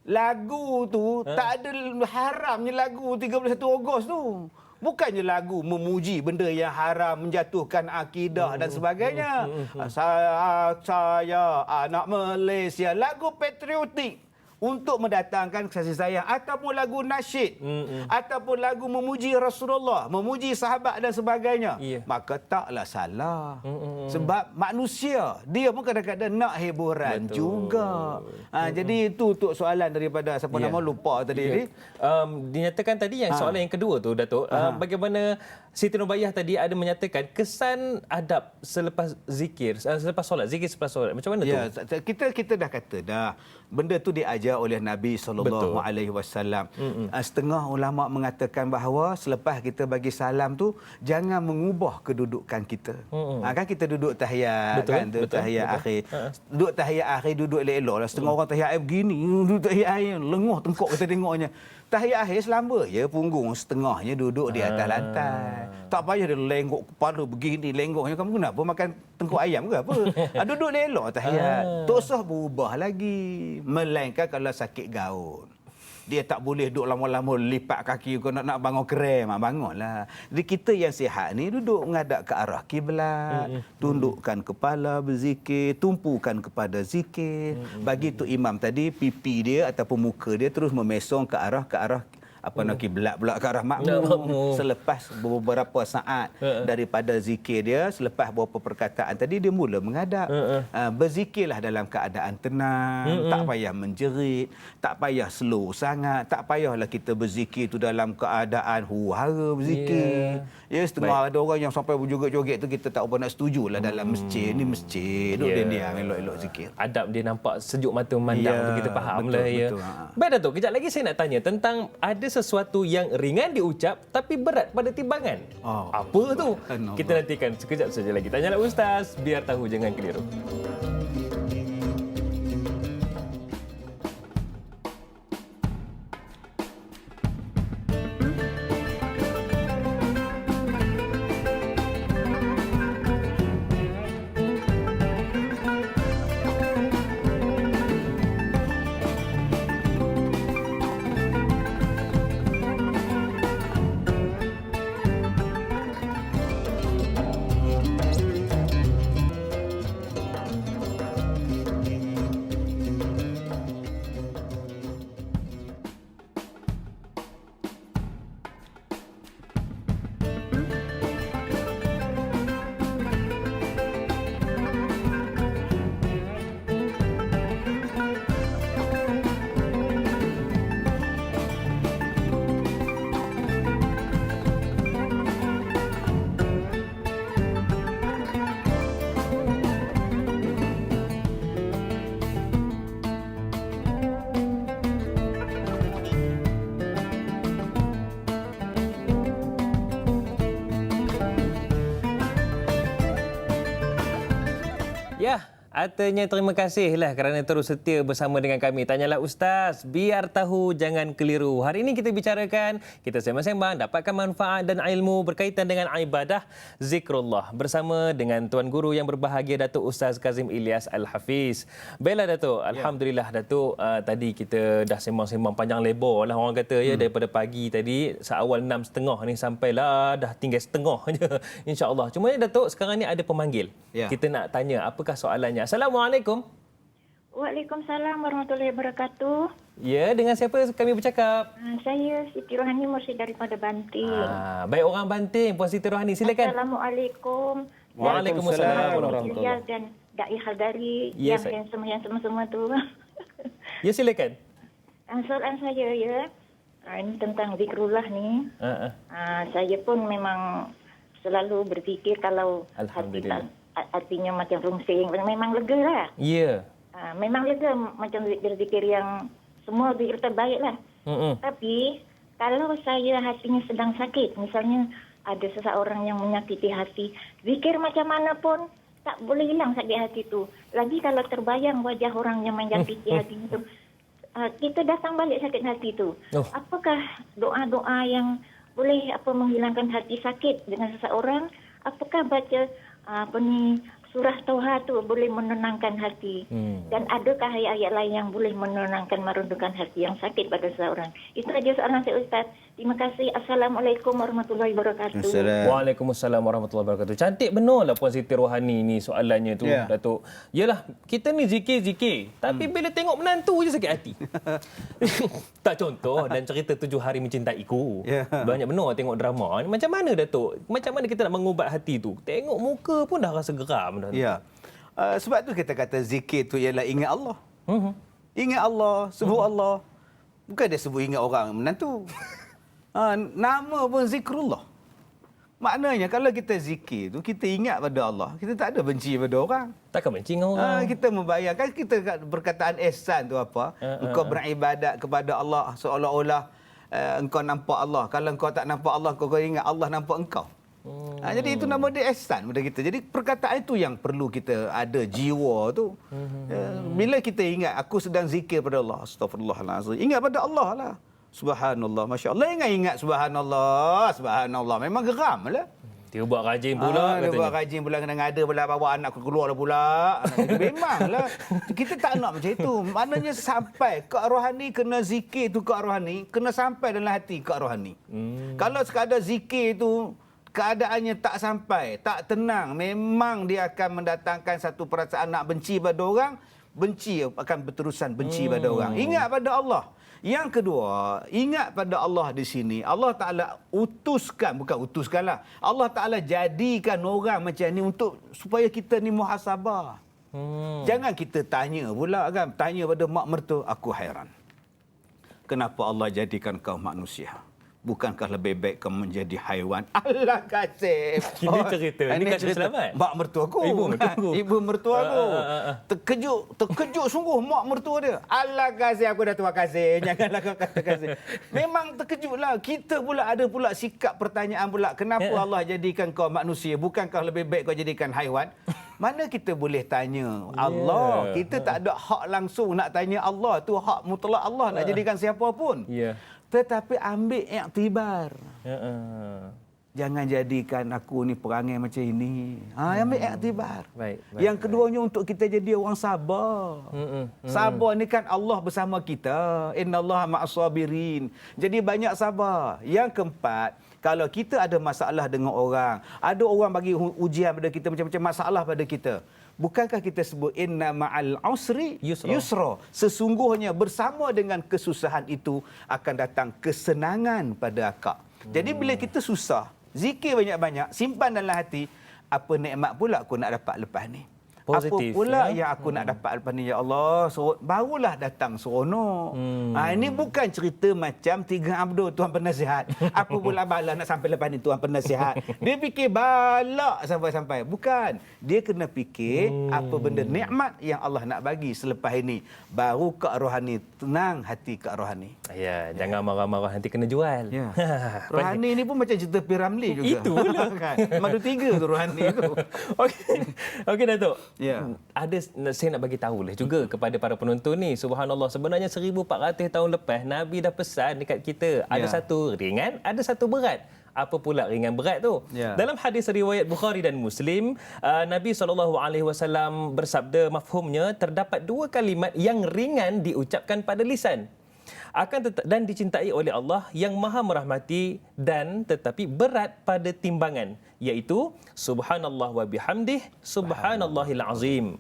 Lagu tu tak ada haramnya lagu 31 Ogos tu. Bukannya lagu memuji benda yang haram, menjatuhkan akidah dan sebagainya. Saya anak Malaysia. Lagu patriotik untuk mendatangkan kasih sayang, ataupun lagu nasyid, ataupun lagu memuji Rasulullah, memuji sahabat dan sebagainya, maka taklah salah. Sebab manusia dia pun kadang-kadang nak hiburan juga. Jadi itu untuk soalan daripada siapa nama lupa tadi ni. Dinyatakan tadi yang soalan yang kedua tu Datuk, bagaimana Siti Nurbaya tadi ada menyatakan kesan adab selepas zikir, selepas solat, zikir selepas solat. Macam mana tu? Kita dah kata dah benda tu diajar oleh Nabi SAW. Setengah ulama mengatakan bahawa selepas kita bagi salam tu jangan mengubah kedudukan kita. Kan kita duduk tahiyat, kan duduk tahiyat akhir. Duduk tahiyat akhir duduk elok-elok lah. Setengah orang tahiyat begini, duduk tahiyat akhir lenguh tengkok kita tengoknya. Tahiyat akhir selamba je punggung setengahnya duduk di atas lantai. Tak payah dia lenggok kepala begini, lenggoknya kamu kenapa makan tengkok ayam ke apa? Duduk elok tahiyat. Tak usah berubah lagi. Melainkan kalau sakit gaun. Dia tak boleh duduk lama-lama lipat kaki kau nak bangun krem, bangunlah. Jadi kita yang sihat ni duduk menghadap ke arah kiblat, tundukkan kepala berzikir, tumpukan kepada zikir. Bagi tu imam tadi pipi dia ataupun muka dia terus memesong ke arah kiblat pula ke arah makmum. Selepas beberapa saat daripada zikir dia, selepas beberapa perkataan tadi dia mula menghadap. Berzikirlah dalam keadaan tenang, tak payah menjerit, tak payah slow sangat, tak payahlah kita berzikir tu dalam keadaan huru-hara berzikir. Setengah ada orang yang sampai berjoget-joget tu kita tak apa nak setujulah dalam masjid ni, masjid duduk diam elok-elok zikir. Adab dia nampak sejuk mata memandang tu kita faham betul, lah ya. Betul. Baik Datuk, kejap lagi saya nak tanya tentang ada sesuatu yang ringan diucap tapi berat pada timbangan. Oh. Apa tu? Subhanallah. Kita nantikan sekejap saja lagi. Tanyalah Ustaz, biar tahu jangan keliru. Ya, artinya terima kasihlah kerana terus setia bersama dengan kami. Tanyalah Ustaz, biar tahu jangan keliru. Hari ini kita bicarakan, kita sembang-sembang, dapatkan manfaat dan ilmu berkaitan dengan ibadah zikrullah bersama dengan Tuan Guru yang berbahagia, Datuk Ustaz Kazim Ilyas Al-Hafiz. Baiklah Datuk, Alhamdulillah Datuk, tadi kita dah sembang-sembang panjang lebar lah orang kata ya, daripada pagi tadi seawal 6.30 ni sampailah dah tinggal setengah je insya-Allah. Cuma ni Datuk, sekarang ni ada pemanggil. Ya. Kita nak tanya apakah soalannya. Assalamualaikum. Waalaikumsalam warahmatullahi wabarakatuh. Ya, dengan siapa kami bercakap? Saya Siti Rohani Mursyid daripada Banting. Baik orang Banting, Puan Siti Rohani, silakan. Assalamualaikum. Waalaikumsalam warahmatullahi wabarakatuh. Dan Dai Hadari Ya, yang semua tu. Ya, silakan. Soalan saya ya, ini tentang zikrullah ni. Saya pun memang selalu berfikir kalau Alhamdulillah. artinya macam rungsing, memang lega lah. Ya. Memang lega macam berzikir yang semua zikir terbaik lah. Tapi kalau saya hatinya sedang sakit, misalnya ada seseorang yang menyakiti hati, zikir macam mana pun tak boleh hilang sakit hati itu. Lagi kalau terbayang wajah orang yang menyakiti hati itu, kita datang balik sakit hati itu. Apakah doa-doa yang boleh menghilangkan hati sakit dengan seseorang? Apakah baca surah Toha tu boleh menenangkan hati? Dan adakah ayat-ayat lain yang boleh menenangkan, merundukkan hati yang sakit pada seseorang? Itu aja soalan saya Ustaz. Terima kasih. Assalamualaikum warahmatullahi wabarakatuh. Waalaikumsalam warahmatullahi wabarakatuh. Cantik benar lah Puan Siti Rohani ni soalannya tu, Datuk. Yalah, kita ni zikir-zikir, tapi bila tengok menantu je sakit hati. Tak contoh dan cerita 7 hari mencintaiku. Banyak benar tengok drama. Macam mana Datuk? Macam mana kita nak mengubat hati tu? Tengok muka pun dah rasa geram dah. Ya. Sebab tu kita kata zikir tu ialah ingat Allah. Ingat Allah, sebut Allah. Bukan dia sebut ingat orang menantu. Nama pun zikrullah. Maknanya kalau kita zikir tu, kita ingat pada Allah. Kita tak ada benci pada orang. Takkan benci dengan orang. Kita membayangkan, kita berkataan ihsan tu apa? Engkau beribadat kepada Allah seolah-olah engkau nampak Allah. Kalau engkau tak nampak Allah, kau ingat Allah nampak engkau. Jadi itu nama dia ihsan pada kita. Jadi perkataan itu yang perlu kita ada jiwa tu. Bila kita ingat, aku sedang zikir pada Allah. Astaghfirullahalazim. Ingat pada Allah lah. Subhanallah, Masya Allah. Ingat subhanallah, subhanallah. Memang geram lah. Dia buat rajin pula Dia katanya. buat rajin pula, kena ngada pula, bawa anak keluar pula. Memanglah. Kita tak nak macam itu. Maknanya sampai ke rohani, kena zikir tu ke rohani, kena sampai dalam hati ke rohani. Kalau sekadar zikir tu, keadaannya tak sampai, tak tenang, memang dia akan mendatangkan satu perasaan nak benci pada orang, benci akan berterusan benci pada orang. Ingat pada Allah. Yang kedua, ingat pada Allah di sini. Allah Ta'ala bukanlah. Allah Ta'ala jadikan orang macam ni untuk supaya kita ni muhasabah. Jangan kita tanya pula kan. Tanya pada mak mertua, aku hairan. Kenapa Allah jadikan kau manusia? bukankah lebih baik kamu menjadi haiwan? Allah kasih. Ini cerita. Ini Kak Selamat. Mak mertua aku. Ibu mertua aku. Ibu mertua aku. Terkejut sungguh mak mertua dia. Allah kasih, aku dah terima kasih. Janganlah kau kata kasih. Memang terkejutlah. Kita pula ada pula sikap pertanyaan pula. Kenapa Allah jadikan kau manusia? Bukankah lebih baik kau jadikan haiwan? Mana kita boleh tanya Allah? Kita tak ada hak langsung nak tanya Allah. Tu hak mutlak Allah nak jadikan siapa pun. Tetapi ambil iktibar. Jangan jadikan aku ni perangai macam ini. Ambil iktibar. Yang keduanya untuk kita jadi orang sabar. Sabar ni kan Allah bersama kita. Innallaha ma'as-sabirin. Jadi banyak sabar. Yang keempat, kalau kita ada masalah dengan orang, ada orang bagi ujian pada kita, macam-macam masalah pada kita, bukankah kita sebut inna ma'al usri yusra? Sesungguhnya bersama dengan kesusahan itu akan datang kesenangan pada akak. Jadi bila kita susah, zikir banyak-banyak, simpan dalam hati, apa nikmat pula aku nak dapat lepas ni? Positif, apa pula yang aku nak dapat lepas ni, ya Allah, barulah datang seronok. Ini bukan cerita macam Tiga Abdul, Tuhan penasihat. Apa pula bala nak sampai lepas ni, Tuhan penasihat. Dia fikir balak sampai-sampai. Bukan. Dia kena fikir apa benda nikmat yang Allah nak bagi selepas ini. Baru Kak Rohani tenang hati Kak Rohani. Jangan marah-marah nanti kena jual. Rohani ni pun macam cerita Piramli juga. Itulah. Kan? Madu 3 tu Rohani tu. Okey Datuk. Saya nak bagi tahu lah juga kepada para penonton ni. Subhanallah, sebenarnya 1400 tahun lepas Nabi dah pesan dekat kita. Ada satu ringan, ada satu berat. Apa pula ringan berat tu? Dalam hadis riwayat Bukhari dan Muslim, Nabi SAW bersabda, mafhumnya terdapat 2 kalimat yang ringan diucapkan pada lisan, dan dicintai oleh Allah yang Maha merahmati, dan tetapi berat pada timbangan, iaitu subhanallah wa bihamdih subhanallahil azim.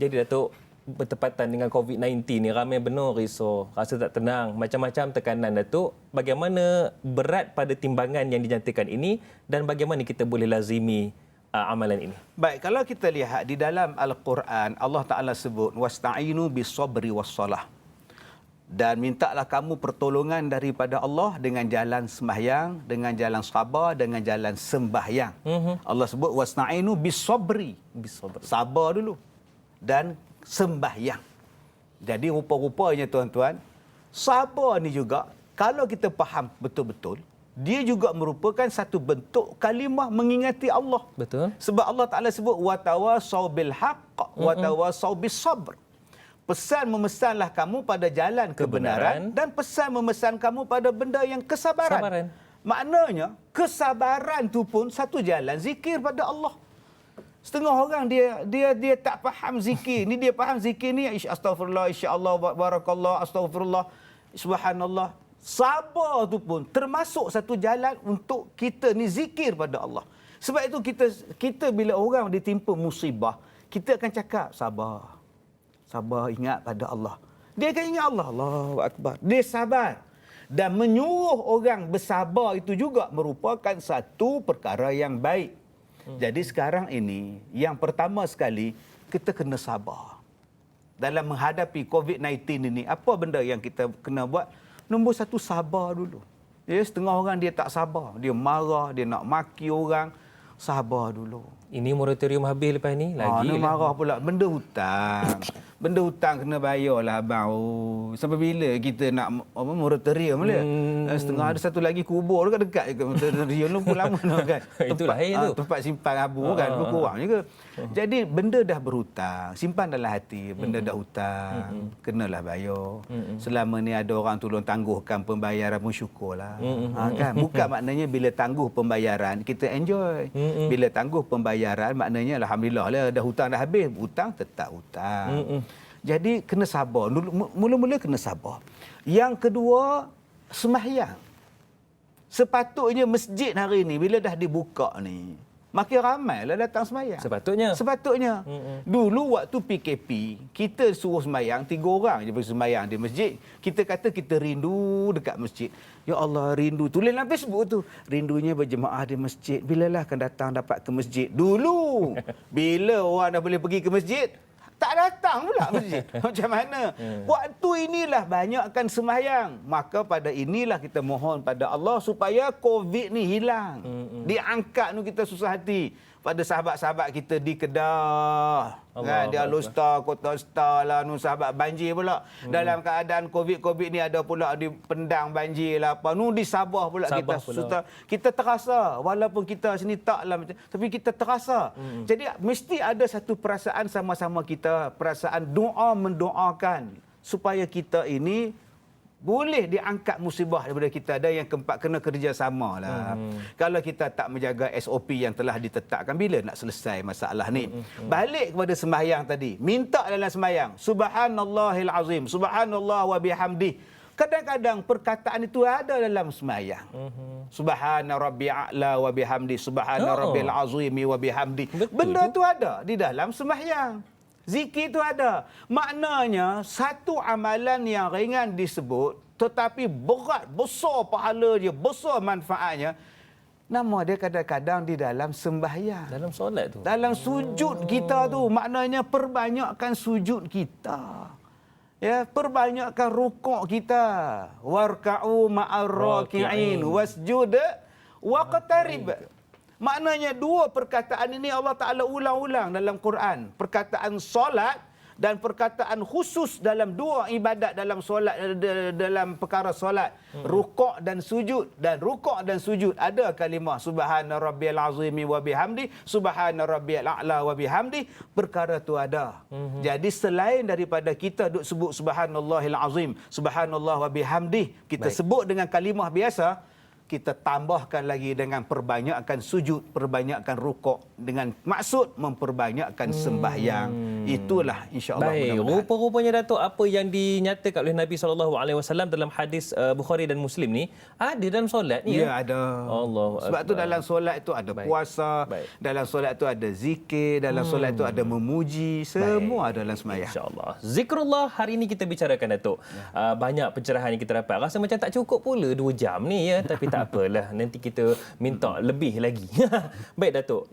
Jadi Datuk, bertepatan dengan COVID-19 ni, ramai benar risau, rasa tak tenang, macam-macam tekanan Datuk. Bagaimana berat pada timbangan yang dinyatakan ini, dan bagaimana kita boleh lazimi amalan ini? Baik, kalau kita lihat di dalam Al-Quran, Allah Ta'ala sebut wasta'inu bis-sabri was-salah. Dan mintalah kamu pertolongan daripada Allah dengan jalan sembahyang, dengan jalan sabar, dengan jalan sembahyang. Allah sebut wasta'inu bis-sabri. Sabar dulu. Dan sembahyang. Jadi rupa-rupanya tuan-tuan, sabar ni juga, kalau kita faham betul-betul, dia juga merupakan satu bentuk kalimah mengingati Allah. Betul. Sebab Allah Ta'ala sebut watawasau bil haqq watawasau bis sabr. Pesan memesanlah kamu pada jalan kebenaran dan pesan memesan kamu pada benda yang kesabaran. Maknanya, kesabaran tu pun satu jalan zikir pada Allah. Setengah orang dia tak faham zikir. Ni dia faham zikir ni astaghfirullah, insyaallah, barakallah, astaghfirullah, subhanallah. Sabar tu pun termasuk satu jalan untuk kita ni zikir pada Allah. Sebab itu kita bila orang ditimpa musibah, kita akan cakap sabar. Sabar, ingat pada Allah. Dia akan ingat Allah. Allahu Akbar. Dia sabar. Dan menyuruh orang bersabar itu juga merupakan satu perkara yang baik. Jadi sekarang ini, yang pertama sekali, kita kena sabar. Dalam menghadapi COVID-19 ini, apa benda yang kita kena buat? Nombor satu, sabar dulu. Setengah orang dia tak sabar. Dia marah, dia nak maki orang. Sabar dulu. Ini moratorium habis lepas ni lagi. Dia marah pula. Benda hutang. Benda hutang kena bayarlah abang. Sampai bila kita nak moratorium dia? Setengah ada satu lagi kubur dekat-dekat je. Moratorium tu pun lama kan. Itulah tu. Tempat simpan abu kan. Kurang juga. Jadi benda dah berhutang. Simpan dalam hati. Benda dah hutang. Kenalah bayar. Selama ni ada orang tolong tangguhkan pembayaran pun syukurlah. Kan? Bukan maknanya bila tangguh pembayaran kita enjoy. Bila tangguh pembayaran maknanya alhamdulillah lah, dah hutang dah habis, hutang tetap hutang. Jadi kena sabar. Mula-mula kena sabar. Yang kedua, sembahyang. Sepatutnya masjid hari ni bila dah dibuka ni, makin ramailah datang sembahyang. Sepatutnya. Dulu waktu PKP, kita suruh sembahyang 3 orang je pergi sembahyang di masjid. Kita kata kita rindu dekat masjid. Ya Allah, rindu. Tulis dalam Facebook tu. Rindunya berjemaah di masjid. Bilalah akan datang dapat ke masjid. Dulu, bila orang dah boleh pergi ke masjid, Tak datang pula masjid. Macam mana? Waktu inilah banyakkan sembahyang. Maka pada inilah kita mohon pada Allah supaya COVID ni hilang. Diangkat nu kita susah hati. Pada sahabat-sahabat kita di Kedah, kan, di Alustar, Kota Star lah, nu sahabat banjir pula. Dalam keadaan COVID ni ada pula di Pendang banjir lah apa. Nu di Sabah pula kita susah. Kita terasa walaupun kita sini taklah macam, tapi kita terasa. Jadi mesti ada satu perasaan sama-sama kita, perasaan doa mendoakan supaya kita ini boleh diangkat musibah daripada kita. Dan yang keempat, kena kerjasama lah. Kalau kita tak menjaga SOP yang telah ditetapkan, bila nak selesai masalah ni? Balik kepada sembahyang tadi. Minta dalam sembahyang. Subhanallahil azim. Subhanallah wa bihamdih. Kadang-kadang perkataan itu ada dalam sembahyang. Subhana rabbi a'la wa bihamdi. Subhana rabbil azimi wa bihamdi. Benda tu ada di dalam sembahyang. Zikir itu ada. Maknanya satu amalan yang ringan disebut tetapi berat, besar pahala dia, besar manfaatnya. Nama dia kadang-kadang di dalam sembahyang. Dalam solat tu. Dalam sujud kita tu. Maknanya perbanyakkan sujud kita. Ya, perbanyakkan rukuk kita. Warka'u ma'ar raki'in wasjud waqtarib. Maknanya dua perkataan ini Allah Ta'ala ulang-ulang dalam Quran. Perkataan solat dan perkataan khusus dalam dua ibadat dalam solat, dalam perkara solat. Rukuk dan sujud. Dan rukuk dan sujud ada kalimah Subhana rabbiyal azimi wa bihamdi. Subhana rabbiyal a'la wa bihamdi. Perkara tu ada. Jadi selain daripada kita duk sebut Subhanallahil azim, Subhanallah wa bihamdi, kita sebut dengan kalimah biasa, kita tambahkan lagi dengan perbanyakkan sujud, perbanyakkan rukuk dengan maksud memperbanyakkan sembahyang. Itulah insya-Allah. Baik, rupa-rupanya Datuk, apa yang dinyatakan oleh Nabi SAW dalam hadis Bukhari dan Muslim ni ada dalam solat ni. Ya, ada. Allah. Sebab tu dalam solat itu ada puasa, dalam solat itu ada zikir, dalam solat itu ada memuji, semua ada dalam sembahyang. Insya-Allah. Zikrullah hari ini kita bicarakan, Datuk. Banyak pencerahan yang kita dapat. Rasa macam tak cukup pula 2 jam ni ya, tapi tak apalah, nanti kita minta lebih lagi. Baik Datuk,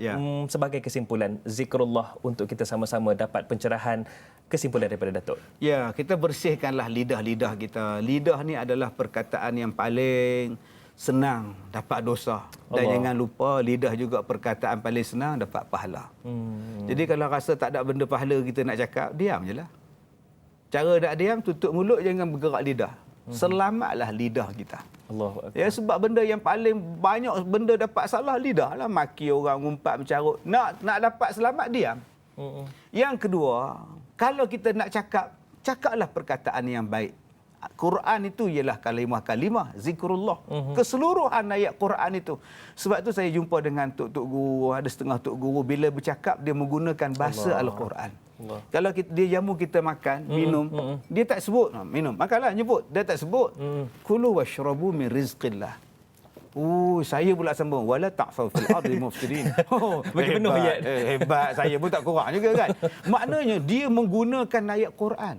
sebagai kesimpulan zikrullah untuk kita sama-sama dapat pencerahan, kesimpulan daripada Datuk. Ya, kita bersihkanlah lidah-lidah kita. Lidah ni adalah perkataan yang paling senang dapat dosa. Dan jangan lupa lidah juga perkataan paling senang dapat pahala. Jadi kalau rasa tak ada benda pahala kita nak cakap, diam je lah. Cara nak diam, tutup mulut, jangan bergerak lidah. Selamatlah lidah kita. Ya, sebab benda yang paling banyak benda dapat salah lidah lah. Maki orang, ngumpat, mencarut. Nak dapat selamat, diam. Yang kedua, kalau kita nak cakap, cakaplah perkataan yang baik. Quran itu ialah kalimah-kalimah zikrullah. Keseluruhan ayat Quran itu. Sebab tu saya jumpa dengan tok-tok guru, ada setengah tok guru, bila bercakap dia menggunakan bahasa Al-Quran. Kalau dia jamu kita makan, minum, dia tak sebut minum. Makanlah, nyebut. Dia tak sebut. Kulu washrabu min rizqillah. Saya pula sambung. Wala ta'fau fil ardi mufsidin. Bagi penuh ayat. Hebat. Saya pun tak kurang juga kan. Maknanya dia menggunakan ayat Quran.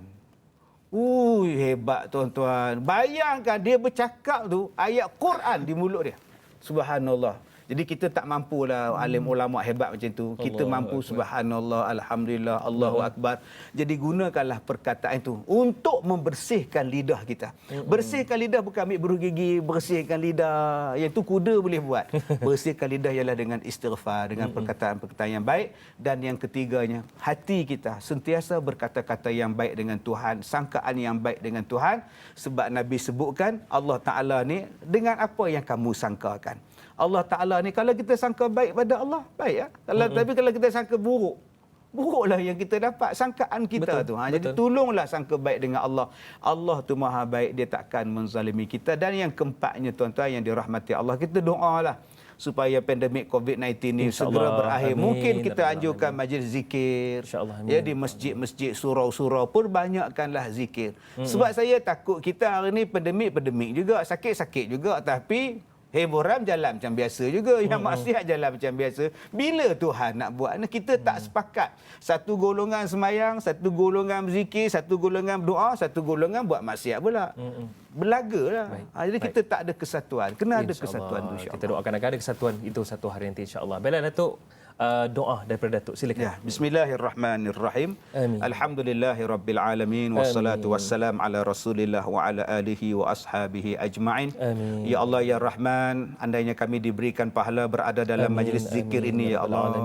Hebat tuan-tuan. Bayangkan dia bercakap tu ayat Quran di mulut dia. Subhanallah. Jadi kita tak mampulah alim ulama hebat macam tu. Kita mampu subhanallah, alhamdulillah, Allahu akbar. Jadi gunakanlah perkataan itu untuk membersihkan lidah kita. Bersihkan lidah bukan ambil beruh gigi, bersihkan lidah. Yang tu kuda boleh buat. Bersihkan lidah ialah dengan istighfar, dengan perkataan-perkataan yang baik. Dan yang ketiganya, hati kita sentiasa berkata-kata yang baik dengan Tuhan, sangkaan yang baik dengan Tuhan. Sebab Nabi sebutkan Allah Ta'ala ni dengan apa yang kamu sangkakan. Allah Ta'ala ni kalau kita sangka baik pada Allah, baik ya. Tapi kalau kita sangka buruk, buruklah yang kita dapat sangkaan kita. Betul, tu. Jadi tolonglah sangka baik dengan Allah. Allah tu Maha baik, dia takkan menzalimi kita. Dan yang keempatnya tuan-tuan yang dirahmati Allah, kita doalah supaya pandemik COVID-19 ni segera berakhir. Mungkin kita anjurkan majlis zikir. Ya, di masjid-masjid, surau-surau pun banyakkanlah zikir. Sebab saya takut kita hari ni pandemik juga, sakit-sakit juga, tapi hiburan jalan macam biasa juga. Yang maksiat jalan macam biasa. Bila Tuhan nak buat? Kita tak sepakat. Satu golongan semayang, satu golongan berzikir, satu golongan berdoa, satu golongan buat maksiat pula. Berlagalah. Jadi kita tak ada kesatuan. Kena ada kesatuan tu, insya-Allah. Kita doakan agar ada kesatuan itu satu hari nanti, insya-Allah. Baiklah Datuk, doa daripada Datuk. Silakan. Ya, bismillahirrahmanirrahim. Amin. Alhamdulillahirabbil alamin wassalatu wassalam ala Rasulillah wa ala alihi wa ashabihi ajma'in. Amin. Ya Allah ya Rahman, andainya kami diberikan pahala berada dalam majlis zikir ini ya Allah.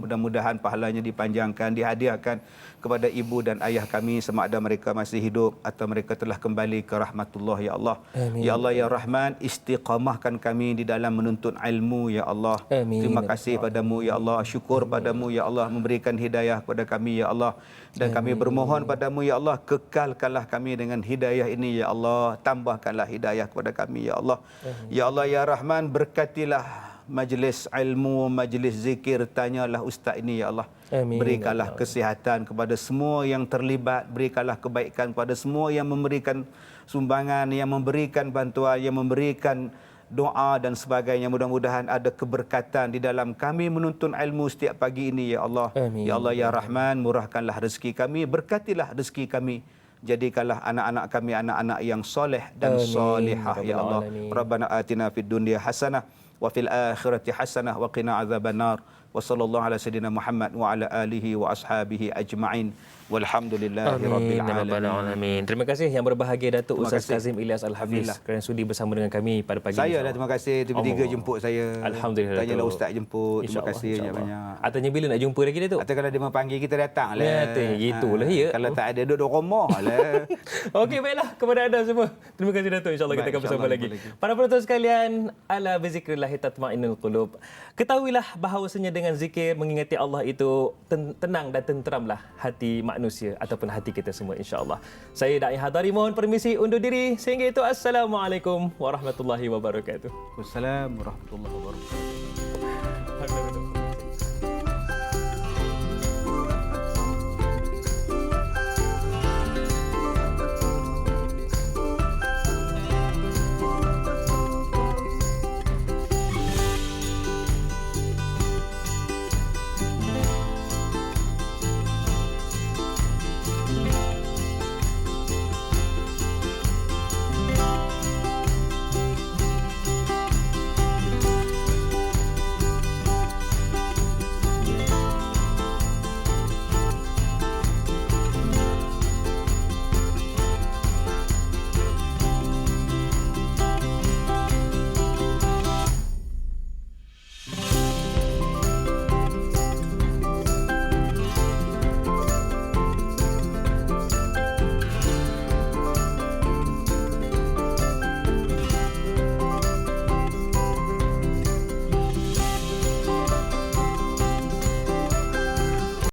Mudah-mudahan pahalanya dipanjangkan, dihadiahkan kepada ibu dan ayah kami sama ada mereka masih hidup atau mereka telah kembali ke rahmatullah ya Allah. Amin. Ya Allah ya Rahman, istiqamahkan kami di dalam menuntut ilmu ya Allah. Amin. Terima kasih padamu ya Allah, syukur padamu ya Allah memberikan hidayah kepada kami ya Allah, dan kami bermohon padamu ya Allah, kekalkanlah kami dengan hidayah ini ya Allah, tambahkanlah hidayah kepada kami ya Allah. Ya Allah ya Rahman, berkatilah majlis ilmu, majlis zikir, tanyalah ustaz ini ya Allah. Amin. Berikanlah kesihatan kepada semua yang terlibat, berikanlah kebaikan kepada semua yang memberikan sumbangan, yang memberikan bantuan, yang memberikan doa dan sebagainya. Mudah-mudahan ada keberkatan di dalam kami menuntut ilmu setiap pagi ini ya Allah. Amin. Ya Allah ya Rahman, murahkanlah rezeki kami, berkatilah rezeki kami. Jadikanlah anak-anak kami anak-anak yang soleh dan solihah ya Allah. Rabbana atina fid dunya hasanah wa fil akhirati hasanah wa qina azabannar. Wa sallallahu ala sayyidina Muhammad wa ala alihi wa ashabihi ajma'in. Walhamdulillahi rabbil alamin. Terima kasih yang berbahagia Datuk Ustaz Kazim Ilyas Al-Hafiz kerana sudi bersama dengan kami pada pagi ini. Saya dah terima kasih tiba-tiga jemput saya. Alhamdulillah. Tanyalah ustaz jemput. Terima kasih banyak-banyak. Atanya bila nak jumpa lagi Datuk? Atau kalau dia memanggil kita datang lah. Ya, gitulah ya. Kalau tak ada duduk rumah lah. Okey, baiklah kepada anda semua. Terima kasih Datuk. InsyaAllah kita akan bersama lagi. Para penonton sekalian, ala bizikrillah tatma'innul qulub. Ketahuilah bahawasanya dengan zikir mengingati Allah itu tenang dan tenteramlah hati manusia ataupun hati kita semua insya-Allah. Saya Da'i Hadari mohon permisi undur diri. Sehingga itu assalamualaikum warahmatullahi wabarakatuh. Wassalamualaikum warahmatullahi wabarakatuh.